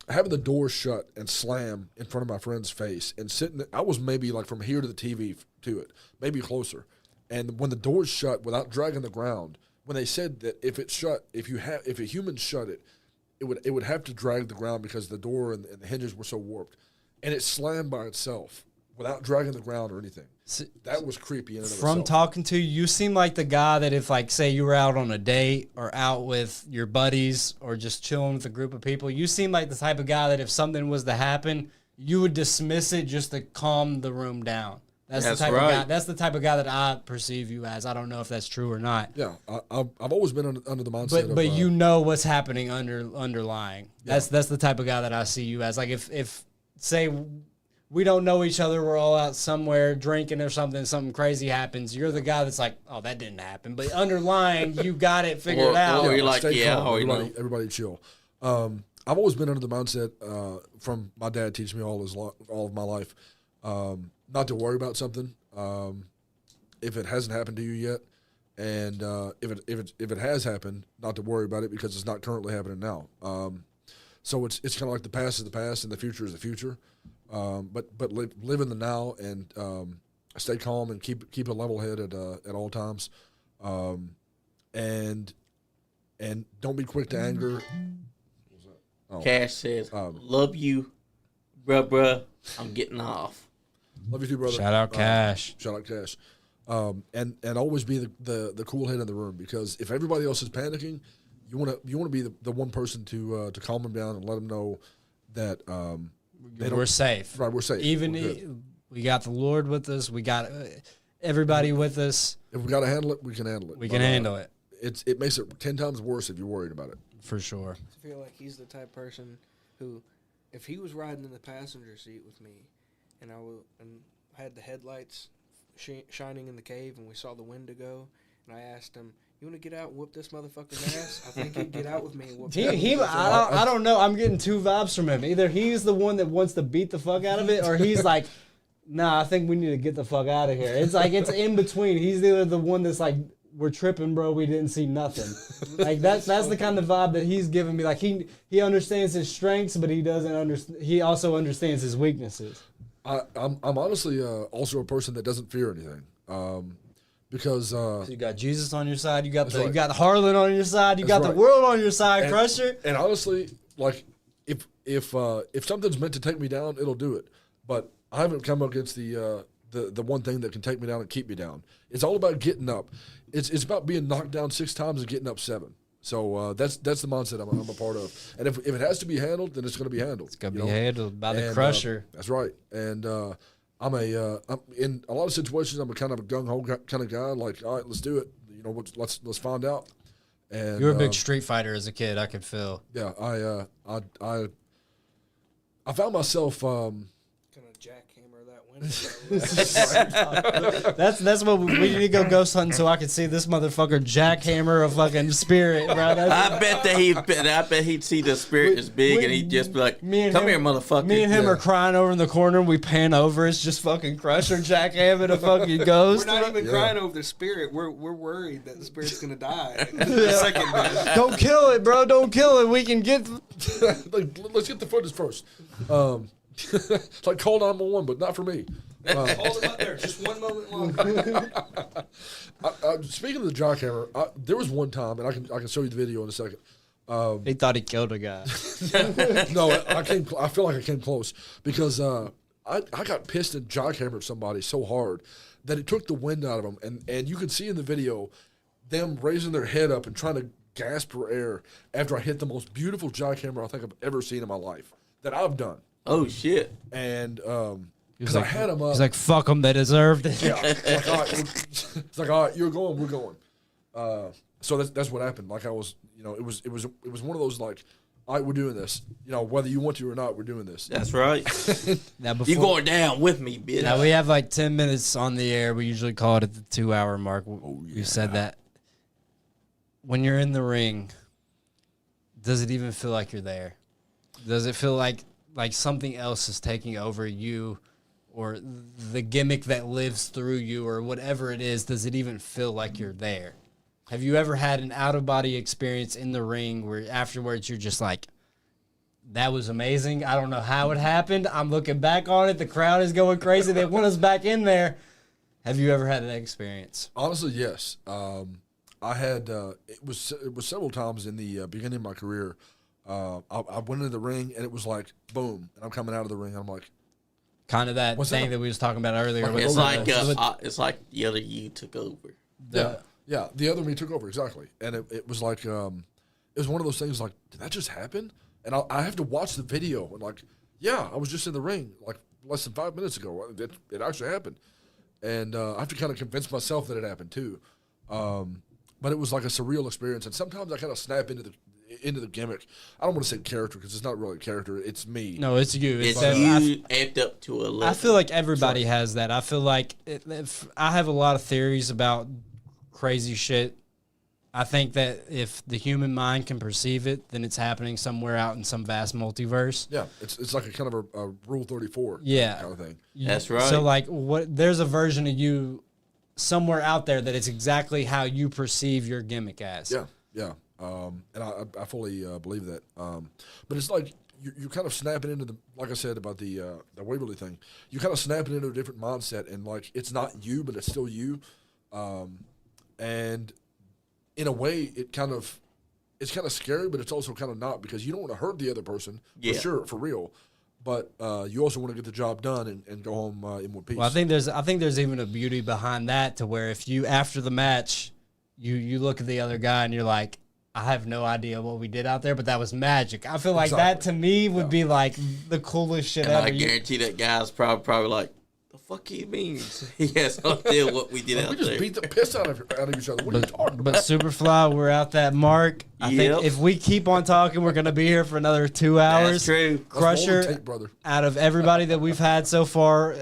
having the door shut and slam in front of my friend's face and sitting, I was maybe like from here to the TV to it, maybe closer. And when the door's shut without dragging the ground, when they said that if a human shut it, it would have to drag the ground because the door and the hinges were so warped, and it slammed by itself without dragging the ground or anything. That was creepy in and of itself. From talking to you, you seem like the guy that if, like, say you were out on a date or out with your buddies or just chilling with a group of people, you seem like the type of guy that if something was to happen, you would dismiss it just to calm the room down. That's the type of guy. That's the type of guy that I perceive you as. I don't know if that's true or not. Yeah, I've always been under the mindset. But you know what's happening underlying. Yeah. That's the type of guy that I see you as. Like if say we don't know each other, we're all out somewhere drinking or something crazy happens, you're the guy that's like, oh, that didn't happen. But underlying, you got it figured out. Or you're like, calm, everybody chill. I've always been under the mindset from my dad teaching me all of my life, not to worry about something if it hasn't happened to you yet, and if it has happened, not to worry about it because it's not currently happening now. So it's kind of like the past is the past and the future is the future. But live in the now and stay calm and keep a level head at all times, and don't be quick to anger. Cash says, "Love you, bruh. I'm getting off." Love you too, brother. Shout out Cash. Shout out Cash. And always be the cool head in the room, because if everybody else is panicking, you want to be the one person to calm them down and let them know that We're safe. Right, we're safe. We got the Lord with us. We got everybody with us. If we got to handle it, we can handle it. We can handle it. It makes it 10 times worse if you're worried about it. For sure. I feel like he's the type of person who, if he was riding in the passenger seat with me, and I had the headlights shining in the cave, and we saw the Wendigo, and I asked him, You want to get out and whoop this motherfucker's ass? I think he'd get out with me and whoop I don't know. I'm getting two vibes from him. Either he's the one that wants to beat the fuck out of it, or he's like, nah, I think we need to get the fuck out of here. It's like, it's in between. He's either the one that's like, we're tripping, bro, we didn't see nothing. Like, that's the kind of vibe that he's giving me. Like, he understands his strengths, but he doesn't understand. He also understands his weaknesses. I'm honestly also a person that doesn't fear anything. Because So you got Jesus on your side, you got right. you got Harlan on your side, you That's got right. the world on your side, Crusher. And honestly, like if something's meant to take me down, it'll do it. But I haven't come up against the one thing that can take me down and keep me down. It's all about getting up. It's about being knocked down 6 times and getting up 7. So that's the mindset I'm a part of. And if it has to be handled, then it's going to be handled. It's gonna be handled by the Crusher. That's right. And I'm in a lot of situations. I'm a kind of a gung ho kind of guy. Like, all right, let's do it. You know, let's find out. And You were a big Street Fighter as a kid. I could feel. yeah. I found myself. Gonna jackhammer that window. That's what we need to go ghost hunting so I can see this motherfucker jackhammer a fucking spirit, bro. I bet he'd see the spirit is big and he'd just be like, "Come here, motherfucker." Me and him are crying over in the corner. We pan over. It's just fucking Crusher jackhammering a fucking ghost. We're not even crying over the spirit. We're worried that the spirit's gonna die. The second death. Don't kill it, bro. Don't kill it. We can get. Like, let's get the footage first. It's like call 911, but not for me. Hold him up there just one moment longer. Speaking of the jackhammer, there was one time, and I can show you the video in a second. He thought he killed a guy. No, I feel like I came close because I got pissed and jackhammered somebody so hard that it took the wind out of them, and you could see in the video them raising their head up and trying to gasp for air after I hit the most beautiful jackhammer I think I've ever seen in my life that I've done. Oh shit! And because I had them up, He's like, fuck them. They deserved it. yeah, like, all right, it's like, all right, you're going, we're going. So that's what happened. Like I was, you know, it was one of those like, all right, we're doing this. You know, whether you want to or not, we're doing this. That's right. Now, You going down with me, bitch? Now we have like 10 minutes on the air. We usually call it at the 2-hour mark. You said that. When you're in the ring, does it even feel like you're there? Does it feel like something else is taking over you, or the gimmick that lives through you, or whatever it is? Does it even feel like you're there? Have you ever had an out-of-body experience in the ring where afterwards you're just like, that was amazing. I don't know how it happened. I'm looking back on it. The crowd is going crazy. They want us back in there. Have you ever had that experience? Honestly, yes. I had it was several times in the beginning of my career. I went into the ring and it was like boom, and I'm coming out of the ring and I'm like, Kind of that What's thing that? that we was talking about earlier. with It's the- it's like the other you took over. yeah, the other me took over exactly, and it was like it was one of those things like, did that just happen? And I have to watch the video and like, yeah, I was just in the ring like less than 5 minutes ago. It actually happened, and I have to kind of convince myself that it happened too. But it was like a surreal experience, and sometimes I kind of snap into the gimmick. I don't want to say character because it's not really a character. It's me. No, it's you. It's that- you amped up to a level. I feel like everybody has that. I feel like I have a lot of theories about crazy shit. I think that if the human mind can perceive it, then it's happening somewhere out in some vast multiverse. Yeah, it's like a kind of a Rule 34 Yeah. kind of thing. That's right. So like, there's a version of you somewhere out there that it's exactly how you perceive your gimmick as. Yeah. And I fully believe that. But it's like you're kind of snapping into like I said about the Waverly thing. You're kind of snapping into a different mindset, and like it's not you, but it's still you. And in a way, it's kind of scary, but it's also kind of not, because you don't want to hurt the other person for sure, for real. But you also want to get the job done and go home in one piece. Well, I think there's even a beauty behind that, to where if you, after the match, you look at the other guy and you're like, I have no idea what we did out there, but that was magic. I feel like that to me would be like the coolest shit and ever. I guarantee that guy's probably like, the fuck he means? He has no idea what we did out we just there. beat the piss out of each other. What are you talking But about? Superfly, we're at that mark. I think if we keep on talking, we're going to be here for another 2 hours. That's true. Crusher, Take, brother. out of everybody that we've had so far,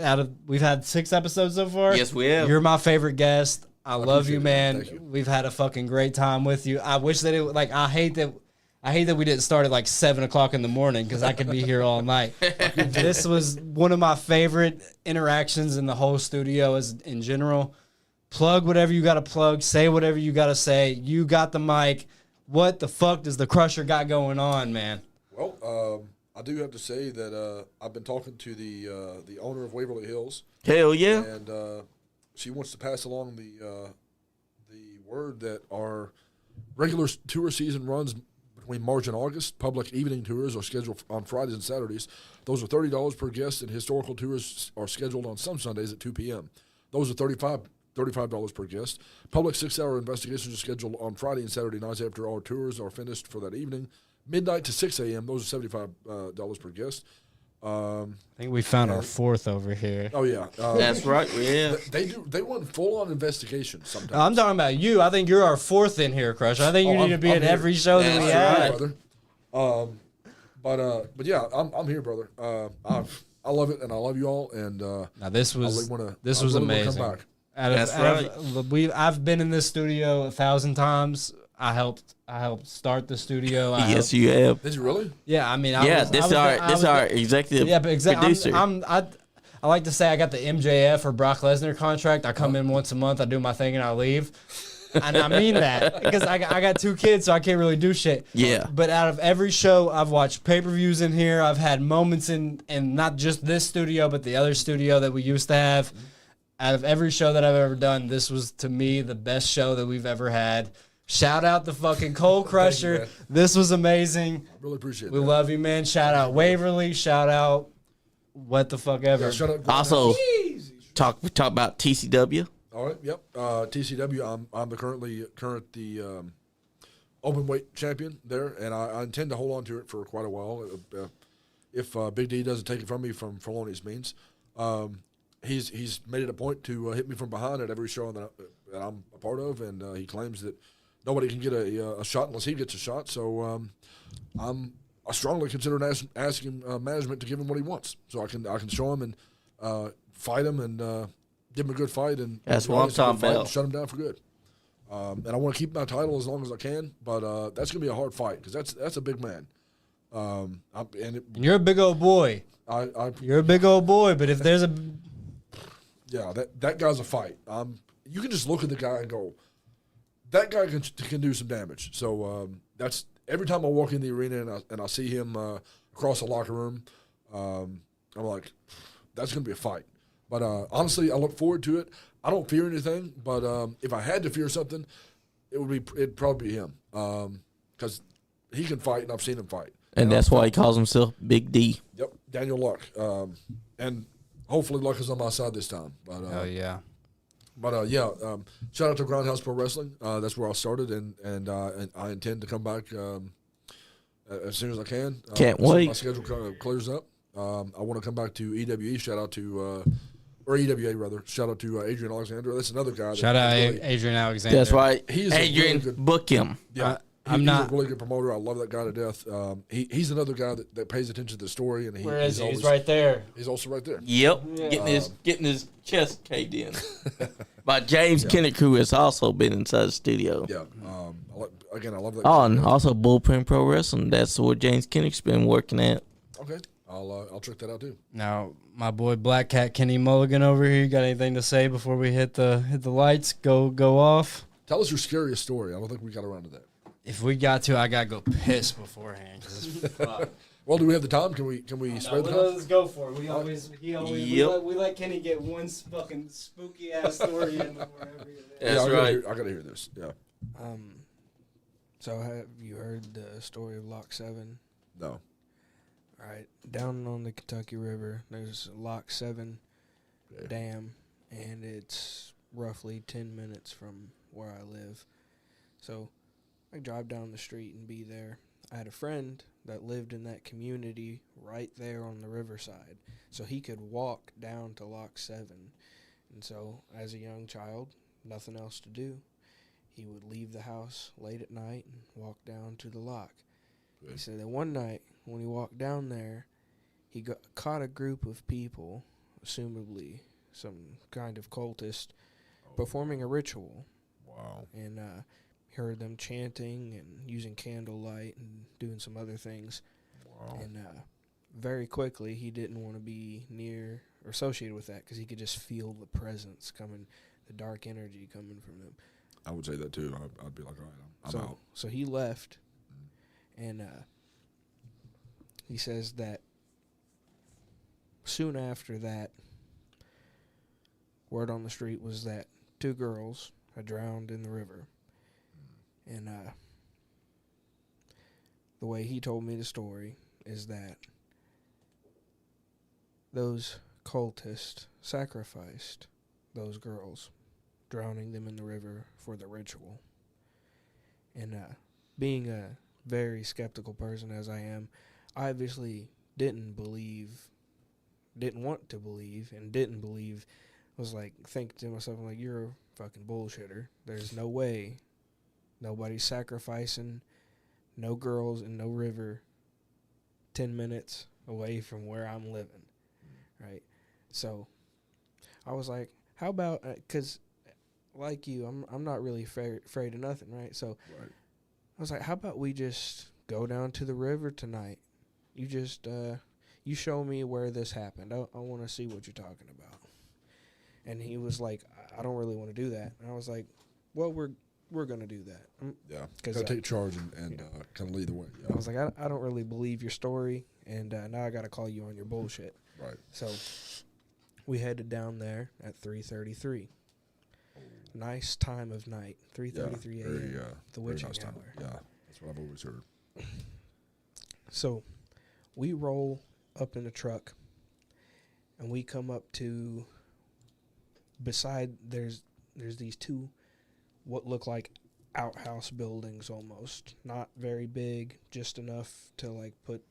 we've had 6 episodes so far. Yes, we have. You're my favorite guest. I love you, appreciate it, man. Thank you. We've had a fucking great time with you. I wish that it like I hate that we didn't start at like 7 o'clock in the morning because I could be here all night. This was one of my favorite interactions in the whole studio as in general. Plug whatever you got to plug. Say whatever you got to say. You got the mic. What the fuck does the Crusher got going on, man? Well, I do have to say that I've been talking to the owner of Waverly Hills, Hell yeah. and she wants to pass along the word that our regular tour season runs between March and August. Public evening tours are scheduled on Fridays and Saturdays. Those are $30 per guest, and historical tours are scheduled on some Sundays at 2 p.m. Those are $35 per guest. Public 6-hour investigations are scheduled on Friday and Saturday nights after our tours are finished for that evening. Midnight to 6 a.m., those are $75 per guest. I think we found our fourth over here. Oh, yeah. That's right. Yeah. They run full-on investigations sometimes. I'm talking about you. I think you're our fourth in here, Crusher. I think you need to be I'm at here. every show that we That's have. brother. But yeah, I'm here, brother. I love it, and I love you all. And Now this was wanna amazing. come back. I've been in this studio 1,000 times. I helped start the studio. Yes, you have. Did you really? Yeah, I mean, This is our executive yeah, but producer. I like to say I got the MJF or Brock Lesnar contract. I come in once a month, I do my thing, and I leave. And I mean that because I got 2 kids, so I can't really do shit. Yeah. But out of every show, I've watched pay-per-views in here. I've had moments in not just this studio, but the other studio that we used to have. Out of every show that I've ever done, this was, to me, the best show that we've ever had. Shout out the fucking Coal Crusher. man. This was amazing. I really appreciate We that. love you, man. Shout out Waverly. Shout out what the fuck ever. Yeah, shut up. Also, talk about TCW. All right. Yep. TCW. I'm the current open weight champion there, and I intend to hold on to it for quite a while. If Big D doesn't take it from me from felonious means, he's made it a point to hit me from behind at every show that I'm a part of, and he claims that nobody can get a shot unless he gets a shot. So I strongly consider asking management to give him what he wants, so I can show him and fight him and give him a good fight. And That's what I'm talking about. Shut him down for good. And I want to keep my title as long as I can, but that's gonna be a hard fight because that's a big man. And you're a big old boy. You're a big old boy, but if there's a yeah, that guy's a fight. You can just look at the guy and go, that guy can do some damage. So that's every time I walk in the arena and I see him across the locker room, I'm like, that's gonna be a fight. But honestly, I look forward to it. I don't fear anything, but if I had to fear something, it'd probably be him because he can fight and I've seen him fight. And that's why he calls himself Big D. Yep, Daniel Luck, and hopefully Luck is on my side this time. But oh yeah. But yeah, shout out to Grindhouse Pro Wrestling. That's where I started, and I intend to come back as soon as I can. Can't as soon as wait. my schedule clears up. I want to come back to EWE. Shout out to or EWA rather. Shout out to Adrian Alexander. That's another guy. Shout out really, Adrian Alexander. That's right. He's Adrian, a really good, book him. yeah. I'm He's not- a really good promoter. I love that guy to death. He's another guy that pays attention to the story, and Where is he? always, He's right there. He's also right there. Yep. Getting his chest caved in. But James Kinnick, who has also been inside the studio. Yeah. I love that. Oh, guy. and also Bullpen Pro Wrestling. That's where James Kinnick's been working at. Okay. I'll check that out too. Now, my boy Black Cat Kenny Mulligan over here. You got anything to say before we hit the lights? Go off. Tell us your scariest story. I don't think we got around to that. If we got to, I gotta go piss beforehand. 'Cause it's fuck. Well, do we have the time? Can we spare the time? Let's go for it. We always Yep. we let Kenny get one fucking spooky ass story in before every event. That's I right. gotta hear this. Yeah. So have you heard the story of Lock 7? No. All right, down on the Kentucky River, there's Lock 7 Okay. Dam, and it's roughly 10 minutes from where I live. So I drive down the street and be there. I had a friend that lived in that community right there on the riverside, so he could walk down to Lock 7. And so, as a young child, nothing else to do, he would leave the house late at night and walk down to the lock. Good. He said that one night, when he walked down there, he caught a group of people, assumably some kind of cultist, performing a ritual. Wow. And heard them chanting and using candlelight and doing some other things. Wow. And very quickly, he didn't want to be near or associated with that because he could just feel the presence coming, the dark energy coming from them. I would say that too. I'd be like, all right, I'm out. So he left, and he says that soon after that, word on the street was that 2 girls had drowned in the river. And the way he told me the story is that those cultists sacrificed those girls, drowning them in the river for the ritual. And being a very skeptical person as I am, I obviously didn't want to believe, and didn't believe. Was like, think to myself, I'm like, you're a fucking bullshitter. There's no way. Nobody's sacrificing no girls in no river 10 minutes away from where I'm living, right? So I was like, how about, because like you, I'm not really afraid of nothing, right? So Right. I was like, how about we just go down to the river tonight? You just, you show me where this happened. I want to see what you're talking about. And he was like, I don't really want to do that. And I was like, well, we're going to do that. Yeah. 'Cause, Gotta take charge and kind of lead the way. Yeah. I was like, I don't really believe your story, and now I got to call you on your bullshit. Right. So we headed down there at 3:33. Nice time of night, 3:33 a.m. The witching nice time. hour. Yeah, that's what I've always heard. So we roll up in the truck, and we come up to beside there's these 2 what look like outhouse buildings almost, not very big, just enough to like put.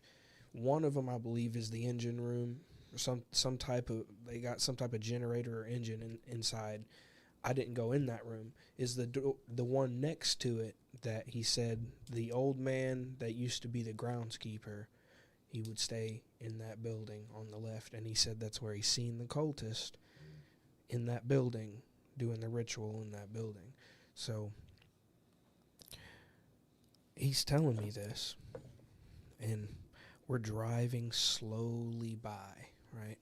One of them I believe is the engine room, or some type of, they got some type of generator or engine inside. I didn't go in that room. Is the one next to it that he said the old man that used to be the groundskeeper, he would stay in that building on the left, and he said that's where he seen the cultist in that building doing the ritual in that building. So he's telling me this, and we're driving slowly by, right?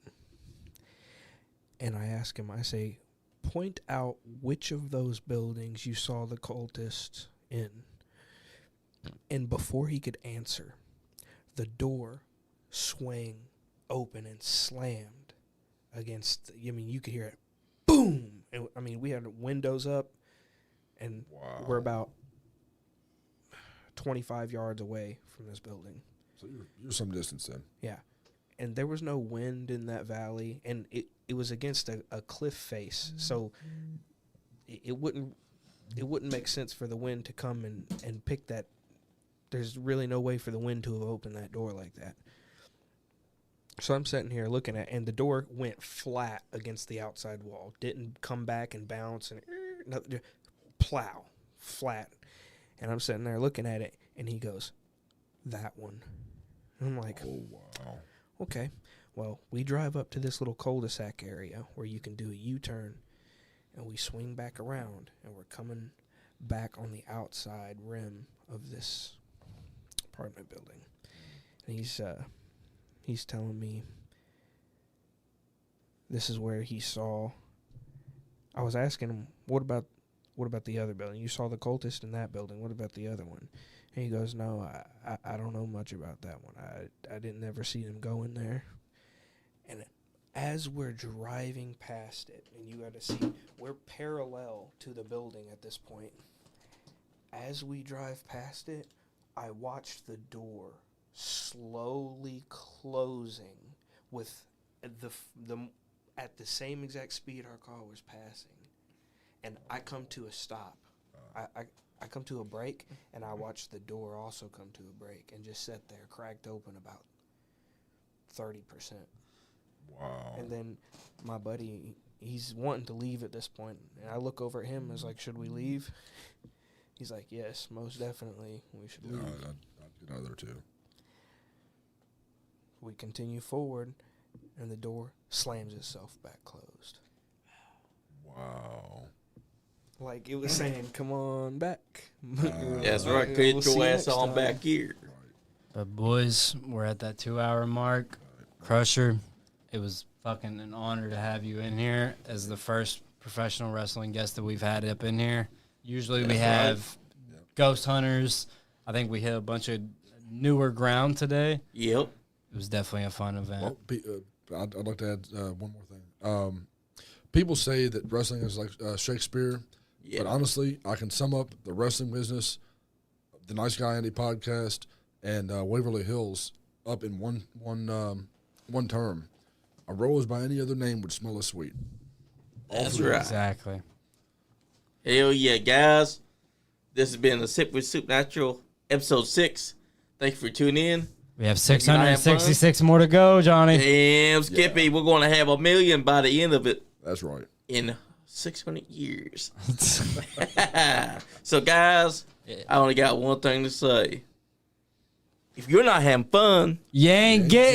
And I ask him, I say, point out which of those buildings you saw the cultists in. And before he could answer, the door swung open and slammed against, you could hear it, boom! And, we had windows up, and we're about 25 yards away from this building. So you're some distance then. Yeah. And there was no wind in that valley, and it was against a cliff face, so it wouldn't make sense for the wind to come and pick that. There's really no way for the wind to have opened that door like that. So I'm sitting here looking at, and the door went flat against the outside wall. Didn't come back and bounce and plow, flat. And I'm sitting there looking at it, and he goes, that one. And I'm like, oh, wow. Okay. Well, we drive up to this little cul-de-sac area where you can do a U-turn, and we swing back around, and we're coming back on the outside rim of this apartment building. And he's telling me this is where he saw. I was asking him, what about the other building? You saw the cultist in that building. What about the other one? And he goes, no, I don't know much about that one. I didn't ever see them go in there. And as we're driving past it, and you got to see, we're parallel to the building at this point. As we drive past it, I watched the door slowly closing with the at the same exact speed our car was passing. And I come to a stop. I come to a break, and I watch the door also come to a break and just sit there, cracked open about 30%. Wow. And then my buddy, he's wanting to leave at this point, and I look over at him and I was like, should we leave? He's like, yes, most definitely, we should leave. I'd get out of there too. We continue forward, and the door slams itself back closed. Wow. Like it was saying, "Come on back." That's right. We'll Get see your you ass next on time. back here. But boys, we're at that 2-hour mark. Crusher, it was fucking an honor to have you in here as the first professional wrestling guest that we've had up in here. Usually we have ghost hunters. I think we hit a bunch of newer ground today. Yep. It was definitely a fun event. Well, I'd like to add one more thing. People say that wrestling is like Shakespeare, but honestly, I can sum up the wrestling business, the Nice Guy Andy podcast, and Waverly Hills up in one term. A rose by any other name would smell as sweet. That's right. Exactly. Hell yeah, guys. This has been the Sip with Supernatural, episode 6. Thank you for tuning in. We have 666 more to go, Johnny. Damn, Skippy, we're going to have 1 million by the end of it That's right. in 600 years. So, guys, I only got one thing to say. If you're not having fun, You ain't getting